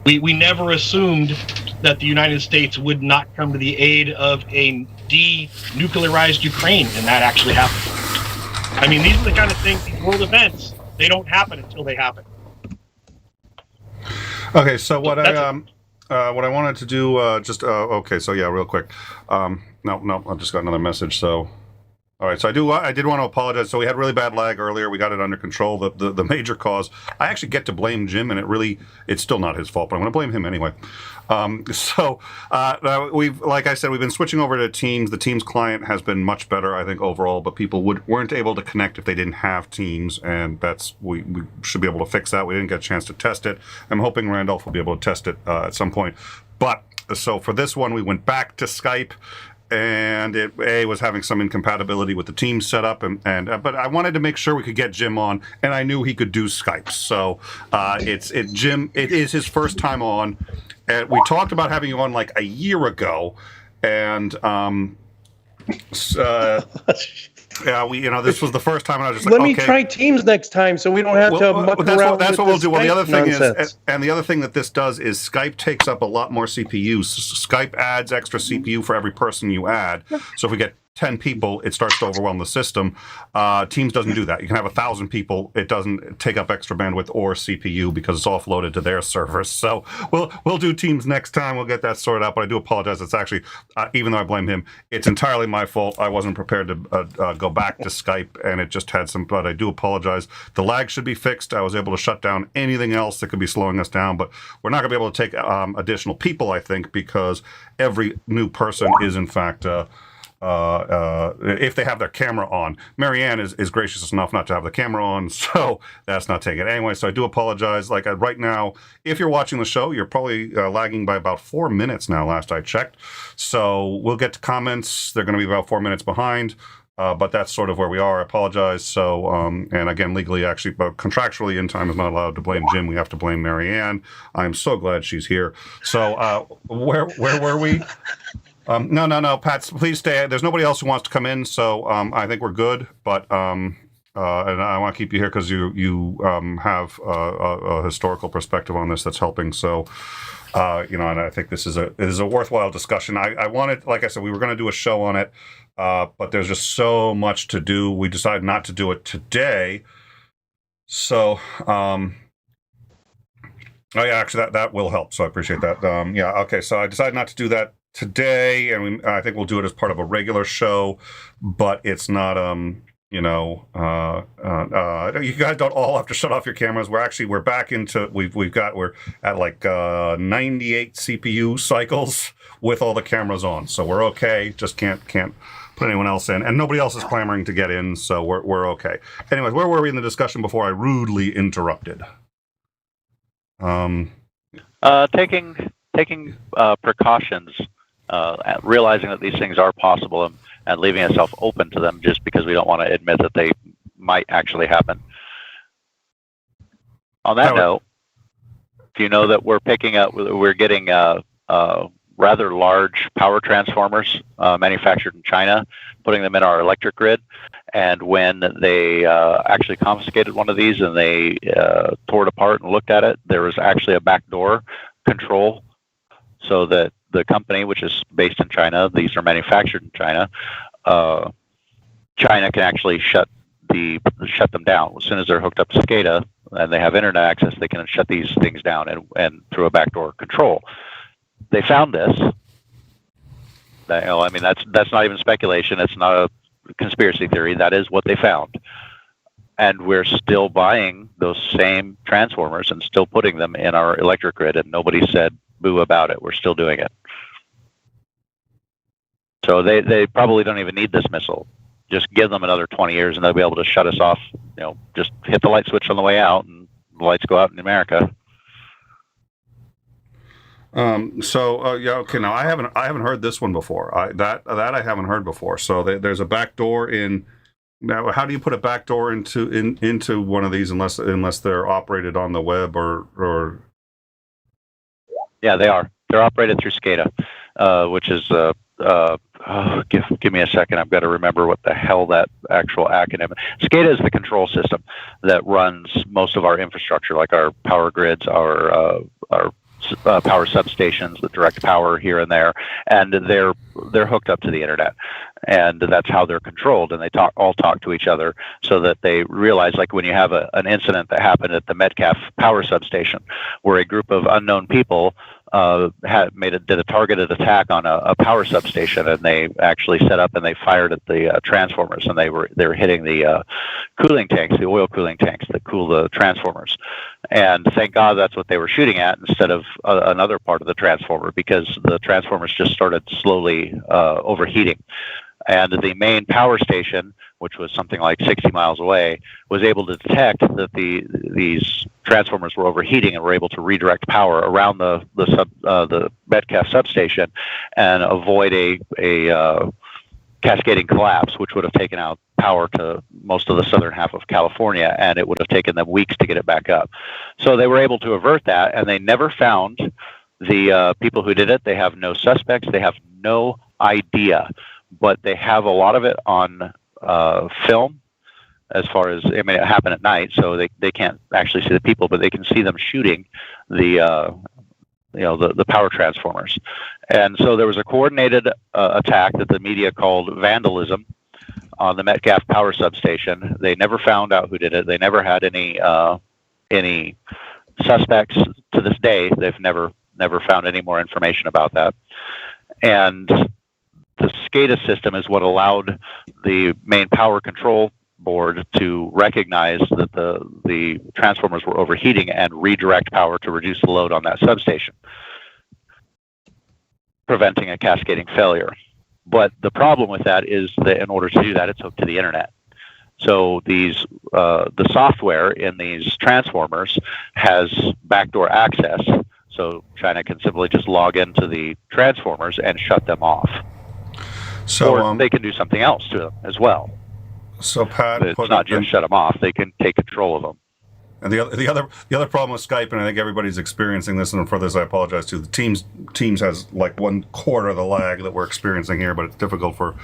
we never assumed that the United States would not come to the aid of a denuclearized Ukraine, and that actually happened. I mean, these are the kind of things, these world events, they don't happen until they happen. Okay, so what I wanted to do, real quick. No, I just got another message. So, all right. So I did want to apologize. So we had really bad lag earlier. We got it under control. The major cause, I actually get to blame Jim, and it's still not his fault, but I'm going to blame him anyway. Like I said, we've been switching over to Teams. The Teams client has been much better, I think, overall, but people weren't able to connect if they didn't have Teams, and we should be able to fix that. We didn't get a chance to test it. I'm hoping Randolph will be able to test it at some point. But so for this one, we went back to Skype. and it was having some incompatibility with the team setup, but I wanted to make sure we could get Jim on, and I knew he could do Skype. So Jim, it is his first time on, and we talked about having you on like a year ago, and yeah, this was the first time, and I was just like, let me try Teams next time, so we don't have to muck around. That's what we'll do. Well, the other thing nonsense. and the other thing that this does is Skype takes up a lot more CPU. Skype adds extra CPU for every person you add. So if we get 10 people, it starts to overwhelm the system. Teams doesn't do that. You can have 1,000 people. It doesn't take up extra bandwidth or CPU because it's offloaded to their servers. So we'll do Teams next time. We'll get that sorted out. But I do apologize. It's actually, even though I blame him, it's entirely my fault. I wasn't prepared to go back to Skype, and it just had some. But I do apologize. The lag should be fixed. I was able to shut down anything else that could be slowing us down. But we're not going to be able to take additional people, I think, because every new person is in fact. If they have their camera on. Marianne is gracious enough not to have the camera on, so that's not taken. Anyway, so I do apologize. Like right now, if you're watching the show, you're probably lagging by about 4 minutes now, last I checked. So we'll get to comments. They're going to be about 4 minutes behind. But that's sort of where we are. I apologize. So, and again, legally, actually, but contractually, In Time is not allowed to blame Jim. We have to blame Marianne. I'm so glad she's here. So, where were we? No, Pat, please stay. There's nobody else who wants to come in, so I think we're good. But and I want to keep you here because you have a historical perspective on this that's helping. So, and I think this is a worthwhile discussion. I wanted, like I said, we were going to do a show on it, but there's just so much to do. We decided not to do it today. So, oh yeah, actually, that will help. So I appreciate that. Yeah, okay. So I decided not to do that today, and I think we'll do it as part of a regular show, but it's not you guys don't all have to shut off your cameras. We're back into we're at like 98 CPU cycles with all the cameras on, so we're okay. Just can't put anyone else in, and nobody else is clamoring to get in, so we're okay. Anyways, where were we in the discussion before I rudely interrupted? Taking precautions, realizing that these things are possible, and leaving ourselves open to them just because we don't want to admit that they might actually happen. On that note, do you know that we're getting rather large power transformers manufactured in China, putting them in our electric grid? And when they actually confiscated one of these and they tore it apart and looked at it, there was actually a backdoor control so that the company, which is based in China, these are manufactured in China, China can actually shut them down. As soon as they're hooked up to SCADA and they have internet access, they can shut these things down and through a backdoor control. They found this. I mean, that's not even speculation. It's not a conspiracy theory. That is what they found. And we're still buying those same transformers and still putting them in our electric grid, and nobody said boo about it. We're still doing it. So they probably don't even need this missile. Just give them another 20 years and they'll be able to shut us off. Just hit the light switch on the way out and the lights go out in America. Yeah, okay. Now I haven't heard this one before. I haven't heard before. So there's a back door in. Now, how do you put a back door into one of these unless they're operated on the web or? Yeah, they are. They're operated through SCADA, which is give me a second. I've got to remember what the hell that actual acronym. SCADA is the control system that runs most of our infrastructure, like our power grids, our power substations, the direct power here and there, and they're hooked up to the internet, and that's how they're controlled. And they all talk to each other so that they realize, like when you have an incident that happened at the Metcalf power substation, where a group of unknown people did a targeted attack on a power substation, and they actually set up and they fired at the transformers, and they were hitting the cooling tanks, the oil cooling tanks that cool the transformers. And thank God that's what they were shooting at instead of another part of the transformer, because the transformers just started slowly overheating. And the main power station, which was something like 60 miles away, was able to detect that these transformers were overheating and were able to redirect power around the Metcalf substation and avoid a cascading collapse, which would have taken out power to most of the southern half of California, and it would have taken them weeks to get it back up. So they were able to avert that, and they never found the people who did it. They have no suspects. They have no idea, but they have a lot of it on film. As far as, I mean, it happened at night, so they can't actually see the people, but they can see them shooting the power transformers. And so there was a coordinated attack that the media called vandalism on the Metcalf power substation. They never found out who did it. They never had any suspects to this day. They've never found any more information about that. And the SCADA system is what allowed the main power control board to recognize that the transformers were overheating and redirect power to reduce the load on that substation, preventing a cascading failure. But the problem with that is that in order to do that, it's hooked to the internet. So the software in these transformers has backdoor access. So China can simply just log into the transformers and shut them off. So or they can do something else to them as well. So Pat, it's not just shut them off; they can take control of them. And the other problem with Skype, and I think everybody's experiencing this, and for this I apologize too. The Teams has like 1/4 of the lag that we're experiencing here, but it's difficult for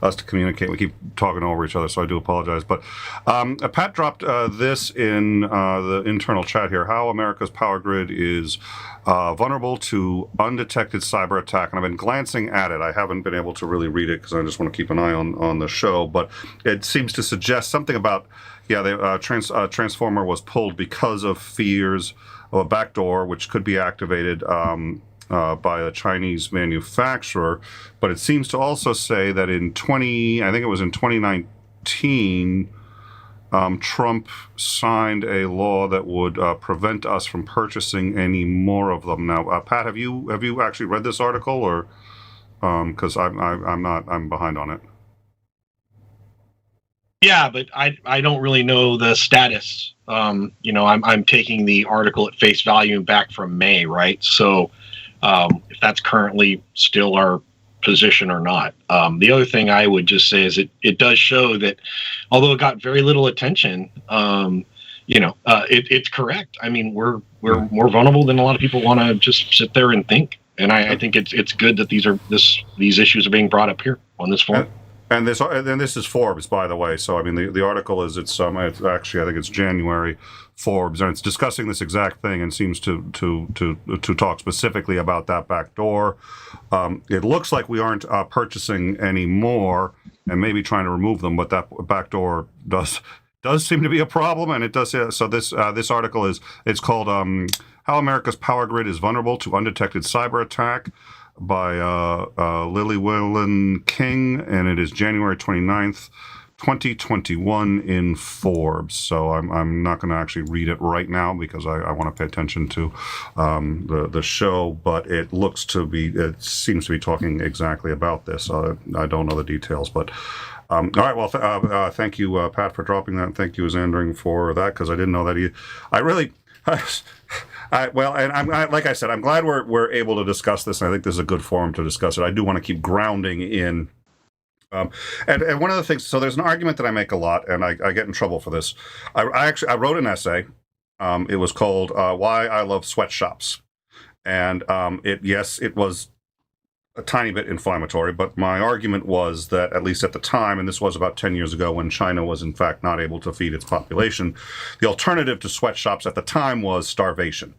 us to communicate. We keep talking over each other, so I do apologize. But Pat dropped this in the internal chat here: how America's power grid is vulnerable to undetected cyber attack. And I've been glancing at it. I haven't been able to really read it because I just want to keep an eye on the show. But it seems to suggest something about. Yeah, the transformer was pulled because of fears of a backdoor, which could be activated by a Chinese manufacturer. But it seems to also say that in 2019, Trump signed a law that would prevent us from purchasing any more of them. Now, Pat, have you actually read this article, or because I'm behind on it. Yeah, but I don't really know the status. I'm taking the article at face value back from May, right? So if that's currently still our position or not. The other thing I would just say is it does show that although it got very little attention, it's correct. I mean, we're more vulnerable than a lot of people want to just sit there and think. And I think it's good that these issues are being brought up here on this forum. And this is Forbes, by the way. So I mean, the article is it's actually I think it's January Forbes, and it's discussing this exact thing and seems to talk specifically about that back door. It looks like we aren't purchasing any more, and maybe trying to remove them, but that back door does seem to be a problem, and it does. So this article it's called "How America's Power Grid is Vulnerable to Undetected Cyber Attack" by Lily King, and it is January 29th, 2021 in Forbes. So I'm not going to actually read it right now because I want to pay attention to the show, but it seems to be talking exactly about this. I don't know the details, but all right. Well, thank you, Pat, for dropping that, and thank you, Zandring, for that, because I didn't know that like I said, I'm glad we're able to discuss this, and I think this is a good forum to discuss it. I do want to keep grounding in, and one of the things. So there's an argument that I make a lot, and I get in trouble for this. I wrote an essay. It was called "Why I Love Sweatshops," and it was a tiny bit inflammatory, but my argument was that, at least at the time, and this was about 10 years ago when China was in fact not able to feed its population, the alternative to sweatshops at the time was starvation.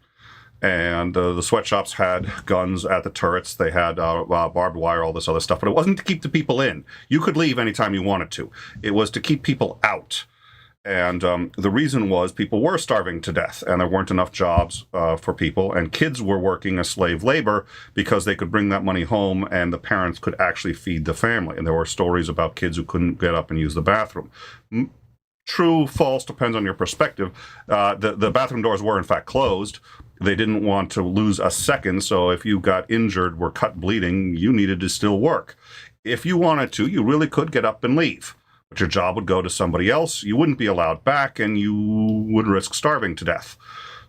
And the sweatshops had guns at the turrets, they had barbed wire, all this other stuff, but it wasn't to keep the people in. You could leave anytime you wanted to. It was to keep people out. And the reason was people were starving to death, and there weren't enough jobs for people, and kids were working as slave labor because they could bring that money home and the parents could actually feed the family. And there were stories about kids who couldn't get up and use the bathroom. True, false, depends on your perspective. The bathroom doors were in fact closed. They didn't want to lose a second, so if you got injured, were cut bleeding, you needed to still work. If you wanted to, you really could get up and leave. But your job would go to somebody else, you wouldn't be allowed back, and you would risk starving to death.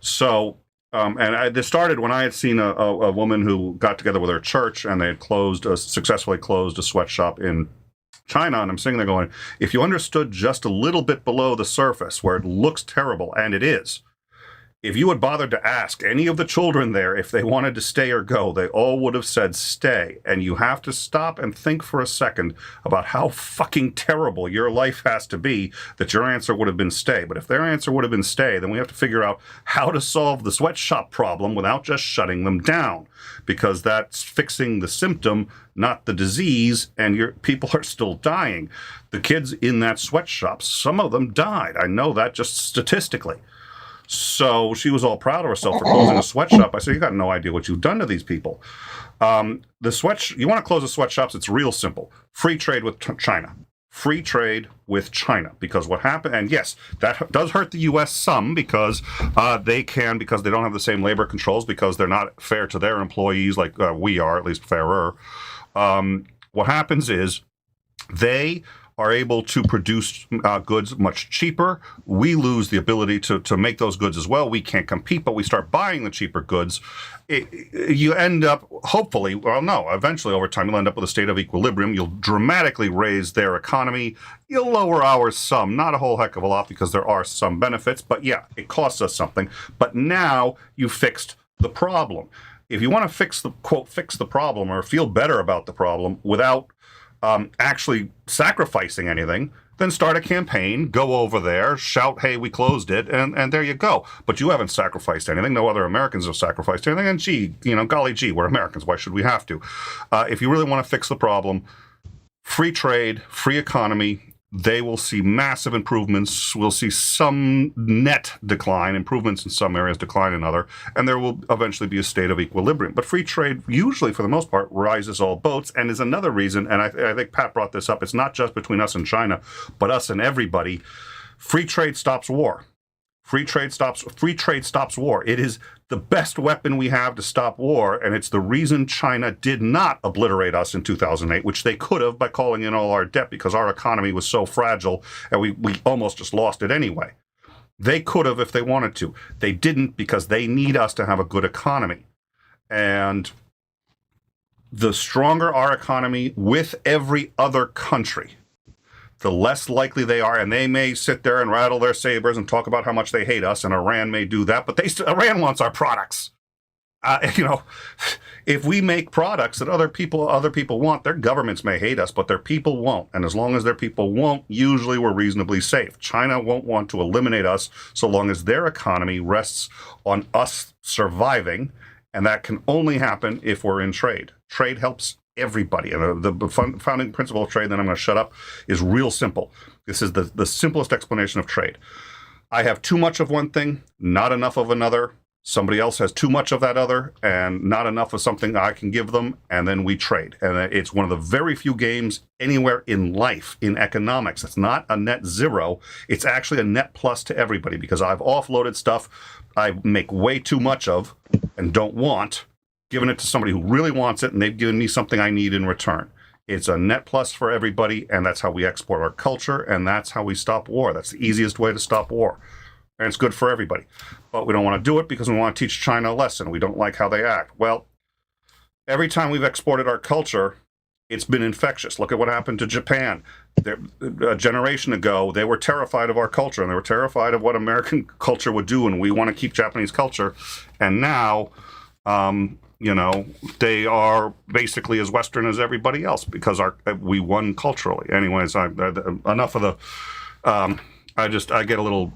This started when I had seen a woman who got together with her church, and they had successfully closed a sweatshop in China. And I'm sitting there going, if you understood just a little bit below the surface where it looks terrible, and it is, if you had bothered to ask any of the children there if they wanted to stay or go, they all would have said stay. And you have to stop and think for a second about how fucking terrible your life has to be that your answer would have been stay. But if their answer would have been stay, then we have to figure out how to solve the sweatshop problem without just shutting them down, because that's fixing the symptom, not the disease, and your people are still dying. The kids in that sweatshop, some of them died. I know that just statistically. So she was all proud of herself for closing a sweatshop. I said, you got no idea what you've done to these people. You want to close the sweatshops, it's real simple. Free trade with China. Free trade with China. Because what happened, and yes, that does hurt the U.S. some, because because they don't have the same labor controls, because they're not fair to their employees like we are, at least fairer. What happens is they are able to produce goods much cheaper. We lose the ability to make those goods as well. We can't compete, but we start buying the cheaper goods. You end up, hopefully, well, no, eventually over time, you'll end up with a state of equilibrium. You'll dramatically raise their economy. You'll lower ours some, not a whole heck of a lot, because there are some benefits, but yeah, it costs us something. But now you fixed the problem. If you want to fix the problem or feel better about the problem without actually sacrificing anything, then start a campaign, go over there, shout, hey, we closed it, and there you go. But you haven't sacrificed anything. No other Americans have sacrificed anything. And golly gee, we're Americans. Why should we have to? If you really want to fix the problem, free trade, free economy, they will see massive improvements. We'll see some net decline, improvements in some areas, decline in other, and there will eventually be a state of equilibrium. But free trade, usually for the most part, rises all boats, and is another reason, and I think Pat brought this up, it's not just between us and China, but us and everybody. Free trade stops war. Free trade stops war. It is the best weapon we have to stop war, and it's the reason China did not obliterate us in 2008, which they could have by calling in all our debt, because our economy was so fragile and we almost just lost it anyway. They could have if they wanted to. They didn't, because they need us to have a good economy. And the stronger our economy with every other country, the less likely they are, and they may sit there and rattle their sabers and talk about how much they hate us, and Iran may do that, but Iran wants our products. If we make products that other people want, their governments may hate us, but their people won't. And as long as their people won't, usually we're reasonably safe. China won't want to eliminate us so long as their economy rests on us surviving, and that can only happen if we're in trade. Trade helps everybody. And the founding principle of trade, then I'm going to shut up, is real simple. This is the simplest explanation of trade. I have too much of one thing, not enough of another. Somebody else has too much of that other and not enough of something I can give them, and then we trade. And it's one of the very few games anywhere in life, in economics. It's not a net zero. It's actually a net plus to everybody, because I've offloaded stuff I make way too much of and don't want, given it to somebody who really wants it, and they've given me something I need in return. It's a net plus for everybody, and that's how we export our culture, and that's how we stop war. That's the easiest way to stop war. And it's good for everybody. But we don't want to do it because we want to teach China a lesson. We don't like how they act. Well, every time we've exported our culture, it's been infectious. Look at what happened to Japan. A generation ago, they were terrified of our culture, and they were terrified of what American culture would do, and we want to keep Japanese culture. And now, they are basically as Western as everybody else, because we won culturally. Anyways, enough of the. I get a little.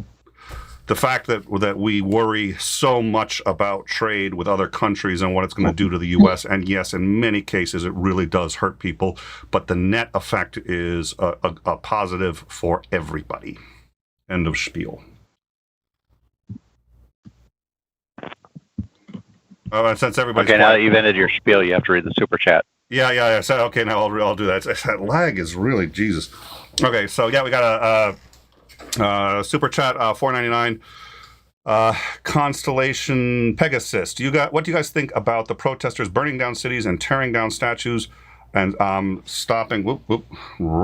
The fact that we worry so much about trade with other countries and what it's going to do to the U.S. And yes, in many cases, it really does hurt people. But the net effect is a positive for everybody. End of spiel. Since everybody's okay, now that you've ended your spiel, you have to read the super chat. Yeah. So, okay, now I'll do that. That lag is really Jesus. Okay, so yeah, we got a super chat, $4.99. Constellation Pegasus. What do you guys think about the protesters burning down cities and tearing down statues And stopping,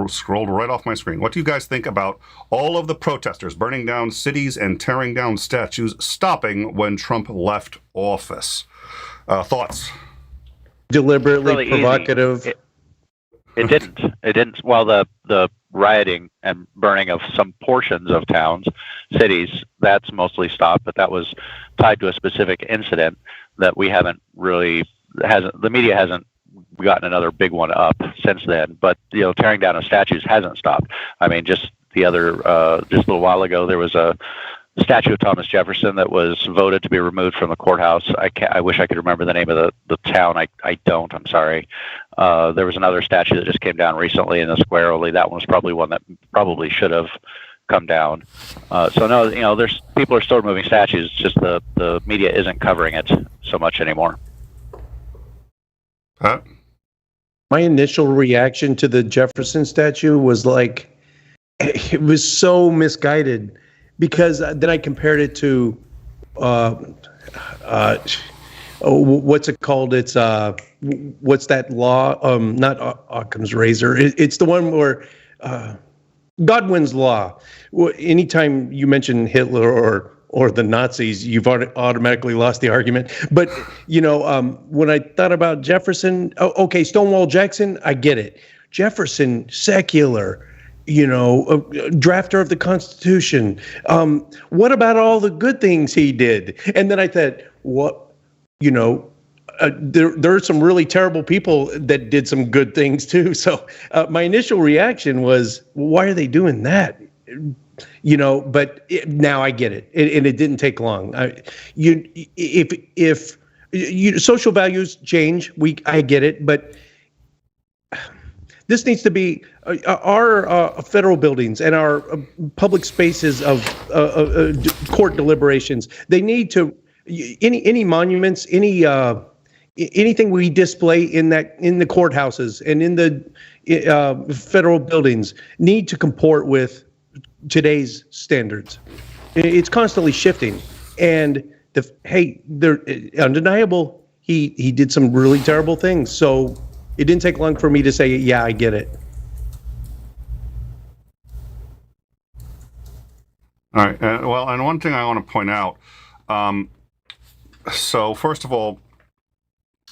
scrolled right off my screen. What do you guys think about all of the protesters burning down cities and tearing down statues stopping when Trump left office? Thoughts? Deliberately Really provocative. It didn't. It didn't. Well, the rioting and burning of some portions of towns, cities, that's mostly stopped, but that was tied to a specific incident that we haven't really, the media hasn't gotten another big one up since then. But, tearing down of statues hasn't stopped. I mean, just a little while ago, there was a statue of Thomas Jefferson that was voted to be removed from the courthouse. I wish I could remember the name of the town. I don't. I'm sorry. There was another statue that just came down recently in the square. Only that one was probably one that probably should have come down. So no, there's people are still removing statues. Just the media isn't covering it so much anymore. Huh? My initial reaction to the Jefferson statue was like, it was so misguided. Because then I compared it to, what's it called? It's what's that law? Not Occam's razor. It's the one where Godwin's law. Anytime you mention Hitler or the Nazis, you've automatically lost the argument. But when I thought about Jefferson, okay, Stonewall Jackson, I get it. Jefferson, secular. Drafter of the Constitution. What about all the good things he did? And then I thought, there are some really terrible people that did some good things too. So my initial reaction was, why are they doing that? But now I get it, and it didn't take long. If social values change, I get it, but this needs to be our federal buildings and our public spaces of court deliberations. They need to any monuments, anything we display in the courthouses and in the federal buildings need to comport with today's standards. It's constantly shifting, and they're undeniable. He did some really terrible things. So it didn't take long for me to say, yeah, I get it. All right. And one thing I want to point out. So first of all,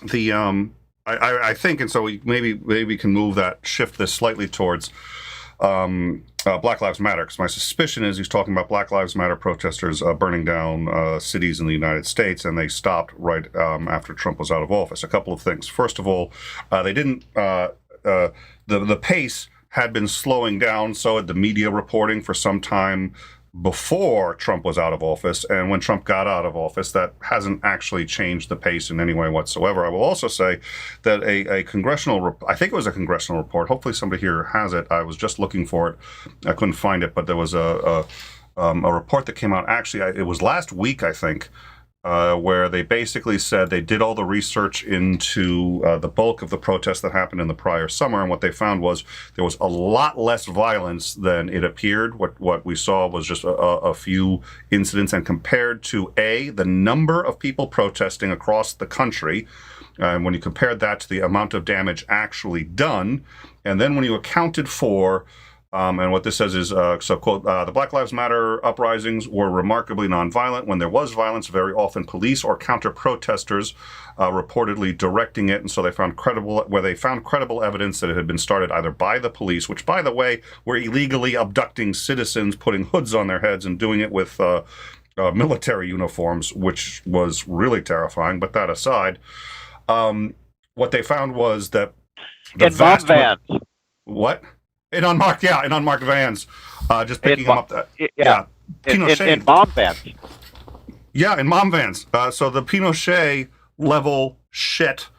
I think, and so we maybe can shift this slightly towards Black Lives Matter, because my suspicion is he's talking about Black Lives Matter protesters burning down cities in the United States, and they stopped right after Trump was out of office. A couple of things. First of all, they didn't. The pace had been slowing down, so had the media reporting for some time before Trump was out of office, and when Trump got out of office, that hasn't actually changed the pace in any way whatsoever. I will also say that a congressional, I think it was a congressional report, hopefully somebody here has it, I was just looking for it, I couldn't find it, but there was a report that came out, actually, it was last week, I think, where they basically said they did all the research into the bulk of the protests that happened in the prior summer, and what they found was there was a lot less violence than it appeared. What we saw was just a few incidents, and compared to the number of people protesting across the country, and when you compared that to the amount of damage actually done, and then when you accounted for and what this says is, quote, the Black Lives Matter uprisings were remarkably nonviolent. When there was violence, very often police or counter-protesters reportedly directing it. And so they found credible evidence that it had been started either by the police, which, by the way, were illegally abducting citizens, putting hoods on their heads and doing it with military uniforms, which was really terrifying. But that aside, what they found was that in bomb vans. What? In unmarked vans. Just picking them up. In bomb vans. Yeah, in mom vans. So the Pinochet level shit.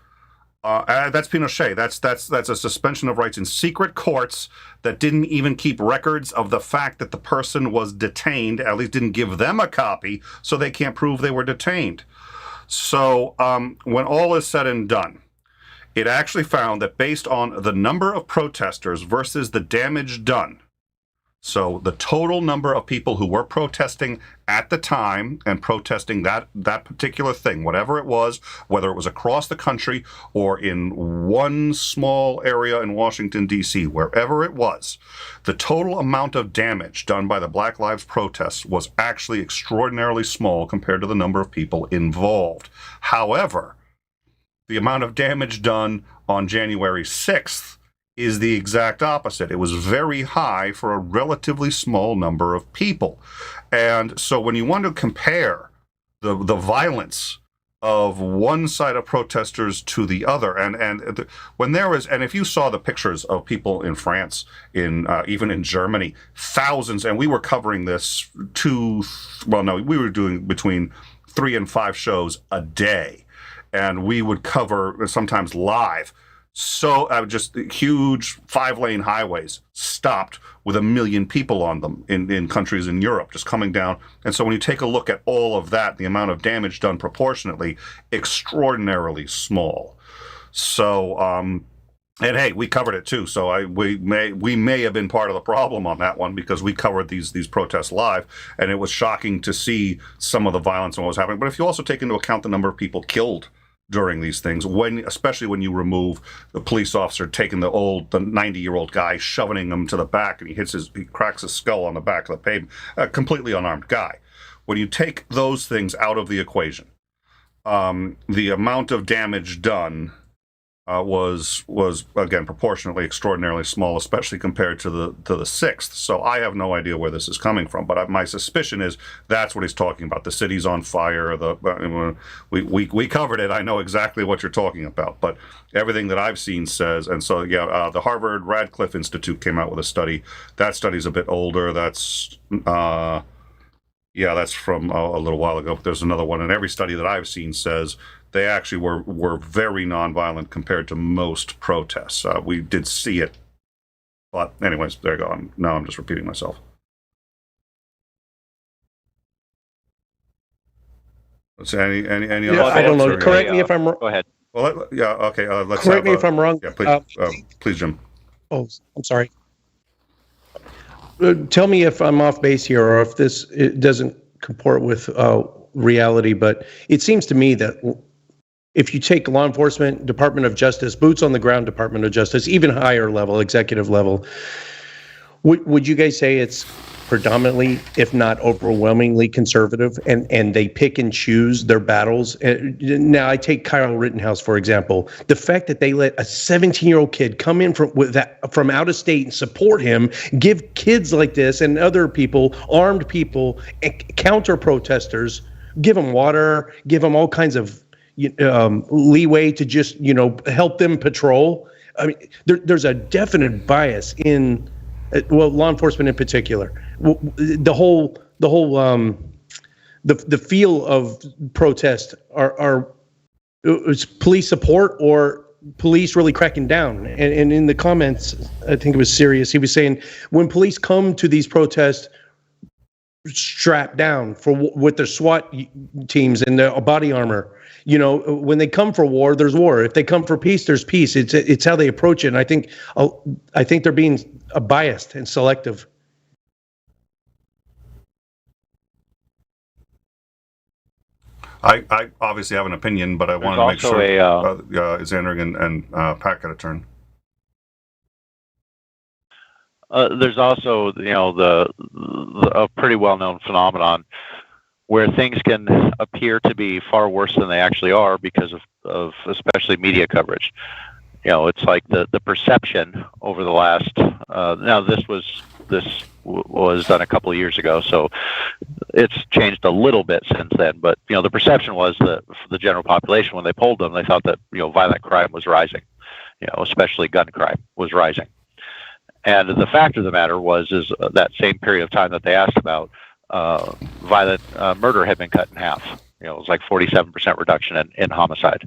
That's Pinochet. That's a suspension of rights in secret courts that didn't even keep records of the fact that the person was detained. At least didn't give them a copy, so they can't prove they were detained. So when all is said and done, it actually found that based on the number of protesters versus the damage done, So the total number of people who were protesting at the time and protesting that particular thing, whatever it was, whether it was across the country or in one small area in Washington, D.C., wherever it was, the total amount of damage done by the Black Lives protests was actually extraordinarily small compared to the number of people involved. However, the amount of damage done on January 6th is the exact opposite. It was very high for a relatively small number of people. And so when you want to compare the violence of one side of protesters to the other, when there was, and if you saw the pictures of people in France, even in Germany, thousands, and we were covering this we were doing between 3 and 5 shows a day, and we would cover sometimes live. So just huge 5-lane highways stopped with 1 million people on them in countries in Europe just coming down. And so when you take a look at all of that, the amount of damage done proportionately, extraordinarily small. So, and hey, we covered it too. So we may have been part of the problem on that one because we covered these protests live, and it was shocking to see some of the violence and what was happening. But if you also take into account the number of people killed during these things, especially when you remove the police officer taking the 90-year-old guy, shoving him to the back, and he cracks his skull on the back of the pavement, a completely unarmed guy. When you take those things out of the equation, the amount of damage done was again proportionately extraordinarily small, especially compared to the 6th. So I have no idea where this is coming from, but my suspicion is that's what he's talking about. The city's on fire. We covered it. I know exactly what you're talking about, but everything that I've seen says, and so the Harvard Radcliffe Institute came out with a study. That study's a bit older. That's from a little while ago. But there's another one, and every study that I've seen says they actually were very nonviolent compared to most protests. We did see it, but anyways, there you go. Now I'm just repeating myself. Let's say any other I don't know. thoughts? Correct me if I'm wrong. Go ahead. Well, okay. Let's Correct me if I'm wrong. Yeah, please, Jim. Oh, I'm sorry. Tell me if I'm off base here or if it doesn't comport with reality, but it seems to me that if you take law enforcement, Department of Justice, boots on the ground Department of Justice, even higher level, executive level, would you guys say it's predominantly, if not overwhelmingly conservative, and they pick and choose their battles? Now, I take Kyle Rittenhouse, for example. The fact that they let a 17-year-old kid come in from out of state and support him, give kids like this and other people, armed people, counter protesters, give them water, give them all kinds of leeway to just help them patrol. I mean, there's a definite bias in law enforcement in particular. The feel of protest are police support or police really cracking down. And in the comments, I think it was Sirius, he was saying when police come to these protests strapped down with their SWAT teams and their body armor, when they come for war, there's war. If they come for peace, there's peace. It's how they approach it. And I think they're being biased and selective. I obviously have an opinion, but I want to make sure Xander and Pat got a turn. There's also, a pretty well-known phenomenon where things can appear to be far worse than they actually are because of especially media coverage. It's like the perception over the last. Now this was done a couple of years ago, so it's changed a little bit since then. But the perception was that for the general population, when they polled them, they thought that violent crime was rising, especially gun crime was rising. And the fact of the matter is that same period of time that they asked about, violent murder had been cut in half. It was like 47% reduction in homicide.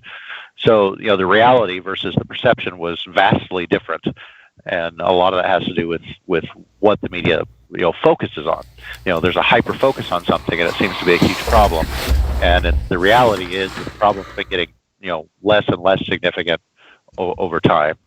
So, the reality versus the perception was vastly different. And a lot of that has to do with what the media, focuses on. There's a hyper focus on something and it seems to be a huge problem. And the reality is the problem's been getting, less and less significant over time.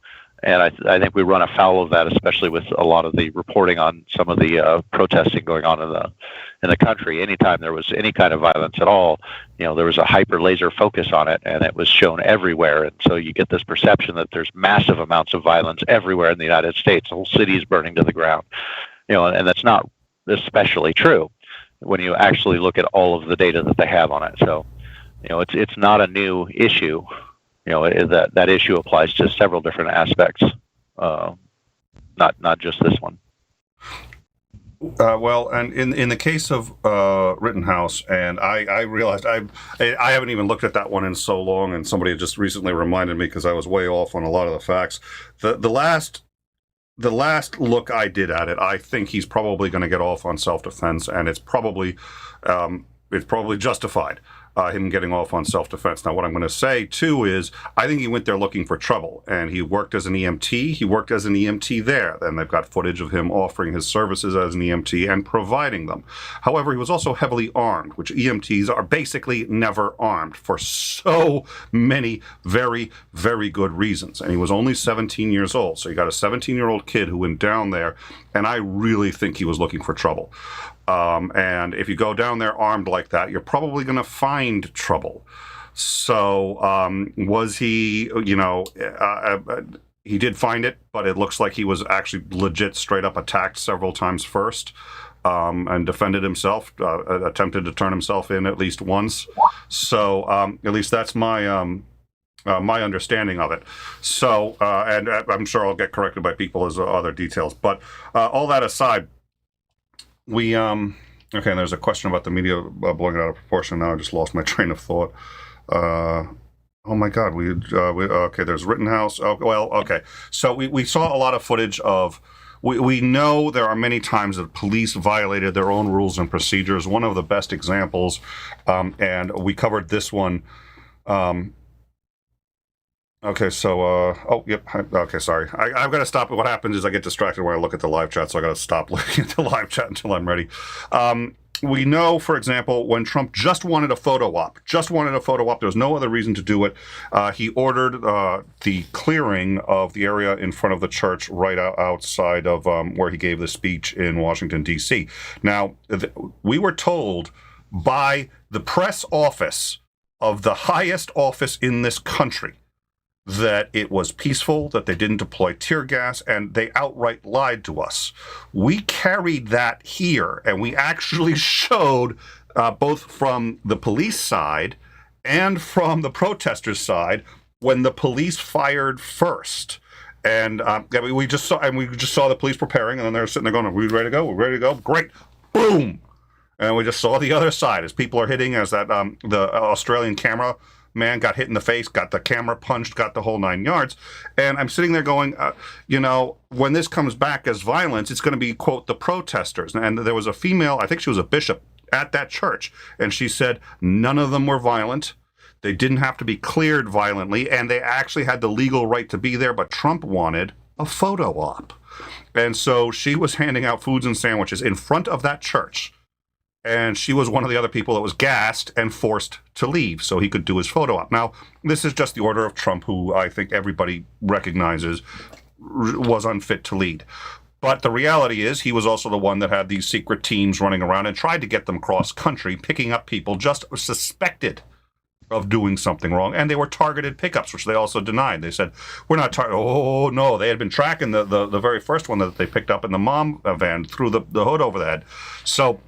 And I think we run afoul of that, especially with a lot of the reporting on some of the protesting going on in the country. Anytime there was any kind of violence at all, there was a hyper laser focus on it, and it was shown everywhere. And so you get this perception that there's massive amounts of violence everywhere in the United States. The whole city is burning to the ground, and that's not especially true when you actually look at all of the data that they have on it. So, it's not a new issue. That issue applies to several different aspects, not just this one. Well, and in the case of Rittenhouse, and I realized I haven't even looked at that one in so long, and somebody had just recently reminded me because I was way off on a lot of the facts. The last look I did at it, I think he's probably going to get off on self-defense, and it's probably justified. Him getting off on self-defense. Now, what I'm going to say, too, is I think he went there looking for trouble, and he worked as an EMT. He worked as an EMT there. Then they've got footage of him offering his services as an EMT and providing them. However, he was also heavily armed, which EMTs are basically never armed for so many very, very good reasons. And he was only 17 years old. So you got a 17-year-old kid who went down there, and I really think he was looking for trouble. And if you go down there armed like that, you're probably going to find trouble. So was he, he did find it, but it looks like he was actually legit straight up attacked several times first and defended himself, attempted to turn himself in at least once. So at least that's my my understanding of it. So, and I'm sure I'll get corrected by people as other details. But all that aside, we okay. There's a question about the media blowing it out of proportion. Now I just lost my train of thought. Oh my God, we okay. There's Rittenhouse. Oh, well, okay. So we saw a lot of footage of. We know there are many times that police violated their own rules and procedures. One of the best examples, and we covered this one. Okay, so, oh, yep, okay, sorry. I've got to stop. What happens is I get distracted when I look at the live chat, so I got to stop looking at the live chat until I'm ready. We know, for example, when Trump just wanted a photo op, there was no other reason to do it. He ordered the clearing of the area in front of the church right outside of where he gave the speech in Washington, D.C. Now, we were told by the press office of the highest office in this country that it was peaceful, that they didn't deploy tear gas, and they outright lied to us. We carried that here, and we actually showed, both from the police side and from the protesters' side, when the police fired first. And we just saw the police preparing, and then they're sitting there going, "Are we ready to go? We're ready to go? Great!" Boom! And we just saw the other side as people are hitting, as that the Australian camera man got hit in the face, got the camera punched, got the whole 9 yards. And I'm sitting there going, when this comes back as violence, it's going to be, quote, the protesters. And there was a female, I think she was a bishop at that church, and she said none of them were violent. They didn't have to be cleared violently, and they actually had the legal right to be there, but Trump wanted a photo op. And so she was handing out foods and sandwiches in front of that church. And she was one of the other people that was gassed and forced to leave so he could do his photo op. Now, this is just the order of Trump, who I think everybody recognizes was unfit to lead. But the reality is he was also the one that had these secret teams running around and tried to get them cross-country, picking up people just suspected of doing something wrong. And they were targeted pickups, which they also denied. They said, we're not targeted. Oh, no, they had been tracking the very first one that they picked up in the mom van through the hood over the head. So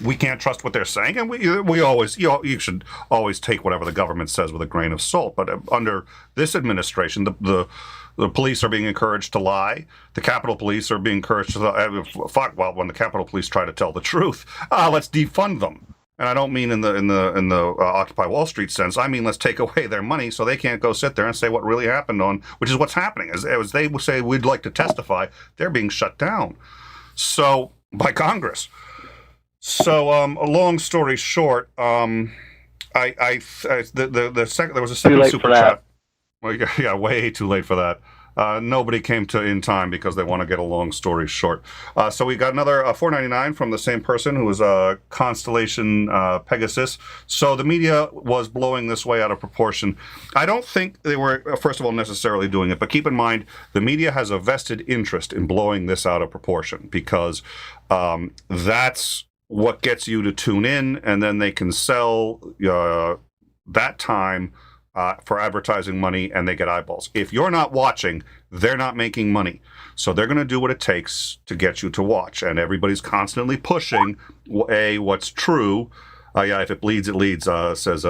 we can't trust what they're saying, and we always, you should always take whatever the government says with a grain of salt. But under this administration, the police are being encouraged to lie. The Capitol Police are being encouraged to well, when the Capitol Police try to tell the truth, let's defund them. And I don't mean in the Occupy Wall Street sense. I mean, let's take away their money so they can't go sit there and say what really happened which is what's happening. As they say, we'd like to testify, they're being shut down. So by Congress. So, a long story short, there was a second super chat. Well, yeah, way too late for that. Nobody came to in time because they want to get a long story short. So we got another $4.99 from the same person who was Constellation Pegasus. So the media was blowing this way out of proportion. I don't think they were, first of all, necessarily doing it, but keep in mind the media has a vested interest in blowing this out of proportion because that's what gets you to tune in, and then they can sell that time for advertising money, and they get eyeballs. If you're not watching, they're not making money. So they're going to do what it takes to get you to watch. And everybody's constantly pushing, what's true. Yeah, if it bleeds, it leads, says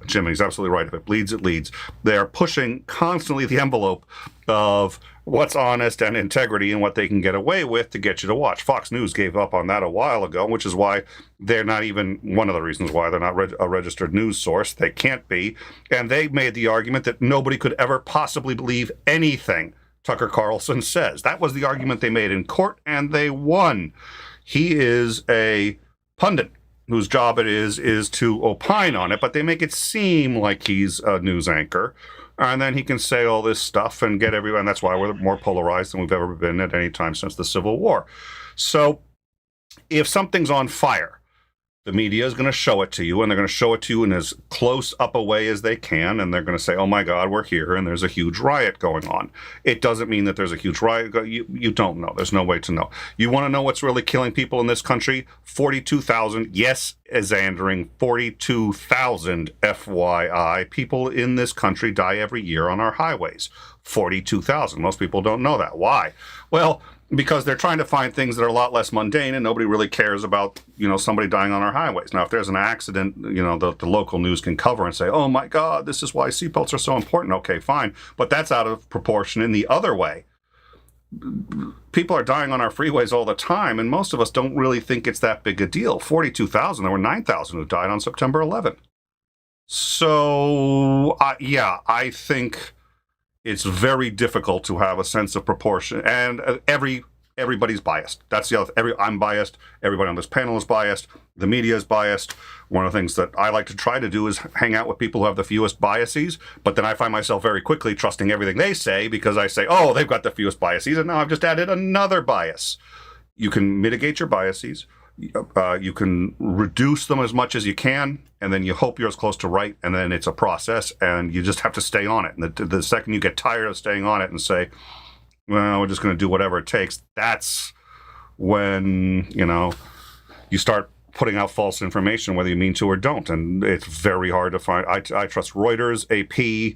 Jim. He's absolutely right. If it bleeds, it leads. They're pushing constantly the envelope of what's honest and integrity and what they can get away with to get you to watch. Fox News gave up on that a while ago, which is why they're not even one of the reasons why they're not a registered news source. They can't be. And they made the argument that nobody could ever possibly believe anything Tucker Carlson says. That was the argument they made in court, and they won. He is a pundit whose job it is to opine on it, but they make it seem like he's a news anchor. And then he can say all this stuff and get everyone. That's why we're more polarized than we've ever been at any time since the Civil War. So if something's on fire, the media is going to show it to you, and they're going to show it to you in as close up a way as they can, and they're going to say, oh my God, we're here, and there's a huge riot going on. It doesn't mean that there's a huge riot. You don't know. There's no way to know. You want to know what's really killing people in this country? 42,000, yes, Xandering, 42,000 FYI, people in this country die every year on our highways. 42,000. Most people don't know that. Why? Well, because they're trying to find things that are a lot less mundane, and nobody really cares about, somebody dying on our highways. Now, if there's an accident, the local news can cover and say, oh my God, this is why seatbelts are so important. Okay, fine. But that's out of proportion in the other way. People are dying on our freeways all the time, and most of us don't really think it's that big a deal. 42,000, there were 9,000 who died on September 11th. So, I think it's very difficult to have a sense of proportion, and everybody's biased. That's the other. I'm biased. Everybody on this panel is biased. The media is biased. One of the things that I like to try to do is hang out with people who have the fewest biases. But then I find myself very quickly trusting everything they say because I say, "Oh, they've got the fewest biases," and now I've just added another bias. You can mitigate your biases. You can reduce them as much as you can, and then you hope you're as close to right, and then it's a process, and you just have to stay on it. And the second you get tired of staying on it and say, well, we're just going to do whatever it takes, that's when, you start putting out false information, whether you mean to or don't. And it's very hard to find. I trust Reuters, AP,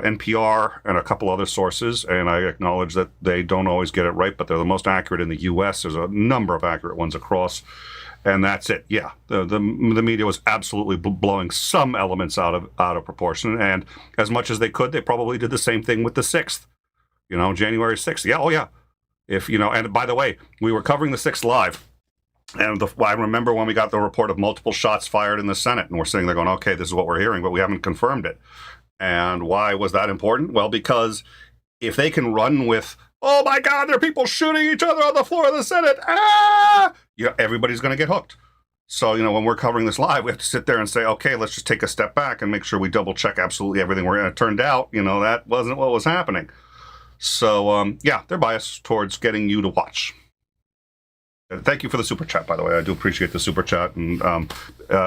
NPR, and a couple other sources, and I acknowledge that they don't always get it right, but they're the most accurate in the U.S. There's a number of accurate ones across, and that's it. Yeah, the media was absolutely blowing some elements out of proportion, and as much as they could, they probably did the same thing with the 6th. January 6th. Yeah, oh yeah. And by the way, we were covering the 6th live. And I remember when we got the report of multiple shots fired in the Senate, and we're sitting there going, okay, this is what we're hearing, but we haven't confirmed it. And why was that important? Well, because if they can run with, oh my God, there are people shooting each other on the floor of the Senate, everybody's going to get hooked. So, when we're covering this live, we have to sit there and say, okay, let's just take a step back and make sure we double check absolutely everything. It turned out, that wasn't what was happening. So, they're biased towards getting you to watch. Thank you for the super chat, by the way. I do appreciate the super chat, and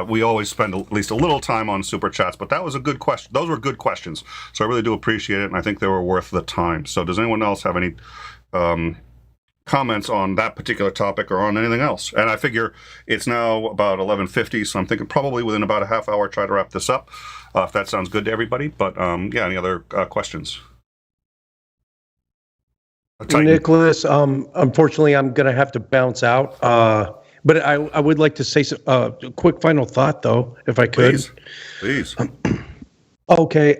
we always spend at least a little time on super chats. But that was a good question. Those were good questions, so I really do appreciate it, and I think they were worth the time. So, does anyone else have any comments on that particular topic or on anything else? And I figure it's now about 11:50, so I'm thinking probably within about a half hour, try to wrap this up, if that sounds good to everybody. But any other questions? Nicholas, unfortunately, I'm going to have to bounce out. But I would like to say a quick final thought, though, if I could. Please. Okay.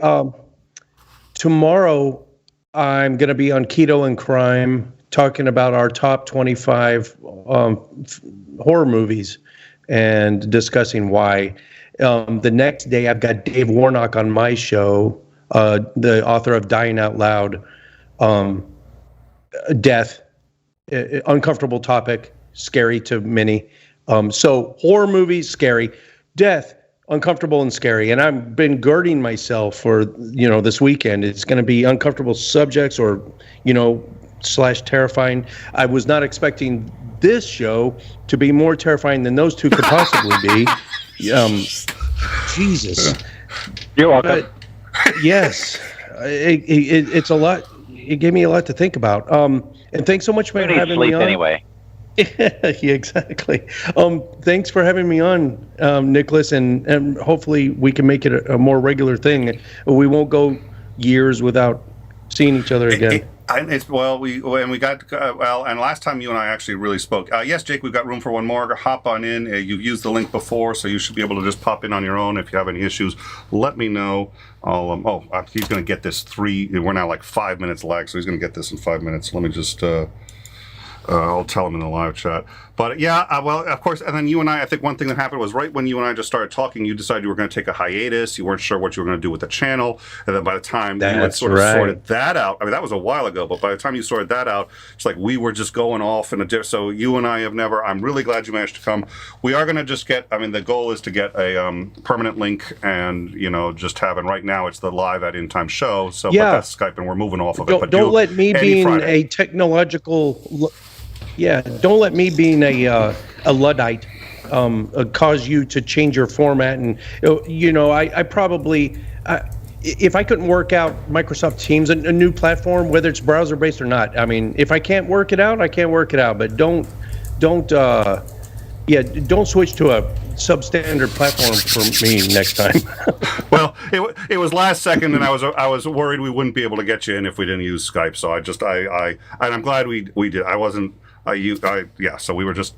Tomorrow, I'm going to be on Keto and Crime talking about our top 25 horror movies and discussing why. The next day, I've got Dave Warnock on my show, the author of Dying Out Loud. Death, uncomfortable topic, scary to many. So horror movies, scary. Death, uncomfortable and scary. And I've been girding myself for, this weekend. It's going to be uncomfortable subjects or, / terrifying. I was not expecting this show to be more terrifying than those two could possibly be. Jesus. You're welcome. Yes. It's a lot. It gave me a lot to think about. And thanks so much for having me on. Anyway. Yeah, exactly. Thanks for having me on, Nicholas, and hopefully we can make it a more regular thing. We won't go years without seeing each other again. And last time you and I actually really spoke. Yes, Jake, we've got room for one more. Hop on in. You've used the link before, so you should be able to just pop in on your own. If you have any issues, let me know. He's going to get this we're now like 5 minutes lag, so he's going to get this in 5 minutes. Let me just I'll tell him in the live chat. But yeah, well, of course, and then you and I think one thing that happened was right when you and I just started talking, you decided you were going to take a hiatus. You weren't sure what you were going to do with the channel. And then by the time you had sort of sorted that out, I mean, that was a while ago, but by the time you sorted that out, it's like we were just going off in a different. So you and I have never, I'm really glad you managed to come. We are going to just get, the goal is to get a permanent link and, just having, right now it's the live at In Time show. So yeah. But that's Skype and we're moving off of it. But don't let me being a technological... Yeah, don't let me being a Luddite cause you to change your format. And, I probably, if I couldn't work out Microsoft Teams, a new platform, whether it's browser-based or not, if I can't work it out, I can't work it out. But don't switch to a substandard platform for me next time. Well, it was last second, and I was worried we wouldn't be able to get you in if we didn't use Skype. So and I'm glad we did. I wasn't. So we were just.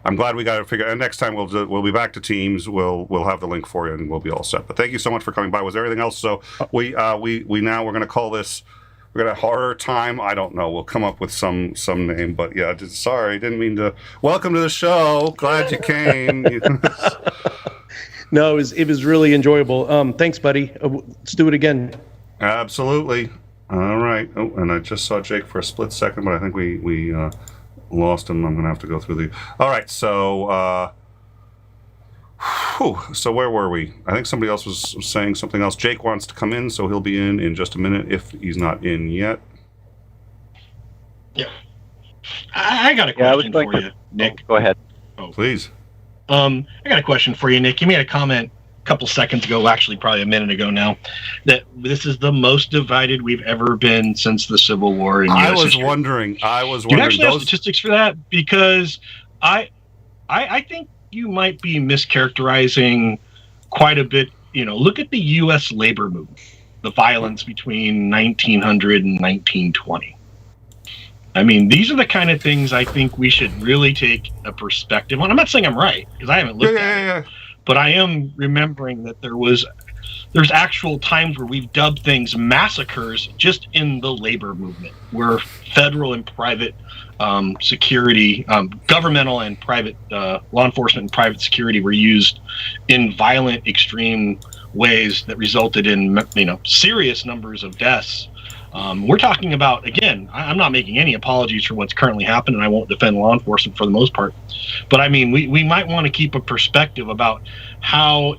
I'm glad we got it figured. And next time we'll be back to Teams. We'll have the link for you, and we'll be all set. But thank you so much for coming by. Was there anything else? So we're going to call this. We're going to horror time. I don't know. We'll come up with some name. But yeah, sorry, didn't mean to. Welcome to the show. Glad you came. No, it was really enjoyable. Thanks, buddy. Let's do it again. Absolutely. All right. Oh, and I just saw Jake for a split second, but I think we lost him. I'm going to have to go through the... All right, so... So where were we? I think somebody else was saying something else. Jake wants to come in, so he'll be in just a minute if he's not in yet. Yeah. I got a question for you, Nick. Go ahead. Oh, please. I got a question for you, Nick. You made a comment a couple seconds ago, actually probably a minute ago now, that this is the most divided we've ever been since the Civil War in U.S. I was history. wondering. Do you actually have statistics for that? Because I think you might be mischaracterizing quite a bit. Look at the U.S. labor movement, the violence between 1900 and 1920. These are the kind of things I think we should really take a perspective on. I'm not saying I'm right, because I haven't looked at it. But I am remembering that there's actual times where we've dubbed things massacres just in the labor movement, where federal and private security, governmental and private law enforcement and private security were used in violent, extreme ways that resulted in serious numbers of deaths. We're talking about, again, I'm not making any apologies for what's currently happened, and I won't defend law enforcement for the most part. But we might want to keep a perspective about how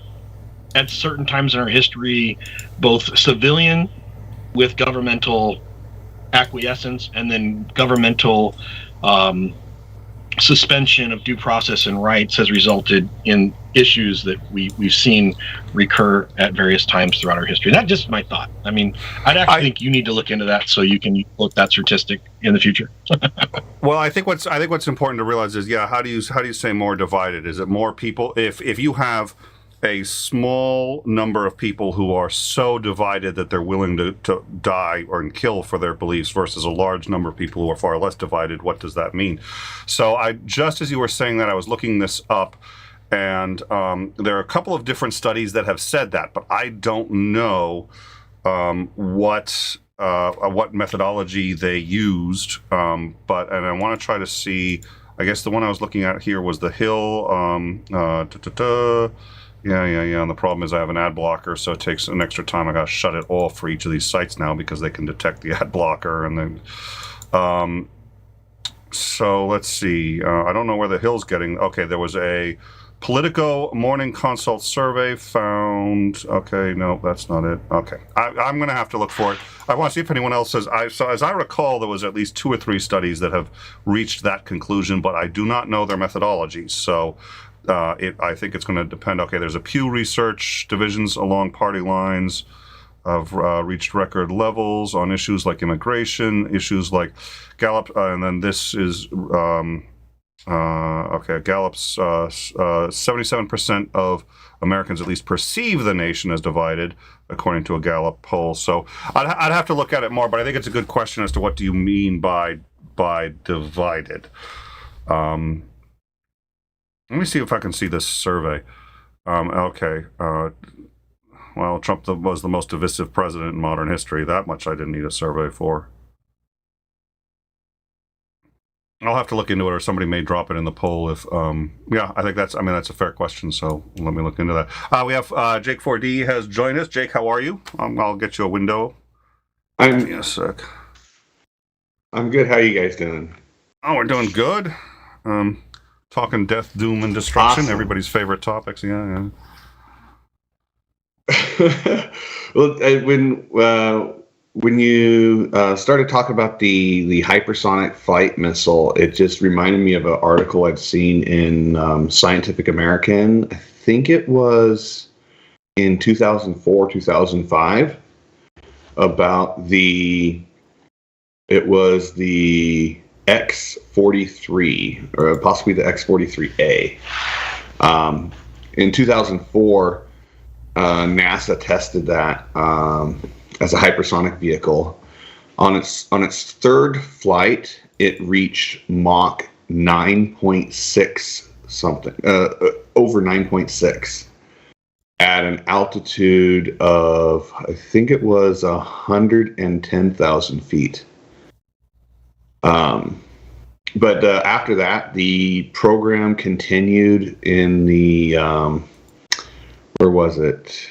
at certain times in our history, both civilian with governmental acquiescence and then governmental suspension of due process and rights has resulted in issues that we've seen recur at various times throughout our history. That's just my thought. I'd actually think you need to look into that so you can look that statistic in the future. Well, I think what's important to realize is, how do you say more divided? Is it more people? If you have a small number of people who are so divided that they're willing to die or kill for their beliefs versus a large number of people who are far less divided, what does that mean? So just as you were saying that, I was looking this up, and there are a couple of different studies that have said that, but I don't know what methodology they used. And I want to try to see. I guess the one I was looking at here was the Hill. Yeah. And the problem is I have an ad blocker, so it takes an extra time. I got to shut it off for each of these sites now because they can detect the ad blocker. And then, so let's see. I don't know where the Hill's getting. Okay, there was a Politico Morning Consult Survey found. Okay, no, that's not it. Okay, I'm going to have to look for it. I want to see if anyone else says. So as I recall, there was at least 2 or 3 studies that have reached that conclusion, but I do not know their methodologies. So I think it's going to depend. Okay, there's a Pew Research divisions along party lines have reached record levels on issues like immigration, issues like Gallup, and then this is. Okay, Gallup's 77% of Americans at least perceive the nation as divided, according to a Gallup poll. So I'd have to look at it more, but I think it's a good question as to what do you mean by divided. Let me see if I can see this survey. Okay. Well, Trump was the most divisive president in modern history. That much I didn't need a survey for. I'll have to look into it, or somebody may drop it in the poll. If yeah, I think that's a fair question. So let me look into that. We have Jake 4D has joined us. Jake, how are you? I'll get you a window. Give me a sec. I'm good. How are you guys doing? Oh, we're doing good. Talking death, doom, and destruction. Awesome. Everybody's favorite topics. Yeah. Well, when you started talking about the hypersonic flight missile, it just reminded me of an article I'd seen in Scientific American. I think it was in 2004, 2005, about the X-43, or possibly the X-43A. In 2004, NASA tested that as a hypersonic vehicle. On its 3rd flight, it reached Mach 9.6 something, over 9.6, at an altitude of, I think it was 110,000 feet. But after that, the program continued in the where was it?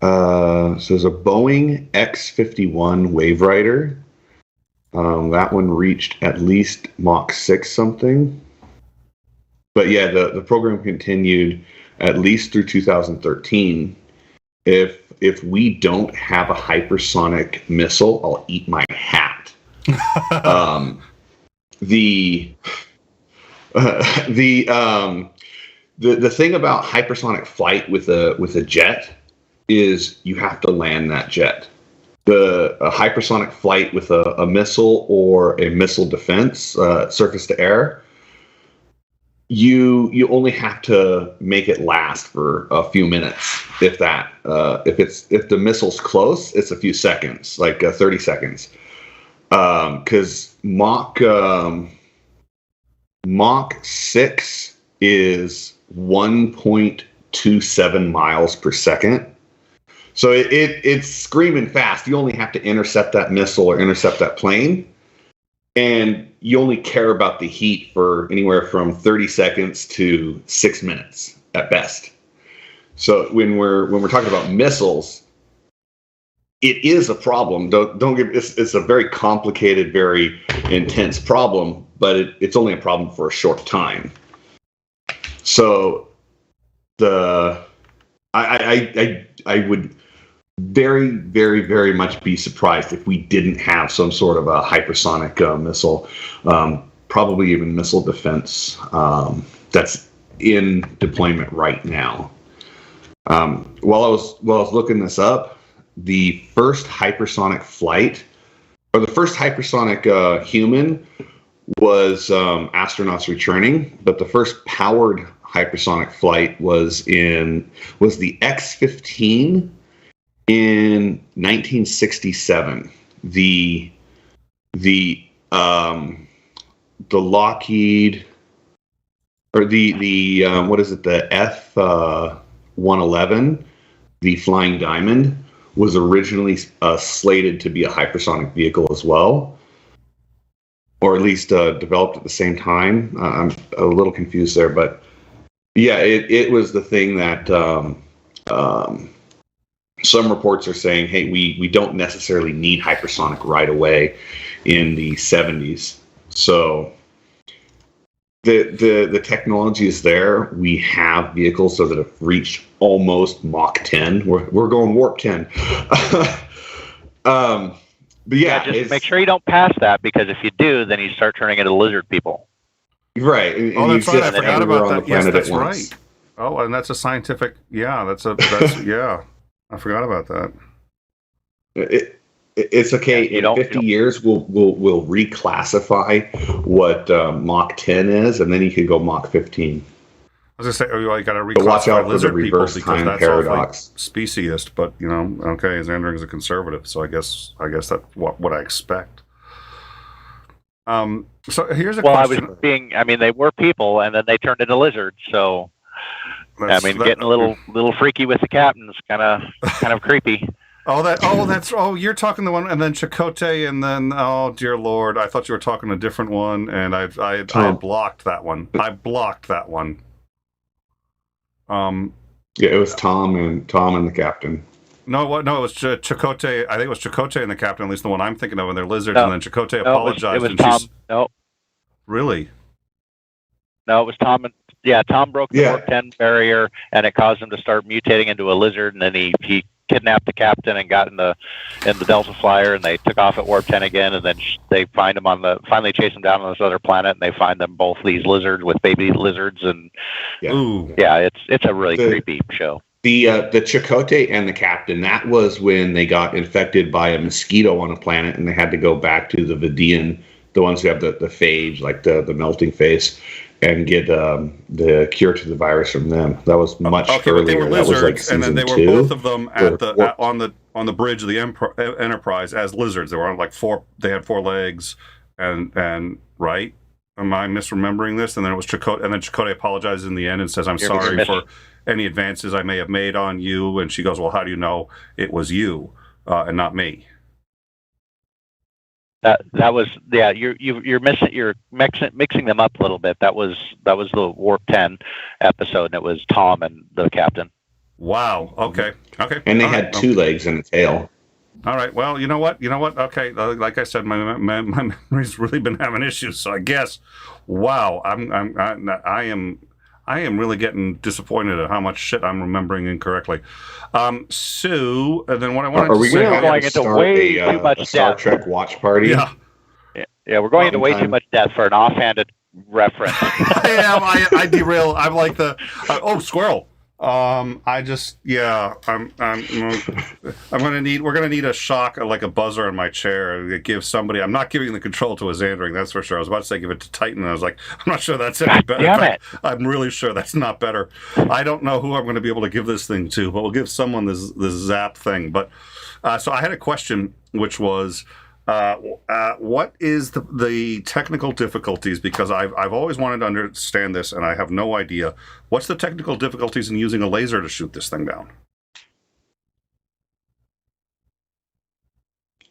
So there's a Boeing X-51 Waverider. That one reached at least Mach 6 something. But yeah, the program continued at least through 2013. If we don't have a hypersonic missile, I'll eat my hat. The thing about hypersonic flight with a jet is you have to land that jet. A hypersonic flight with a missile or a missile defense, surface to air, you only have to make it last for a few minutes, if that. If the missile's close, it's a few seconds, like 30 seconds. Because Mach 6 is 1.27 miles per second. So it's screaming fast. You only have to intercept that missile or intercept that plane, and you only care about the heat for anywhere from 30 seconds to 6 minutes at best. So when we're talking about missiles, it is a problem. Don't get it's a very complicated, very intense problem, but it's only a problem for a short time. So I would very, very, very much be surprised if we didn't have some sort of a hypersonic missile, probably even missile defense that's in deployment right now. While I was looking this up, the first hypersonic flight, or the first hypersonic human, was astronauts returning, but the first powered hypersonic flight was the X-15 in 1967. The Lockheed, or the what is it, the F-111, the Flying Diamond, was originally slated to be a hypersonic vehicle as well, or at least developed at the same time. I'm a little confused there, but yeah, it was the thing that some reports are saying, hey, we don't necessarily need hypersonic right away in the 70s. So The technology is there. We have vehicles that have reached almost Mach 10. We're going warp 10. But yeah, just make sure you don't pass that, because if you do, then you start turning into lizard people. Right. And that's right. I forgot about that. Yes, that's right. Oh, and that's a scientific. Yeah, that's yeah. I forgot about that. It's okay. In 50 years, we'll reclassify what Mach 10 is, and then you could go Mach 15. I was gonna say, you got to reclassify watch out for lizard the people reverse because time that's paradox. Speciesist, but okay, Xandring is a conservative, so I guess that's what I expect. So here's a question. I mean, they were people, and then they turned into lizards. So, getting a little freaky with the captain is kind of creepy. You're talking the one, and then Chakotay, and then oh dear Lord, I thought you were talking a different one, and I blocked that one. I blocked that one. Yeah, it was Tom and the captain. No, it was Chakotay. I think it was Chakotay and the captain, at least the one I'm thinking of, and they're lizards, and then Chakotay apologized. It was Tom. No. Really? No, it was Tom. Tom broke the warp 10 barrier, and it caused him to start mutating into a lizard, and then he kidnapped the captain and got in the Delta Flyer, and they took off at warp 10 again, and then they find him finally chase him down on this other planet, and they find them both these lizards with baby lizards, and it's a really creepy show. The Chakotay and the captain, that was when they got infected by a mosquito on a planet, and they had to go back to the Vidian, the ones who have the phage, like the melting face, and get the cure to the virus from them. That was much earlier. But they were lizards, and then they were both of them on the bridge of the Enterprise as lizards. They were on they had 4 legs, and right? Am I misremembering this? And then it was Chakotay, and then Chakotay apologizes in the end and says, "I'm sorry for any advances I may have made on you." And she goes, "Well, how do you know it was you and not me?" That was you're mixing them up a little bit. That was the Warp 10 episode, and it was Tom and the captain. Wow. Okay. And they had 2 legs and a tail. All right. Well, you know what? Okay. Like I said, my memory's really been having issues. So I guess, wow, I am really getting disappointed at how much shit I'm remembering incorrectly. Sue, and then what I want to say... We're going into way too much depth. Star Trek watch party? Yeah, we're going into way too much depth for an offhanded reference. I derail. I'm like squirrel. We're gonna need a shock, like a buzzer in my chair that gives somebody. I'm not giving the control to a Xandring, that's for sure. I was about to say give it to Titan, and I was like, I'm not sure that's any better. Damn it. I'm really sure that's not better. I don't know who I'm going to be able to give this thing to, but we'll give someone this zap thing. But so I had a question, which was, what is the technical difficulties? Because I've always wanted to understand this, and I have no idea. What's the technical difficulties in using a laser to shoot this thing down?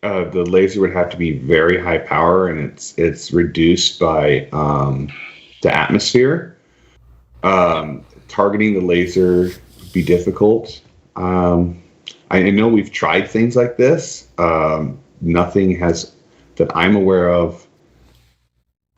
The laser would have to be very high power, and it's reduced by the atmosphere. Targeting the laser would be difficult. I know we've tried things like this. Nothing has that I'm aware of.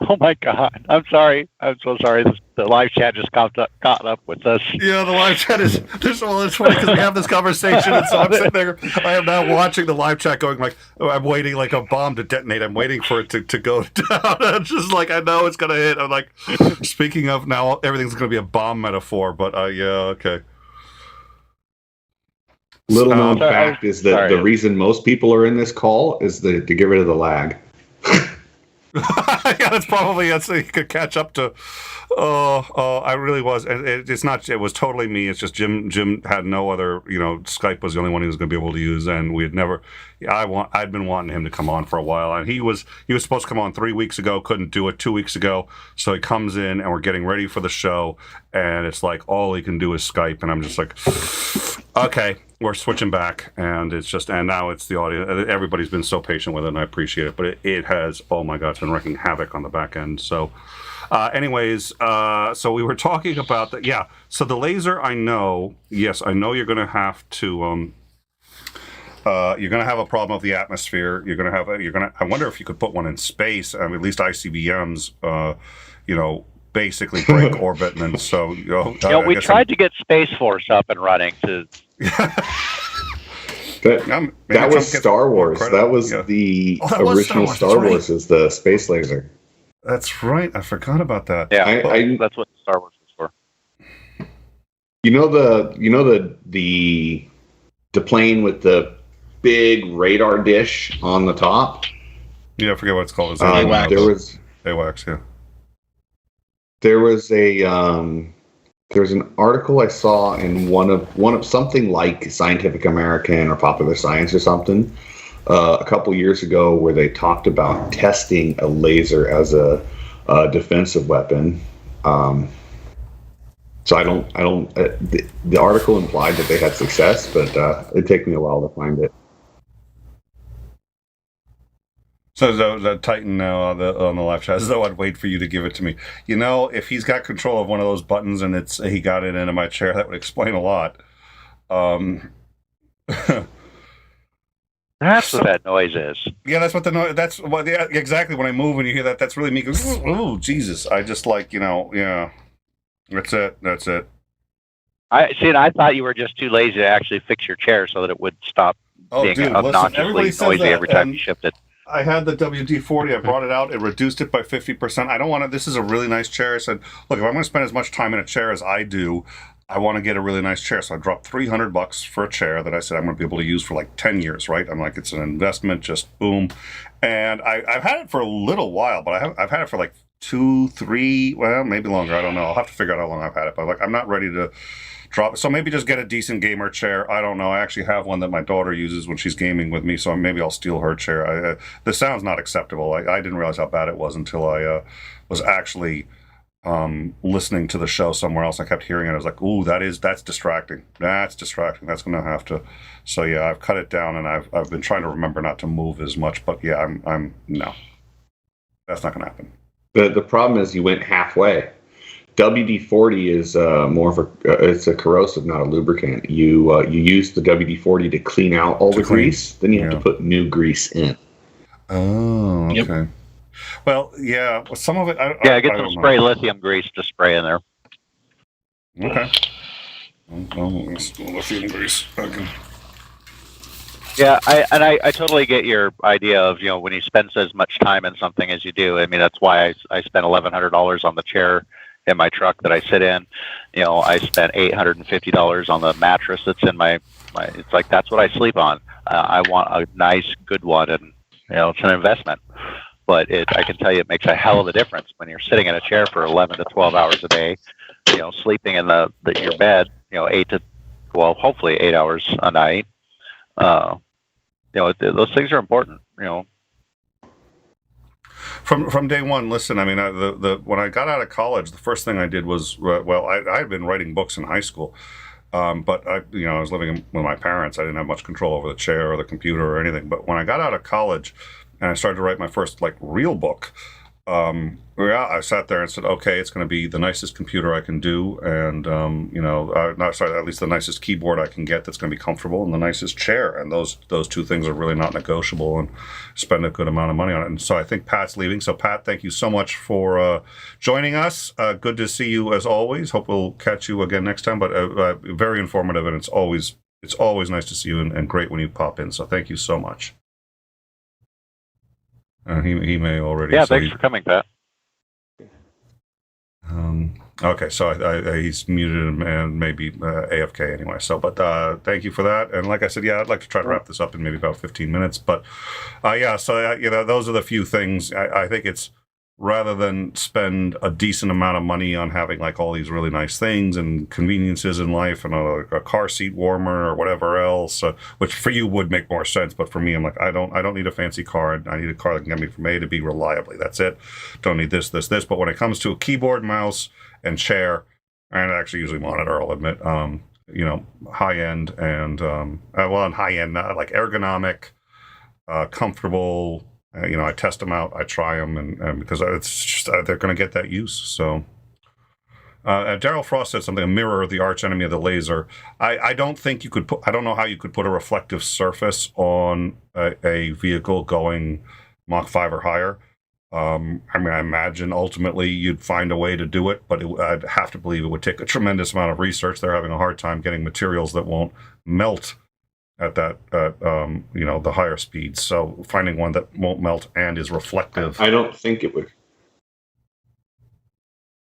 Oh my God! I'm sorry. I'm so sorry. The live chat just caught up with us. Yeah, the live chat is. It's funny because we have this conversation, and so I'm sitting there. I am now watching the live chat, going like, I'm waiting like a bomb to detonate. I'm waiting for it to go down. It's just like I know it's gonna hit. I'm like, speaking of now, everything's gonna be a bomb metaphor. But okay. Little known fact is that the reason most people are in this call is to get rid of the lag. Yeah, that's so you could catch up to. I really was. It's not. It was totally me. It's just Jim had no other. Skype was the only one he was going to be able to use, and we had never. I'd been wanting him to come on for a while, and he was supposed to come on 3 weeks ago. Couldn't do it 2 weeks ago, so he comes in, and we're getting ready for the show, and it's like all he can do is Skype, and I'm just like, okay, we're switching back, and it's just, and now it's the audio. Everybody's been so patient with it, and I appreciate it, but it has, oh my God, it's been wreaking havoc on the back end. So, so we were talking about that. Yeah. So the laser, I know you're going to have to, you're going to have a problem with the atmosphere. I wonder if you could put one in space. I mean, at least ICBMs, basically break orbit, and then so we tried to get Space Force up and running to. That was Star Wars. That was the original Star Wars is the space laser. That's right. I forgot about that. Yeah, that's what Star Wars was for. The plane with the big radar dish on the top. Yeah, I forget what it's called. AWACS. AWACS, yeah. There's an article I saw in one of something like Scientific American or Popular Science or something a couple years ago where they talked about testing a laser as a defensive weapon. So I don't. The article implied that they had success, but it'd take me a while to find it. So the Titan now on the left chat, as though I'd wait for you to give it to me. If he's got control of one of those buttons and he got it into my chair, that would explain a lot. That's what that noise is. Yeah, that's what the noise. That's what. Yeah, exactly. When I move and you hear that, that's really me. Goes, oh, Jesus! I just yeah. That's it. I thought you were just too lazy to actually fix your chair so that it would stop being obnoxiously noisy every time you shift it. I had the WD-40. I brought it out. It reduced it by 50%. I don't want to. This is a really nice chair. I said, look, if I'm going to spend as much time in a chair as I do, I want to get a really nice chair. So I dropped $300 for a chair that I said I'm going to be able to use for like 10 years, right? I'm like, it's an investment, just boom. And I've had it for a little while, but I've had it for like 2, 3, well, maybe longer. I don't know. I'll have to figure out how long I've had it. But I'm not ready to drop it. So maybe just get a decent gamer chair. I don't know. I actually have one that my daughter uses when she's gaming with me, so maybe I'll steal her chair. The sound's not acceptable. I didn't realize how bad it was until I was actually listening to the show somewhere else. I kept hearing it. I was like, ooh, that's distracting. That's distracting. That's going to have to. So yeah, I've cut it down, and I've been trying to remember not to move as much. But yeah, I'm no, that's not going to happen. The problem is you went halfway. WD-40 is more of it's a corrosive, not a lubricant. You use the WD-40 to clean out all the grease, then you have to put new grease in. Oh, okay. Yep. Well, yeah, some of it. Get some spray lithium grease to spray in there. Okay. Lithium grease. Okay. Yeah, I totally get your idea of when you spend as much time in something as you do. I mean, that's why I spent $1,100 on the chair in my truck that I sit in. I spent $850 on the mattress that's in my. It's like that's what I sleep on. I want a nice, good one, and it's an investment. But I can tell you, it makes a hell of a difference when you're sitting in a chair for 11 to 12 hours a day. Sleeping in your bed, 8 to, well, hopefully 8 hours a night. Those things are important. From day one, listen. I mean, when I got out of college, the first thing I did was I had been writing books in high school, but I was living with my parents. I didn't have much control over the chair or the computer or anything. But when I got out of college and I started to write my first real book, I sat there and said, okay, it's going to be the nicest computer I can do, and at least the nicest keyboard I can get that's going to be comfortable, and the nicest chair. And those two things are really not negotiable, and spend a good amount of money on it. And so I think Pat's leaving. So Pat, thank you so much for joining us. Good to see you as always. Hope we'll catch you again next time. But very informative, and it's always nice to see you, and great when you pop in. So thank you so much. He may already. Yeah, thanks for coming, Pat. Okay, so he's muted and maybe AFK anyway. So, but thank you for that. And like I said, I'd like to try to wrap this up in maybe about 15 minutes. But those are the few things. I think it's rather than spend a decent amount of money on having all these really nice things and conveniences in life and a car seat warmer or whatever else, which for you would make more sense, but for me, I'm like, I don't need a fancy car. I need a car that can get me from A to B reliably. That's it. Don't need this. But when it comes to a keyboard, mouse, and chair, and actually usually monitor, I'll admit, high end and high end, like ergonomic, comfortable. I test them out, I try them, and because it's just they're going to get that use. So, Daryl Frost said something: a mirror, the arch enemy of the laser. I don't think you could put. I don't know how you could put a reflective surface on a vehicle going Mach 5 or higher. I mean, I imagine ultimately you'd find a way to do it, but I'd have to believe it would take a tremendous amount of research. They're having a hard time getting materials that won't melt at that, the higher speeds. So finding one that won't melt and is reflective. I don't think it would.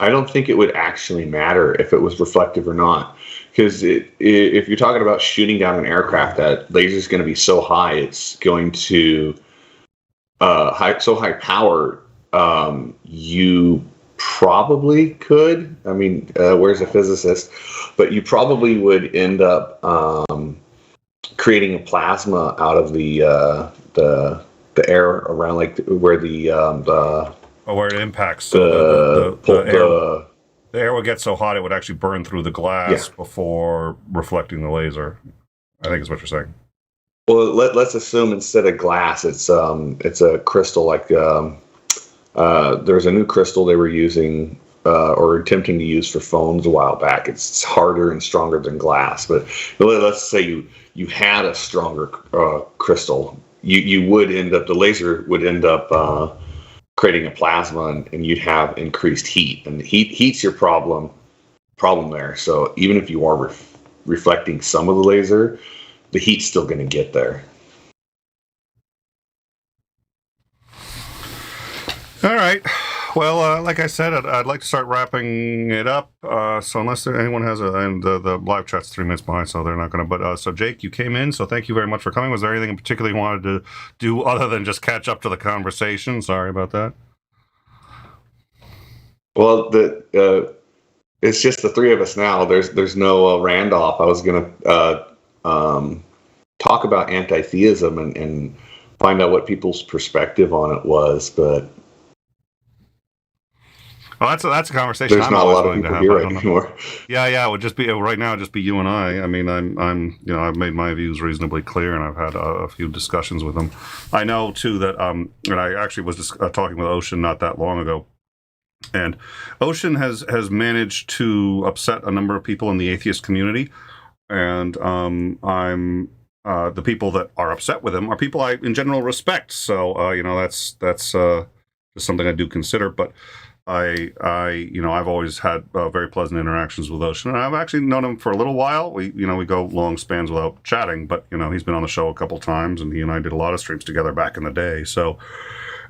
I don't think it would actually matter if it was reflective or not, because if you're talking about shooting down an aircraft, that laser is going to be so high, it's going to high power. You probably could. I mean, where's a physicist? But you probably would end up creating a plasma out of the air around, like where where it impacts. So the air would get so hot it would actually burn through the glass before reflecting the laser, I think is what you're saying. Well, let's assume instead of glass, it's a crystal. Like there's a new crystal they were using or attempting to use for phones a while back. It's harder and stronger than glass. But let's say you had a stronger crystal, you would end up, the laser would end up creating a plasma, and you'd have increased heat, and heat's your problem there. So even if you are reflecting some of the laser, the heat's still going to get there. All right. Well, like I said, I'd like to start wrapping it up. So unless anyone has and the live chat's 3 minutes behind, so they're not going to. But so Jake, you came in, so thank you very much for coming. Was there anything in particular you wanted to do other than just catch up to the conversation? Sorry about that. Well, it's just the three of us now. There's no Randolph. I was going to talk about anti-theism and find out what people's perspective on it was, but. Well, that's a conversation. There's not a lot of people here anymore. Yeah. It would just be right now. It'd just be you and I. I mean, I've made my views reasonably clear, and I've had a few discussions with them. I know too that and I actually was just talking with Ocean not that long ago, and Ocean has managed to upset a number of people in the atheist community, and the people that are upset with him are people I in general respect. So that's just something I do consider, but. I've always had very pleasant interactions with Ocean, and I've actually known him for a little while. We go long spans without chatting, but he's been on the show a couple times, and he and I did a lot of streams together back in the day. So,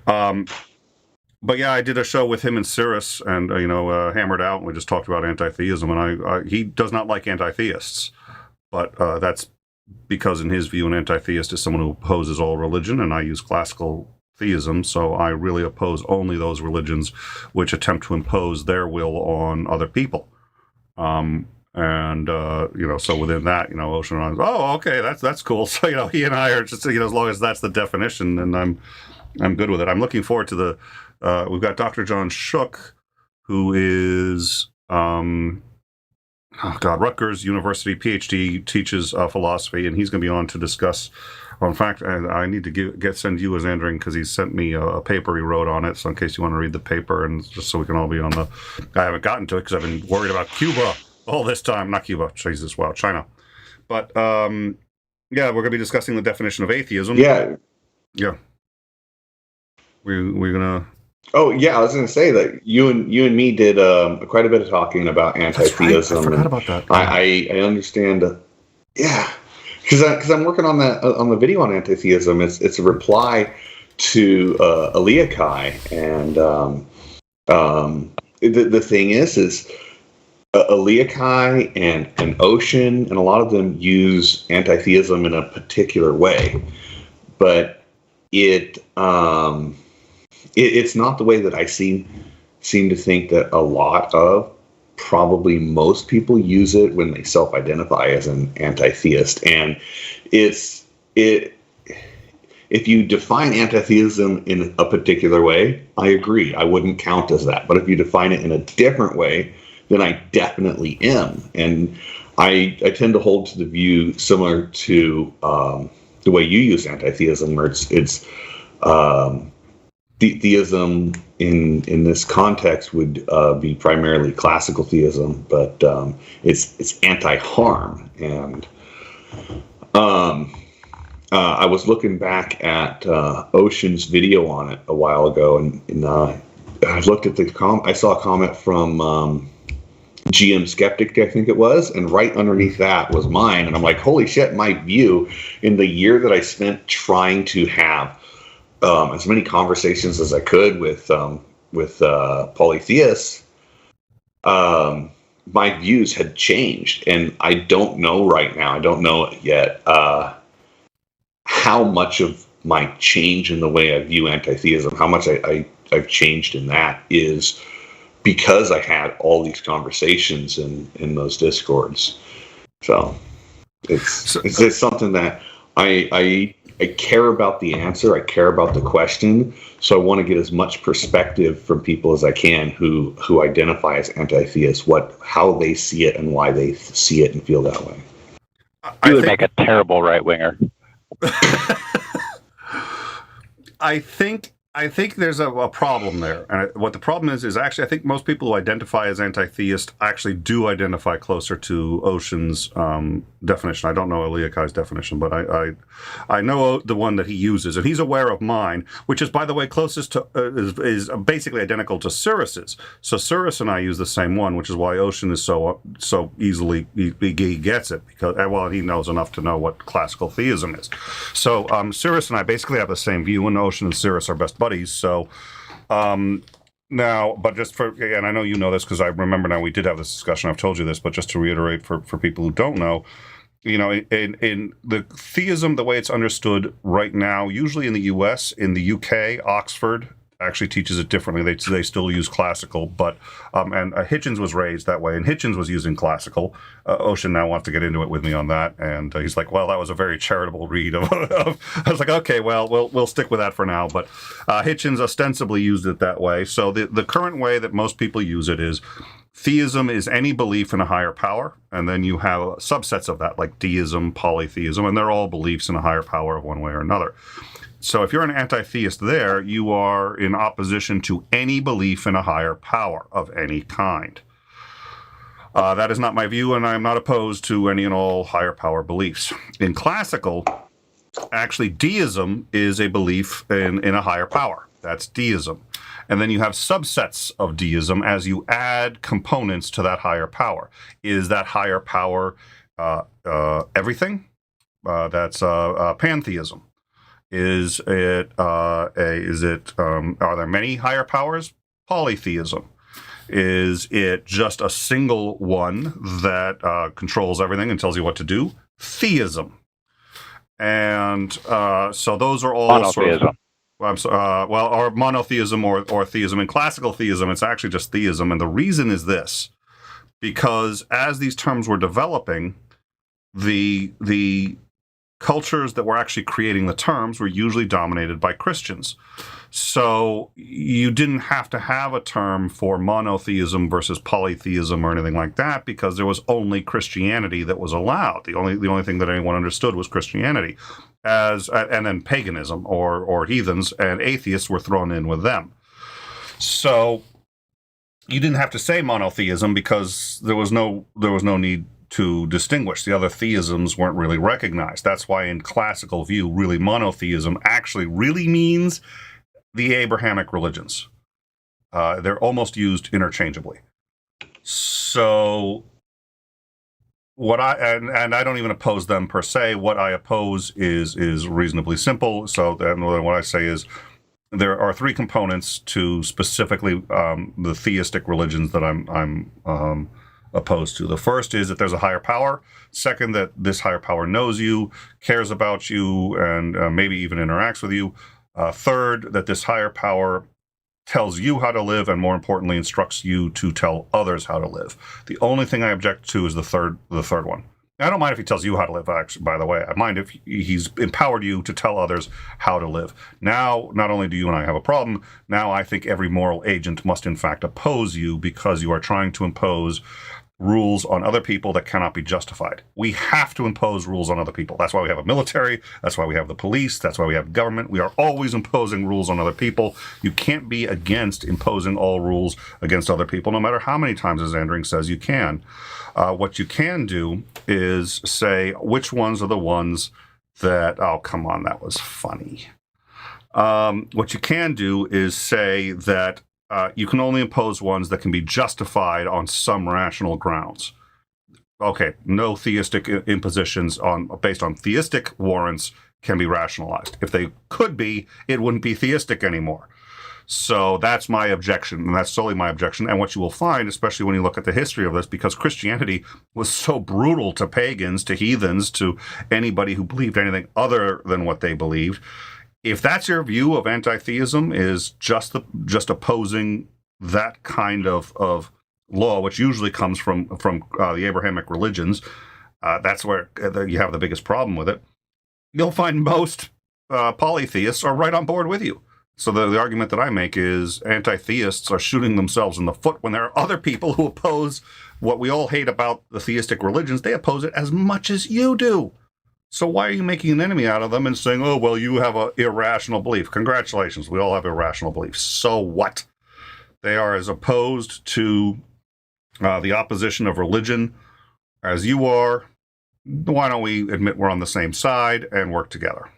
but yeah, I did a show with him and Cirrus, and hammered out, and we just talked about anti-theism, and he does not like anti-theists, but that's because in his view, an anti-theist is someone who opposes all religion, and I use classical theism, so I really oppose only those religions which attempt to impose their will on other people. So within that, Ocean runs, oh, okay, that's cool. So, he and I are just, as long as that's the definition, then I'm good with it. I'm looking forward to the, we've got Dr. John Shook, who is, Rutgers University PhD, teaches philosophy, and he's going to be on to discuss. Well, in fact, I need to send you a Xandring because he sent me a paper he wrote on it. So in case you want to read the paper, and just so we can all be on the, I haven't gotten to it because I've been worried about Cuba all this time. Not Cuba, Jesus, wow, China. But we're going to be discussing the definition of atheism. Yeah. We're gonna. Oh yeah, I was gonna say that you and me did quite a bit of talking about anti-theism. Right. I forgot about that. I understand. Because I'm working on the video on anti-theism. It's a reply to 𝐒𝐚𝐥𝐿, and the thing is 𝐒𝐚𝐥𝐿 and Ocean and a lot of them use anti-theism in a particular way, but it's not the way that I seem to think that a lot of. Probably most people use it when they self-identify as an anti-theist, and if you define anti-theism in a particular way, I agree, I wouldn't count as that. But if you define it in a different way, then I definitely am, and I tend to hold to the view similar to the way you use anti-theism, where it's theism in this context would be primarily classical theism, but it's anti-harm, and I was looking back at Ocean's video on it a while ago, and I looked at I saw a comment from GM Skeptic, I think it was, and right underneath that was mine. And I'm like, holy shit, my view in the year that I spent trying to have as many conversations as I could with polytheists, my views had changed. And I don't know right now, I don't know yet, how much of my change in the way I view anti-theism, how much I've changed in that is because I had all these conversations in those discords. So it's just something that I care about the answer. I care about the question. So I want to get as much perspective from people as I can who identify as anti-theists, how they see it and why they see it and feel that way. You would make a terrible right-winger. I think there's a problem there. And what the problem is actually, I think most people who identify as anti-theist actually do identify closer to Ocean's definition. I don't know 𝐒𝐚𝐥𝐿 definition, but I know the one that he uses, and he's aware of mine, which is, by the way, closest to is basically identical to Cyrus's. So Cyrus and I use the same one, which is why Ocean is so easily he gets it, because he knows enough to know what classical theism is. So Cyrus and I basically have the same view, and Ocean and Cyrus are best buddies. So now, but just and I know you know this because I remember now we did have this discussion. I've told you this, but just to reiterate for people who don't know, in the theism, the way it's understood right now, usually in the US, in the UK, Oxford actually teaches it differently. They still use classical, but and Hitchens was raised that way, and Hitchens was using classical. Ocean now wants to get into it with me on that, and he's like, "Well, that was a very charitable read." I was like, "Okay, well, we'll stick with that for now." But Hitchens ostensibly used it that way. So the current way that most people use it is theism is any belief in a higher power, and then you have subsets of that, like deism, polytheism, and they're all beliefs in a higher power of one way or another. So if you're an anti-theist there, you are in opposition to any belief in a higher power of any kind. That is not my view, and I'm not opposed to any and all higher power beliefs. In classical, actually deism is a belief in a higher power. That's deism. And then you have subsets of deism as you add components to that higher power. Is that higher power everything? That's pantheism. Are there many higher powers? Polytheism. Is it just a single one that controls everything and tells you what to do? Theism. And so those are all monotheism. Or monotheism or theism. In classical theism, it's actually just theism. And the reason is this, because as these terms were developing, the cultures that were actually creating the terms were usually dominated by Christians. So you didn't have to have a term for monotheism versus polytheism or anything like that, because there was only Christianity that was allowed. The only thing that anyone understood was Christianity, and then paganism or heathens and atheists were thrown in with them. So you didn't have to say monotheism because there was no need to distinguish. The other theisms weren't really recognized. That's why in classical view, really monotheism actually really means the Abrahamic religions. They're almost used interchangeably. So what and I don't even oppose them per se. What I oppose is reasonably simple. So then what I say is there are three components to specifically the theistic religions that I'm opposed to. The first is that there's a higher power. Second, that this higher power knows you, cares about you, and maybe even interacts with you. Third, that this higher power tells you how to live, and more importantly, instructs you to tell others how to live. The only thing I object to is the third one. I don't mind if he tells you how to live, actually, by the way. I mind if he's empowered you to tell others how to live. Now, not only do you and I have a problem, now I think every moral agent must in fact oppose you, because you are trying to impose rules on other people that cannot be justified. We have to impose rules on other people. That's why we have a military. That's why we have the police. That's why we have government. We are always imposing rules on other people. You can't be against imposing all rules against other people, no matter how many times, as Andring says, you can. What you can do is say which ones are the ones that, oh, come on, that was funny. What you can do is say that you can only impose ones that can be justified on some rational grounds. Okay, no theistic impositions based on theistic warrants can be rationalized. If they could be, it wouldn't be theistic anymore. So that's my objection, and that's solely my objection. And what you will find, especially when you look at the history of this, because Christianity was so brutal to pagans, to heathens, to anybody who believed anything other than what they believed, if that's your view of anti-theism, is just opposing that kind of law, which usually comes from the Abrahamic religions, that's where you have the biggest problem with it. You'll find most polytheists are right on board with you. So the argument that I make is anti-theists are shooting themselves in the foot when there are other people who oppose what we all hate about the theistic religions. They oppose it as much as you do. So why are you making an enemy out of them and saying, oh, well, you have an irrational belief? Congratulations, we all have irrational beliefs. So what? They are as opposed to the opposition of religion as you are. Why don't we admit we're on the same side and work together?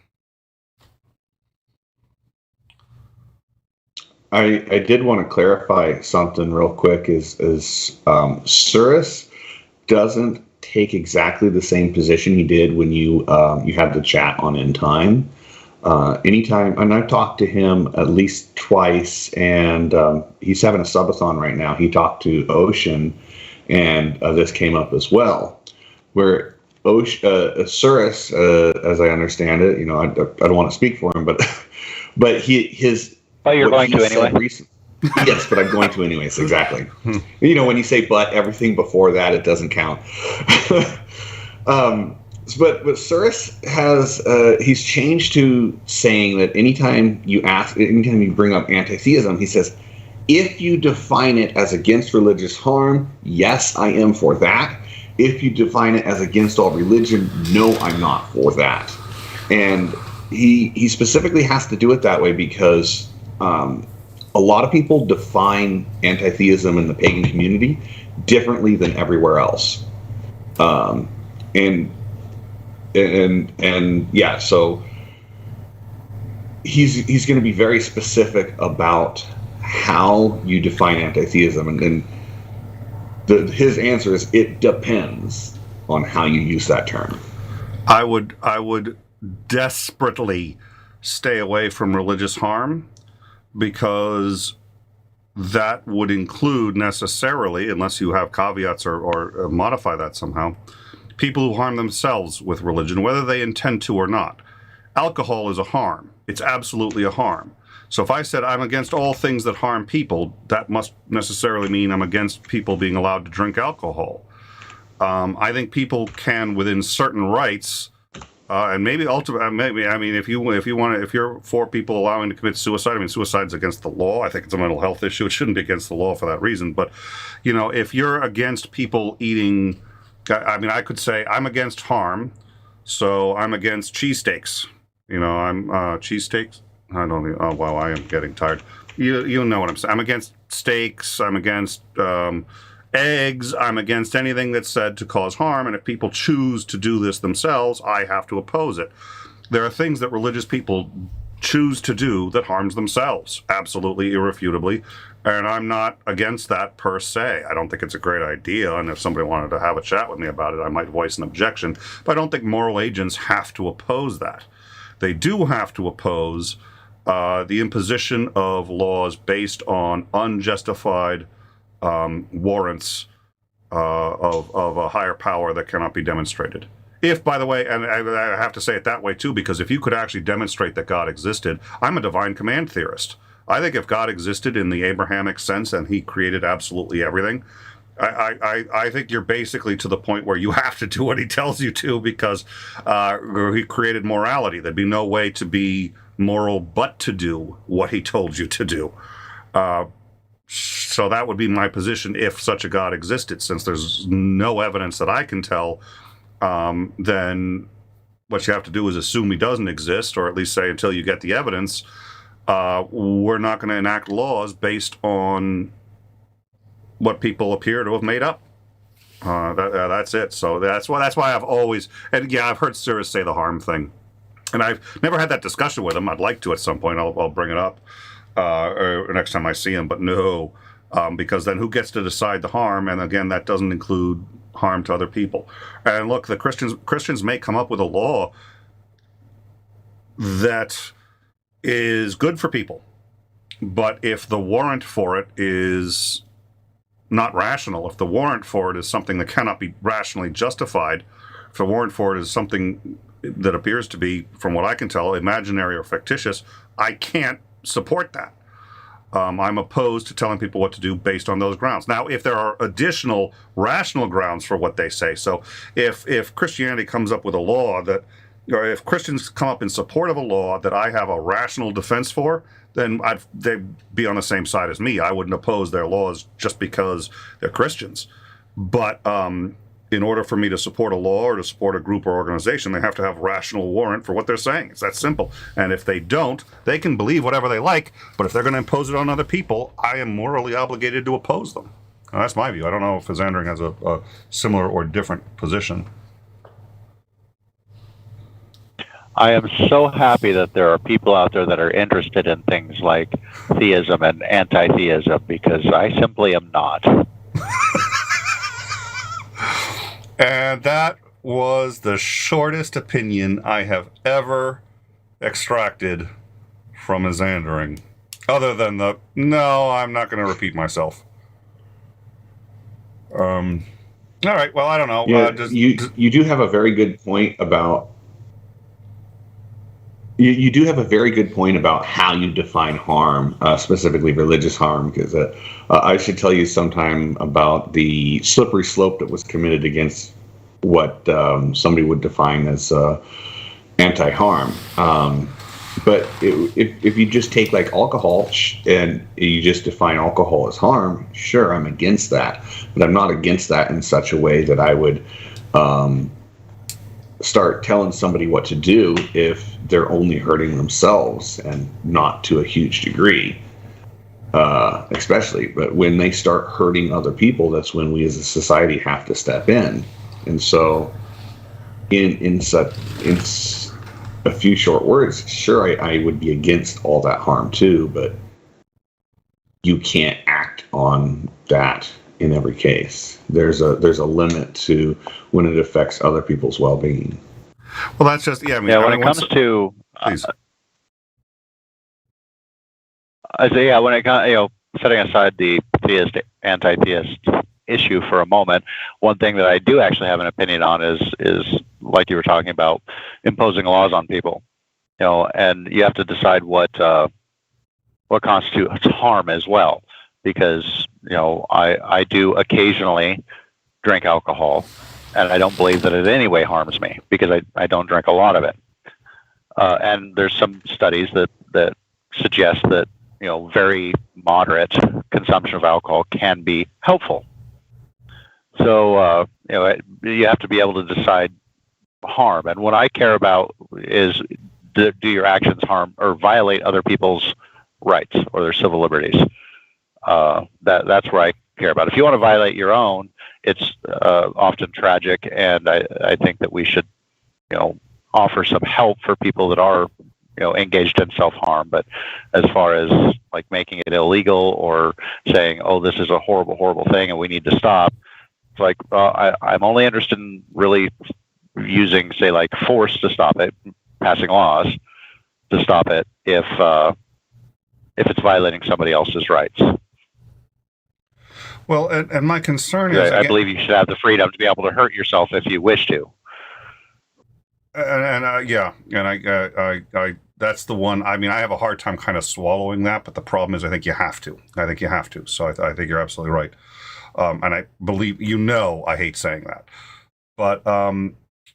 I did want to clarify something real quick. Is Surus doesn't take exactly the same position he did when you had the chat on In Time. Anytime, and I've talked to him at least twice, and he's having a subathon right now. He talked to Ocean, and this came up as well, where Surus, as I understand it, I don't want to speak for him, but his. Oh, you're going to anyway? Yes, but I'm going to anyways, exactly. When you say but, everything before that, it doesn't count. But Surus has, he's changed to saying that anytime you bring up anti-theism, he says, if you define it as against religious harm, yes, I am for that. If you define it as against all religion, no, I'm not for that. And he specifically has to do it that way because a lot of people define anti-theism in the pagan community differently than everywhere else. And yeah, so he's going to be very specific about how you define anti-theism, and his answer is it depends on how you use that term. I would desperately stay away from religious harm, because that would include necessarily, unless you have caveats or modify that somehow, people who harm themselves with religion, whether they intend to or not. Alcohol is a harm. It's absolutely a harm. So if I said I'm against all things that harm people, that must necessarily mean I'm against people being allowed to drink alcohol. I think people can, within certain rights, and maybe ultimately, if you're for people allowing to commit suicide, suicide's against the law. I think it's a mental health issue. It shouldn't be against the law for that reason. But, if you're against people eating, I could say I'm against harm, so I'm against cheesesteaks. I'm cheesesteaks. I don't. Oh wow, I am getting tired. You know what I'm saying? I'm against steaks. I'm against eggs. I'm against anything that's said to cause harm. And if people choose to do this themselves, I have to oppose it. There are things that religious people choose to do that harms themselves, absolutely, irrefutably. And I'm not against that per se. I don't think it's a great idea. And if somebody wanted to have a chat with me about it, I might voice an objection. But I don't think moral agents have to oppose that. They do have to oppose the imposition of laws based on unjustified warrants of a higher power that cannot be demonstrated. If, by the way, and I have to say it that way too, because if you could actually demonstrate that God existed, I'm a divine command theorist. I think if God existed in the Abrahamic sense and he created absolutely everything, I think you're basically to the point where you have to do what he tells you to, because he created morality. There'd be no way to be moral but to do what he told you to do. So that would be my position if such a God existed. Since there's no evidence that I can tell, then what you have to do is assume he doesn't exist, or at least say until you get the evidence, we're not going to enact laws based on what people appear to have made up. That's it. So that's why I've always, and yeah, I've heard Cyrus say the harm thing. And I've never had that discussion with him. I'd like to at some point. I'll bring it up or next time I see him. But no, because then who gets to decide the harm? And again, that doesn't include harm to other people. And look, the Christians may come up with a law that is good for people, but if the warrant for it is not rational, if the warrant for it is something that cannot be rationally justified, if the warrant for it is something that appears to be, from what I can tell, imaginary or fictitious, I can't support that. I'm opposed to telling people what to do based on those grounds. Now, if there are additional rational grounds for what they say, so if Christianity comes up with a law that, or if Christians come up in support of a law that I have a rational defense for, then they'd be on the same side as me. I wouldn't oppose their laws just because they're Christians. But in order for me to support a law or to support a group or organization, they have to have rational warrant for what they're saying. It's that simple. And if they don't, they can believe whatever they like, but if they're going to impose it on other people, I am morally obligated to oppose them. Now, that's my view. I don't know if 𝐶𝐚𝐥𝐥 has a similar or different position. I am so happy that there are people out there that are interested in things like theism and anti-theism, because I simply am not. And that was the shortest opinion I have ever extracted from 𝐶𝐚𝐥𝐥. Other than no, I'm not going to repeat myself. All right, well, I don't know. Yeah, you do have a very good point about... You do have a very good point about how you define harm, specifically religious harm, because I should tell you sometime about the slippery slope that was committed against what somebody would define as anti-harm. But if you just take like alcohol and you just define alcohol as harm, sure, I'm against that. But I'm not against that in such a way that I would start telling somebody what to do if they're only hurting themselves and not to a huge degree, especially. But when they start hurting other people, that's when we as a society have to step in. And so in a few short words, sure, I would be against all that harm too, but you can't act on that in every case. There's a limit to when it affects other people's well-being. Well, that's just when it comes to when it comes, setting aside the theist anti-theist issue for a moment, one thing that I do actually have an opinion on is like you were talking about, imposing laws on people. And you have to decide what constitutes harm as well, because I do occasionally drink alcohol, and I don't believe that it in any way harms me because I don't drink a lot of it. And there's some studies that suggest that very moderate consumption of alcohol can be helpful. So you have to be able to decide harm. And what I care about is, do your actions harm or violate other people's rights or their civil liberties? That's where I care about. If you want to violate your own, it's often tragic, and I think that we should, offer some help for people that are, engaged in self-harm. But as far as like making it illegal or saying, oh, this is a horrible, horrible thing and we need to stop, it's like, I'm only interested in really using, say, like force to stop it, passing laws to stop it if it's violating somebody else's rights. Well, and my concern is... I believe you should have the freedom to be able to hurt yourself if you wish to. I that's the one. I mean, I have a hard time kind of swallowing that, but the problem is I think you have to. So I think you're absolutely right. And I believe, I hate saying that. But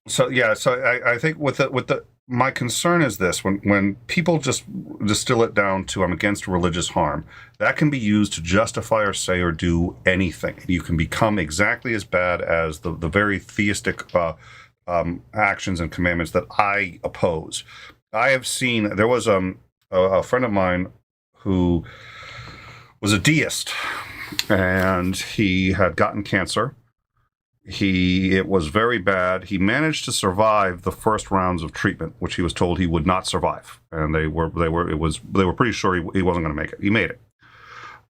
so I think with the my concern is this: when people just distill it down to I'm against religious harm, that can be used to justify or say or do anything. You can become exactly as bad as the very theistic actions and commandments that I oppose. I have seen, there was a friend of mine who was a deist, and he had gotten cancer, it was very bad. He managed to survive the first rounds of treatment, which he was told he would not survive, and they were pretty sure he wasn't going to make it. He made it,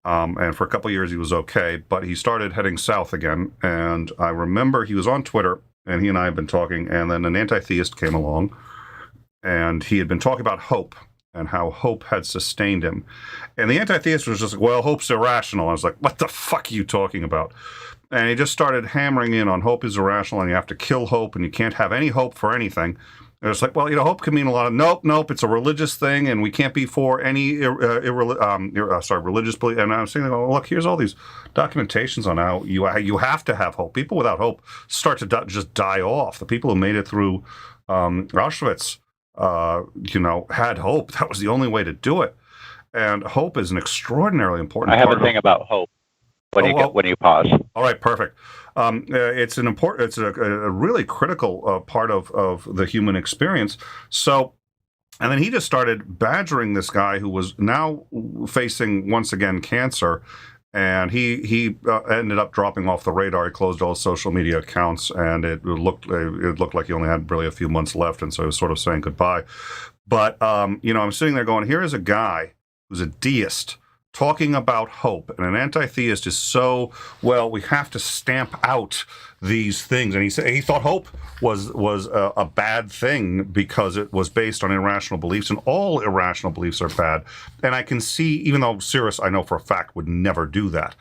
and for a couple of years he was okay, but he started heading south again. And I remember he was on Twitter, and he and I had been talking, and then an anti-theist came along, and he had been talking about hope and how hope had sustained him. And the anti-theist was just like, well, hope's irrational. I was like, what the fuck are you talking about? And he just started hammering in on hope is irrational, and you have to kill hope, and you can't have any hope for anything. And it's like, well, hope can mean a lot of nope. It's a religious thing, and we can't be for any religious belief. And I'm saying, oh, look, here's all these documentations on how you have to have hope. People without hope start to just die off. The people who made it through Auschwitz, had hope. That was the only way to do it. And hope is an extraordinarily important. I have a thing about hope. When you pause. All right, perfect. It's a really critical part of the human experience. So, and then he just started badgering this guy who was now facing once again cancer, and he ended up dropping off the radar. He closed all his social media accounts, and it looked like he only had really a few months left, and so he was sort of saying goodbye. But I'm sitting there going, here is a guy who's a deist, talking about hope, and an anti-theist is so, well, we have to stamp out these things. And he thought hope was a bad thing because it was based on irrational beliefs, and all irrational beliefs are bad. And I can see, even though Cyrus, I know for a fact, would never do that,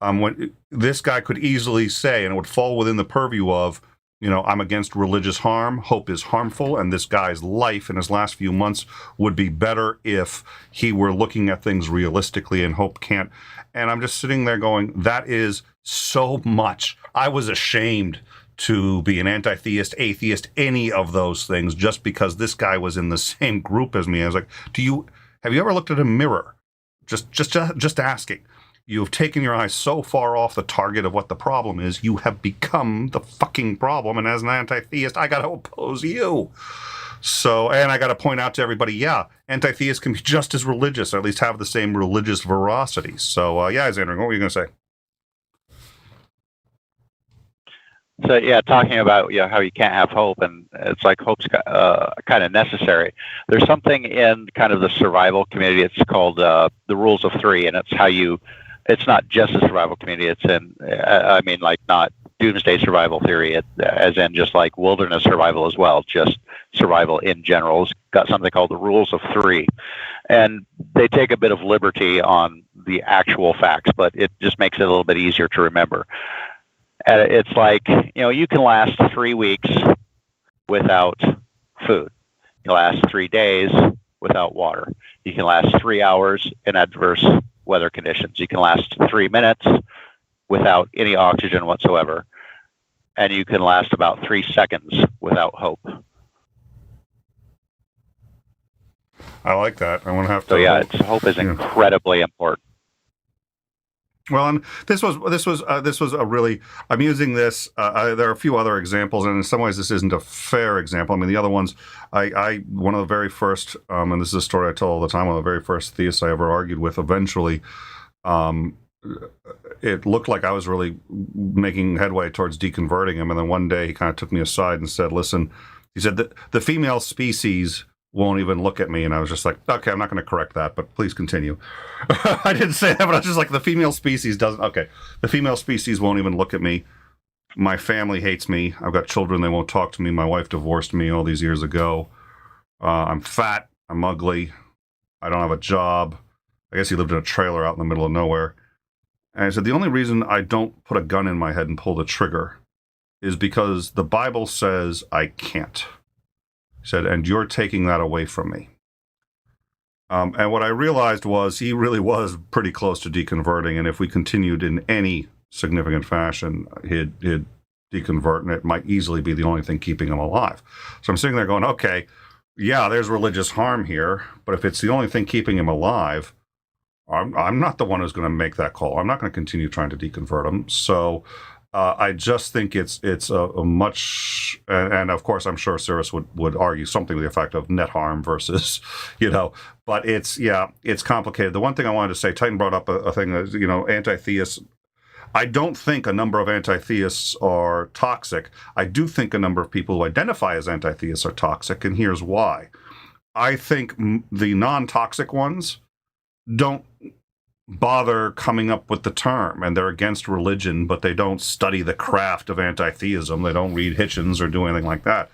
when this guy could easily say, and it would fall within the purview of, I'm against religious harm. Hope is harmful, and this guy's life in his last few months would be better if he were looking at things realistically, and hope can't. And I'm just sitting there going, that is so much. I was ashamed to be an anti-theist, atheist, any of those things, just because this guy was in the same group as me. I was like, have you ever looked at a mirror? Just asking. You have taken your eyes so far off the target of what the problem is, you have become the fucking problem. And as an anti-theist, I got to oppose you. So, and I got to point out to everybody, yeah, anti-theists can be just as religious, or at least have the same religious veracity. So, yeah, Xander, what were you going to say? So, yeah, talking about how you can't have hope, and it's like hope's kind of necessary. There's something in kind of the survival community. It's called the rules of three, and it's how it's not just a survival community. It's not doomsday survival theory, as in just like wilderness survival as well, just survival in general. It's got something called the rules of three. And they take a bit of liberty on the actual facts, but it just makes it a little bit easier to remember. And it's like, you can last 3 weeks without food. You can last 3 days without water. You can last 3 hours in adverse weather conditions. You can last 3 minutes without any oxygen whatsoever. And you can last about 3 seconds without hope. I like that. I want to have to. So yeah, hope is incredibly important. Well, and this was a really. I'm using this. There are a few other examples, and in some ways, this isn't a fair example. I mean, the other ones, one of the very first, and this is a story I tell all the time. One of the very first theists I ever argued with, eventually, it looked like I was really making headway towards deconverting him, and then one day he kind of took me aside and said, "Listen," he said, the female species won't even look at me. And I was just like, okay, I'm not going to correct that, but please continue. I didn't say that, but I was just like, the female species doesn't. Okay, the female species won't even look at me. My family hates me. I've got children. They won't talk to me. My wife divorced me all these years ago. I'm fat. I'm ugly. I don't have a job. I guess he lived in a trailer out in the middle of nowhere. And I said, the only reason I don't put a gun in my head and pull the trigger is because the Bible says I can't. He said, and you're taking that away from me. And what I realized was he really was pretty close to deconverting, and if we continued in any significant fashion, he'd deconvert, and it might easily be the only thing keeping him alive. So I'm sitting there going, okay, yeah, there's religious harm here, but if it's the only thing keeping him alive, I'm not the one who's going to make that call. I'm not going to continue trying to deconvert him. So I just think it's a much, and of course I'm sure Cyrus would argue something to the effect of net harm versus, but it's complicated. The one thing I wanted to say, Titan brought up a thing that, anti-theists, I don't think a number of anti-theists are toxic. I do think a number of people who identify as anti-theists are toxic, and here's why. I think the non-toxic ones don't bother coming up with the term, and they're against religion, but they don't study the craft of anti-theism. They don't read Hitchens or do anything like that.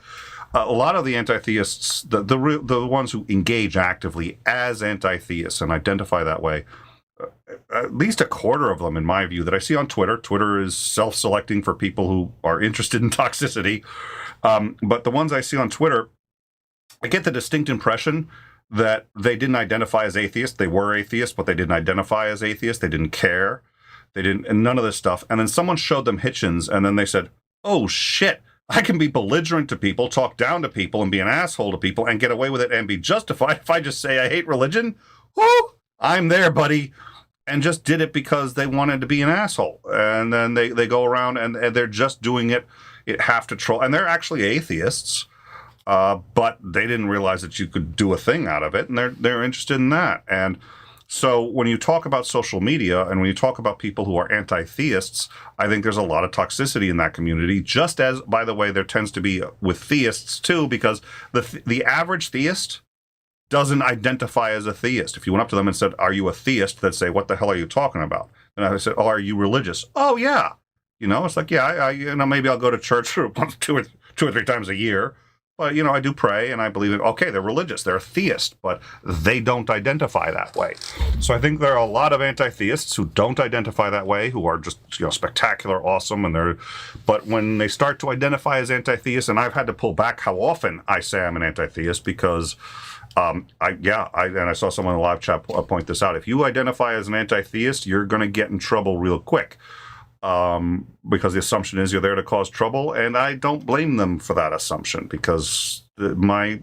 A lot of the anti-theists, the ones who engage actively as anti-theists and identify that way, at least a quarter of them, in my view, that I see on Twitter. Twitter is self-selecting for people who are interested in toxicity. But the ones I see on Twitter, I get the distinct impression that they didn't identify as atheists. They were atheists, but they didn't identify as atheists. They didn't care. They didn't, and none of this stuff. And then someone showed them Hitchens, and then they said, oh, shit, I can be belligerent to people, talk down to people, and be an asshole to people, and get away with it and be justified if I just say I hate religion. Whoo! I'm there, buddy. And just did it because they wanted to be an asshole. And then they go around and they're just doing it half to troll. And they're actually atheists, but they didn't realize that you could do a thing out of it. And they're interested in that. And so when you talk about social media and when you talk about people who are anti-theists, I think there's a lot of toxicity in that community, just as, by the way, there tends to be with theists too, because the average theist doesn't identify as a theist. If you went up to them and said, are you a theist? They'd say, what the hell are you talking about? And I said, oh, are you religious? Oh, yeah. It's like, yeah, I maybe I'll go to church two or three times a year. But, I do pray and I believe it. Okay, they're religious. They're a theist, but they don't identify that way. So I think there are a lot of anti-theists who don't identify that way, who are just, spectacular, awesome. But when they start to identify as anti-theists, and I've had to pull back how often I say I'm an anti-theist because I saw someone in the live chat point this out. If you identify as an anti-theist, you're going to get in trouble real quick, because the assumption is you're there to cause trouble, and I don't blame them for that assumption because my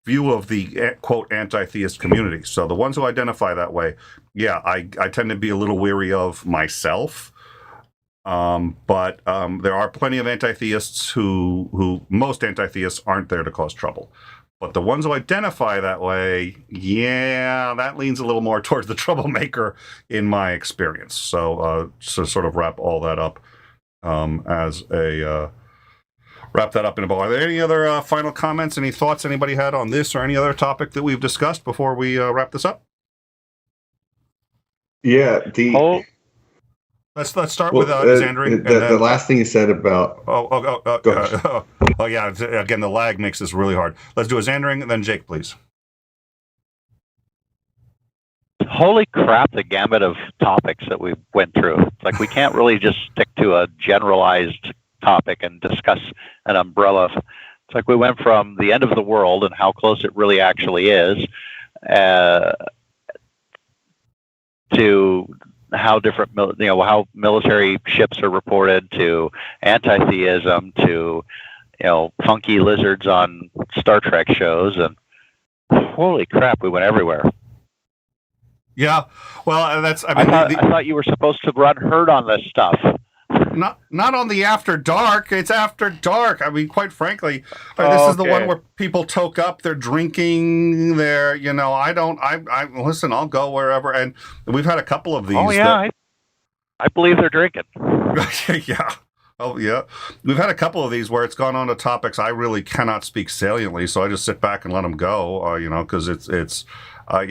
view of the quote anti-theist community. So the ones who identify that way, I tend to be a little weary of myself. But there are plenty of anti-theists who most anti-theists aren't there to cause trouble. But the ones who identify that way, that leans a little more towards the troublemaker in my experience. So to sort of wrap all that up wrap that up in a bow. Are there any other final comments, any thoughts anybody had on this or any other topic that we've discussed before we wrap this up? Yeah, Let's start with Xandri. The last thing you said about... yeah, again, the lag makes this really hard. Let's do a Xandring, and then Jake, please. Holy crap, the gamut of topics that we went through. It's like we can't really just stick to a generalized topic and discuss an umbrella. It's like we went from the end of the world and how close it really actually is to how different, how military ships are reported, to anti-theism, to, funky lizards on Star Trek shows, and holy crap, we went everywhere. Yeah, well, I thought you were supposed to run herd on this stuff. Not on the After Dark. It's After Dark. I mean, quite frankly, this is the one where people toke up. They're drinking. They're, I listen. I'll go wherever, and we've had a couple of these. Oh yeah, I believe they're drinking. Yeah. Oh yeah. We've had a couple of these where it's gone on to topics I really cannot speak saliently, so I just sit back and let them go. Because it's. I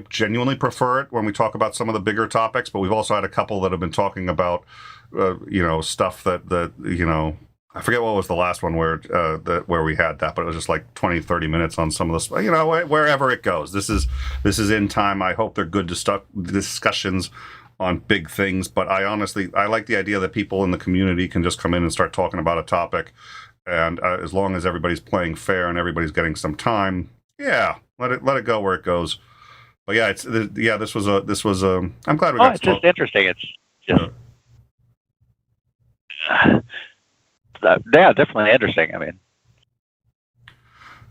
genuinely prefer it when we talk about some of the bigger topics, but we've also had a couple that have been talking about, stuff that I forget what was the last one where we had that, but it was just like 20, 30 minutes on some of this, wherever it goes. This is in time. I hope they're good discussions on big things, but I like the idea that people in the community can just come in and start talking about a topic. And as long as everybody's playing fair and everybody's getting some time, let it go where it goes. But this was I'm glad we got. It's just interesting. It's just definitely interesting. I mean,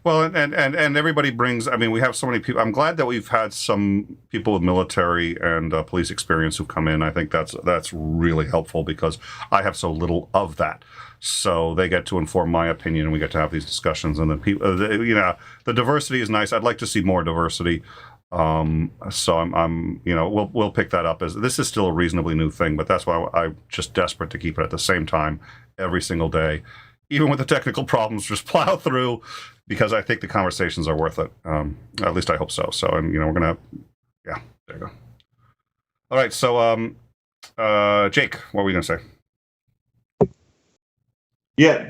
well, and everybody brings. I mean, we have so many people. I'm glad that we've had some people with military and police experience who come in. I think that's really helpful because I have so little of that. So they get to inform my opinion, and we get to have these discussions. And then people, the diversity is nice. I'd like to see more diversity. So I'm we'll pick that up, as this is still a reasonably new thing, but that's why I'm just desperate to keep it at the same time every single day, even with the technical problems. Just plow through, because I think the conversations are worth it. At least I hope so. So, and we're gonna, there you go. All right, so Jake, what were we gonna say? Yeah,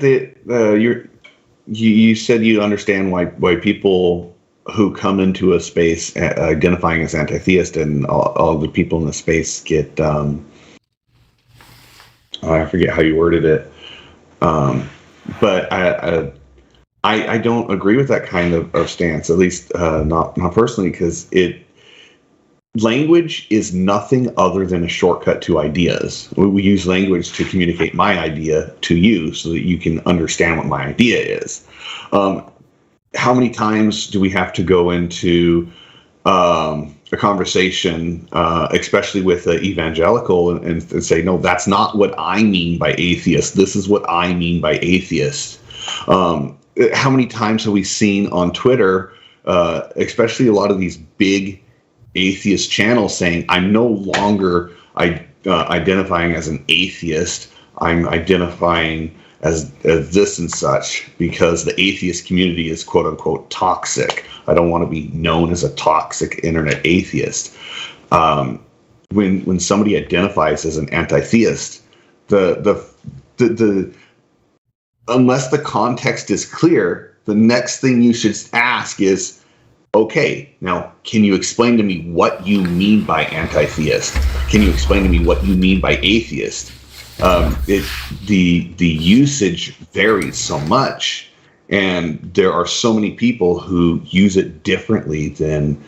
you said you understand why people who come into a space identifying as anti-theist, and all the people in the space get I forget how you worded it, but I don't agree with that kind of stance, at least not personally, because language is nothing other than a shortcut to ideas. We use language to communicate my idea to you so that you can understand what my idea is. How many times do we have to go into a conversation, especially with an evangelical, and say, no, that's not what I mean by atheist. This is what I mean by atheist. How many times have we seen on Twitter, especially a lot of these big atheist channels, saying, I'm no longer identifying as an atheist. I'm identifying as this and such, because the atheist community is quote unquote toxic. I don't want to be known as a toxic internet atheist. When somebody identifies as an anti-theist, the unless the context is clear, the next thing you should ask is, okay, now can you explain to me what you mean by anti-theist? Can you explain to me what you mean by atheist? The usage varies so much, and there are so many people who use it differently than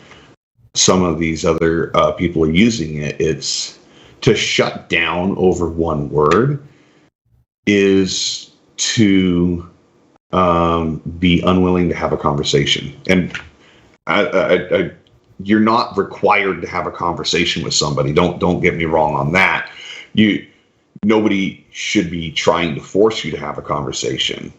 some of these other people are using it. It's to shut down over one word is to be unwilling to have a conversation. And you're not required to have a conversation with somebody. Don't get me wrong on that. Nobody should be trying to force you to have a conversation.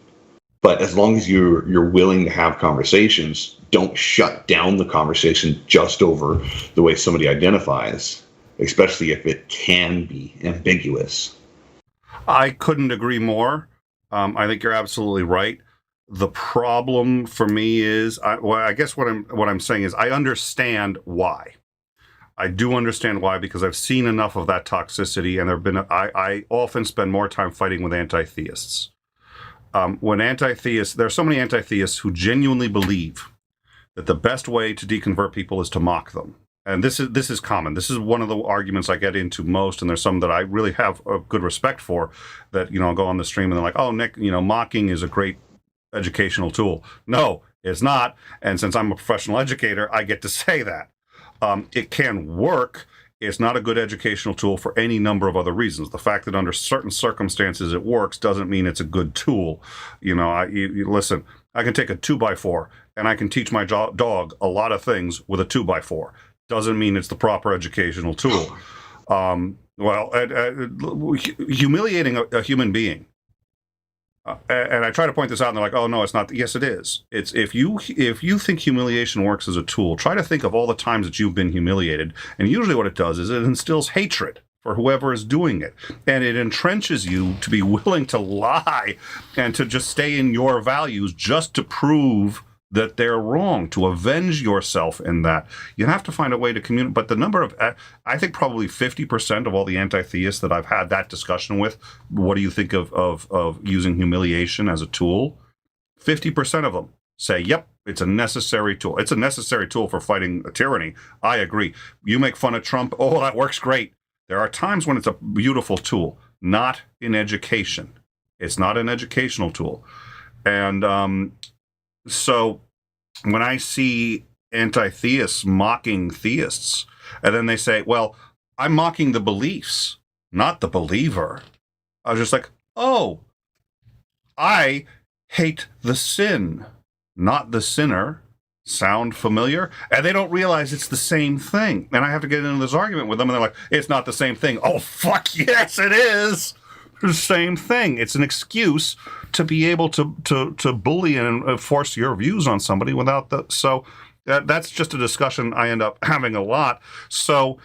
But as long as you're willing to have conversations, don't shut down the conversation just over the way somebody identifies, especially if it can be ambiguous. I couldn't agree more. I think you're absolutely right. The problem for me is, I guess what I'm saying is, I understand why. I do understand why, because I've seen enough of that toxicity, and I often spend more time fighting with anti-theists. When anti-theists, there are so many anti-theists who genuinely believe that the best way to deconvert people is to mock them. And this is common. This is one of the arguments I get into most, and there's some that I really have a good respect for, that, I'll go on the stream and they're like, oh, Nick, mocking is a great educational tool. No, it's not. And since I'm a professional educator, I get to say that. It can work. It's not a good educational tool for any number of other reasons. The fact that under certain circumstances it works doesn't mean it's a good tool. Listen, I can take a 2x4 and I can teach my dog a lot of things with a 2x4. Doesn't mean it's the proper educational tool. Humiliating a human being. And I try to point this out, and they're like, "Oh no, it's not." Yes, it is. It's if you think humiliation works as a tool, try to think of all the times that you've been humiliated. And usually, what it does is it instills hatred for whoever is doing it, and it entrenches you to be willing to lie and to just stay in your values just to prove that they're wrong, to avenge yourself in that. You have to find a way to communicate. But the number of, I think probably 50% of all the anti-theists that I've had that discussion with, what do you think of using humiliation as a tool? 50% of them say, yep, it's a necessary tool. It's a necessary tool for fighting a tyranny. I agree. You make fun of Trump. Oh, that works great. There are times when it's a beautiful tool, not in education. It's not an educational tool. And so when I see anti-theists mocking theists, and then they say, well, I'm mocking the beliefs, not the believer. I was just like, oh, I hate the sin, not the sinner. Sound familiar? And they don't realize it's the same thing. And I have to get into this argument with them, and they're like, it's not the same thing. Oh, fuck yes, it is. The same thing. It's an excuse to be able to bully and enforce your views on somebody without the. So That's just a discussion I end up having a lot. So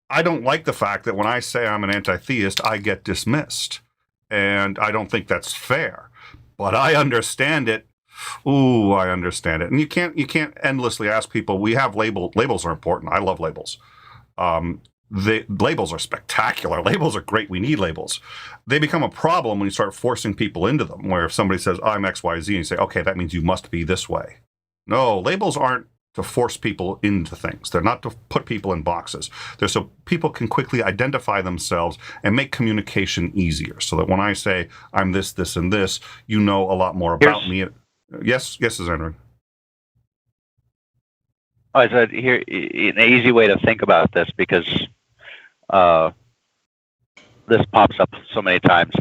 I don't like the fact that when I say I'm an anti-theist, I get dismissed. And I don't think that's fair. But I understand it. Ooh, I understand it. And you can't endlessly ask people. We have labels are important. I love labels. The labels are spectacular. Labels are great. We need labels. They become a problem when you start forcing people into them, where if somebody says, I'm XYZ, and you say, okay, that means you must be this way. No, labels aren't to force people into things. They're not to put people in boxes. They're so people can quickly identify themselves and make communication easier. So that when I say, I'm this, this, and this, you know a lot more about me. Yes, Andrew. I said here, an easy way to think about this, because this pops up so many times.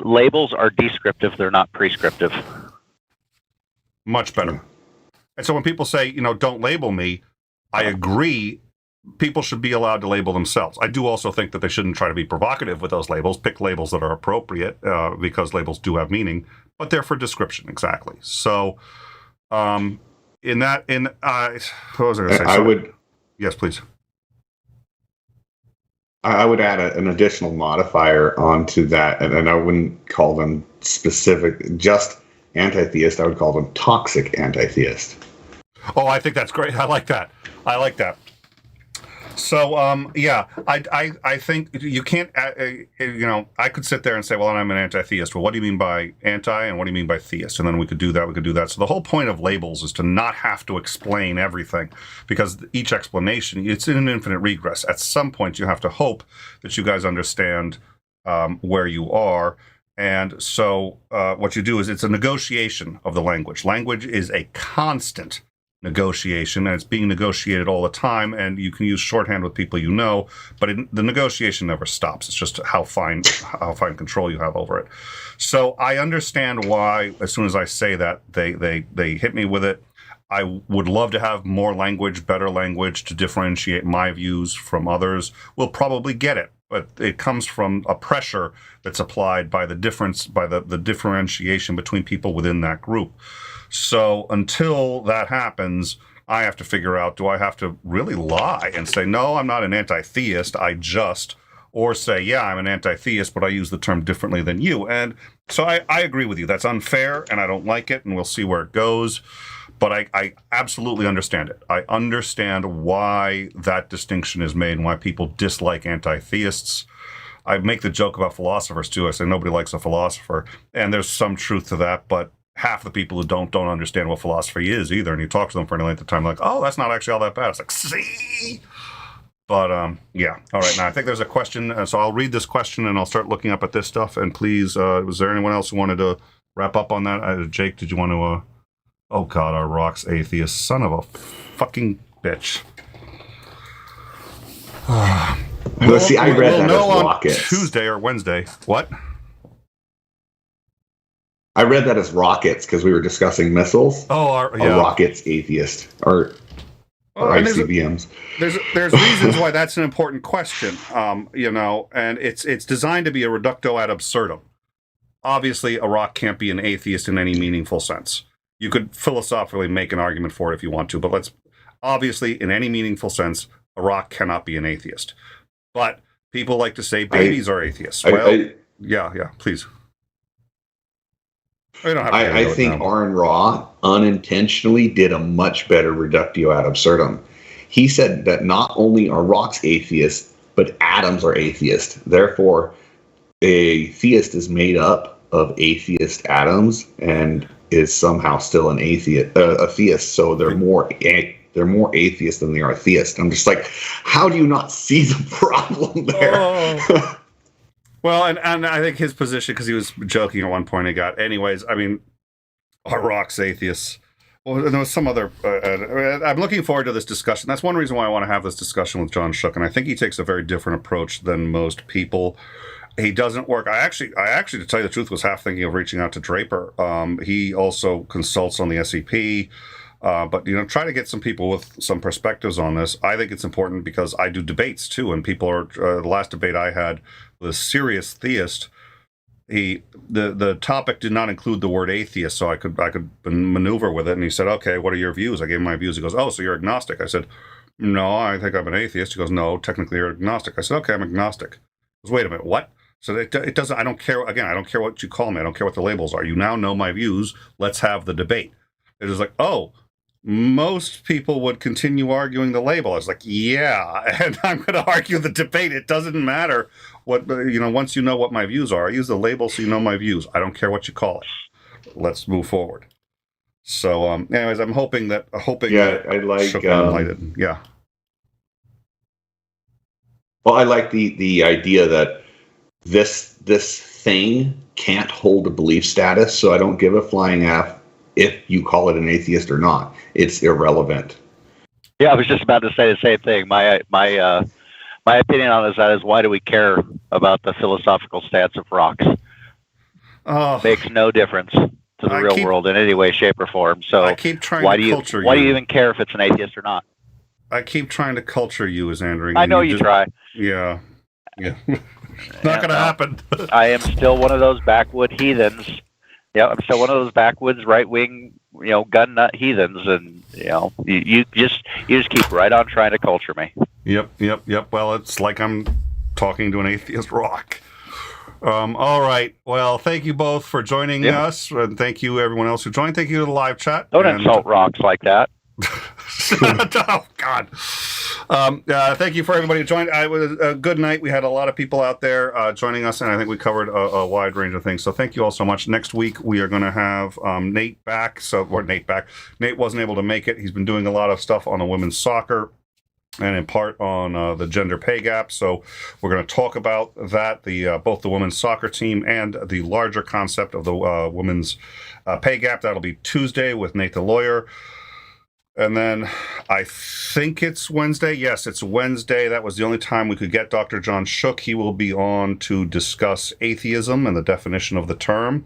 Labels are descriptive; they're not prescriptive. Much better. And so when people say, don't label me, I agree. People should be allowed to label themselves. I do also think that they shouldn't try to be provocative with those labels. Pick labels that are appropriate, because labels do have meaning, but they're for description, exactly. So, what was I going to say? Yes, please. I would add an additional modifier onto that, and I wouldn't call them specific, just anti-theist. I would call them toxic anti-theist. Oh, I think that's great. I like that. So, I think you can't, I could sit there and say, well, I'm an anti-theist. Well, what do you mean by anti and what do you mean by theist? And then we could do that. So the whole point of labels is to not have to explain everything, because each explanation, it's in an infinite regress. At some point, you have to hope that you guys understand where you are. And so what you do is it's a negotiation of the language. Language is a constant negotiation, and it's being negotiated all the time, and you can use shorthand with people but the negotiation never stops. It's just how fine control you have over it. So I understand why, as soon as I say that, they hit me with it. I would love to have more language, better language, to differentiate my views from others. We'll probably get it, but it comes from a pressure that's applied by the differentiation between people within that group. So until that happens, I have to figure out, do I have to really lie and say, no, I'm not an anti-theist, or say, yeah, I'm an anti-theist, but I use the term differently than you. And so I agree with you. That's unfair, and I don't like it, and we'll see where it goes. But I absolutely understand it. I understand why that distinction is made and why people dislike anti-theists. I make the joke about philosophers, too. I say nobody likes a philosopher, and there's some truth to that, but half the people who don't understand what philosophy is either, and you talk to them for any length of time, like, oh, that's not actually all that bad. It's like, see? But, yeah. All right, now I think there's a question, so I'll read this question, and I'll start looking up at this stuff, and please, was there anyone else who wanted to wrap up on that? Jake, did you want to, oh, God, our Rock's atheist, son of a fucking bitch. Let's see, I read that as rockets. Tuesday or Wednesday. What? I read that as rockets because we were discussing missiles. Oh, yeah. Rockets atheist or ICBMs. There's reasons why that's an important question, and it's designed to be a reductio ad absurdum. Obviously, a rock can't be an atheist in any meaningful sense. You could philosophically make an argument for it if you want to, but obviously, in any meaningful sense, a rock cannot be an atheist. But people like to say babies are atheists. Yeah, please. I think Aaron Ra unintentionally did a much better reductio ad absurdum. He said that not only are rocks atheists, but atoms are atheists. Therefore, a theist is made up of atheist atoms and is somehow still an atheist, a theist. So they're more atheist than they are theist. I'm just like, how do you not see the problem there? Oh. Well, and I think his position, because he was joking at one point, anyways, I mean, are rocks atheists? Well, there was some other, I'm looking forward to this discussion. That's one reason why I want to have this discussion with John Shook, and I think he takes a very different approach than most people. He doesn't work. I actually, to tell you the truth, was half thinking of reaching out to Draper. He also consults on the SEP. But, try to get some people with some perspectives on this. I think it's important because I do debates, too, and people are, the last debate I had with a serious theist, the topic did not include the word atheist, so I could maneuver with it. And he said, "Okay, what are your views?" I gave him my views. He goes, "Oh, so you're agnostic?" I said, "No, I think I'm an atheist." He goes, "No, technically you're agnostic." I said, "Okay, I'm agnostic." He goes, "Wait a minute, what?" So it doesn't. I don't care. Again, I don't care what you call me. I don't care what the labels are. You now know my views. Let's have the debate. It was like, oh, most people would continue arguing the label. I was like, yeah, and I'm going to argue the debate. It doesn't matter what, once you know what my views are. I use the label so you know my views. I don't care what you call it. Let's move forward. So, anyways, I'm hoping that I like shook enlightened. Yeah. Well, I like the idea that this thing can't hold a belief status, so I don't give a flying F if you call it an atheist or not. It's irrelevant. Yeah, I was just about to say the same thing. My opinion on that is why do we care about the philosophical stance of rocks? Makes no difference to the real world in any way, shape, or form. So I keep trying to culture you. Why do you even care if it's an atheist or not? I keep trying to culture you as Andrew. I know you try. Yeah. It's not going to happen. I am still one of those backwood heathens. Yeah, I'm still one of those backwoods right-wing, gun nut heathens, and you just keep right on trying to culture me. Yep. Well, it's like I'm talking to an atheist rock. All right. Well, thank you both for joining us, and thank you everyone else who joined. Thank you to the live chat. Don't insult rocks like that. Oh God. Thank you for everybody who joined. It was a good night. We had a lot of people out there joining us, and I think we covered a wide range of things. So thank you all so much. Next week we are going to have Nate back. Nate wasn't able to make it. He's been doing a lot of stuff on the women's soccer and in part on the gender pay gap. So we're going to talk about that, both the women's soccer team and the larger concept of the women's pay gap. That'll be Tuesday with Nate the lawyer. And then I think it's Wednesday. Yes, it's Wednesday. That was the only time we could get Dr. John Shook. He will be on to discuss atheism and the definition of the term.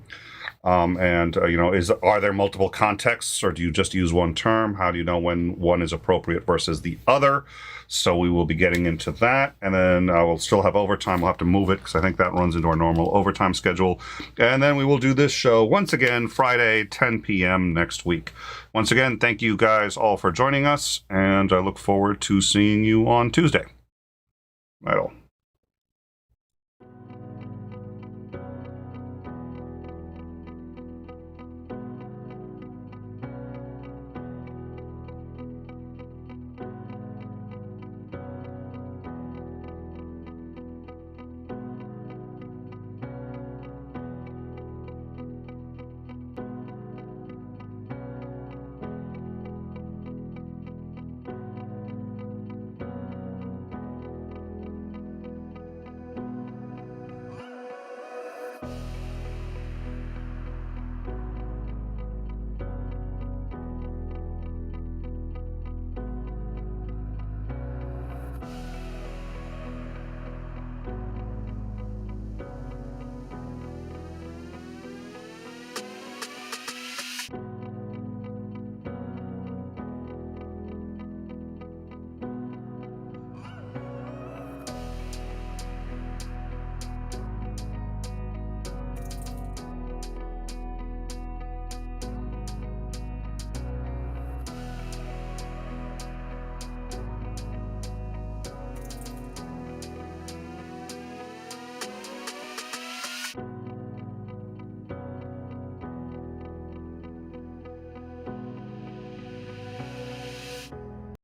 Are there multiple contexts, or do you just use one term? How do you know when one is appropriate versus the other? So we will be getting into that. And then we'll still have overtime. We'll have to move it because I think that runs into our normal overtime schedule. And then we will do this show once again Friday, 10 p.m. next week. Once again, thank you guys all for joining us, and I look forward to seeing you on Tuesday. Right on.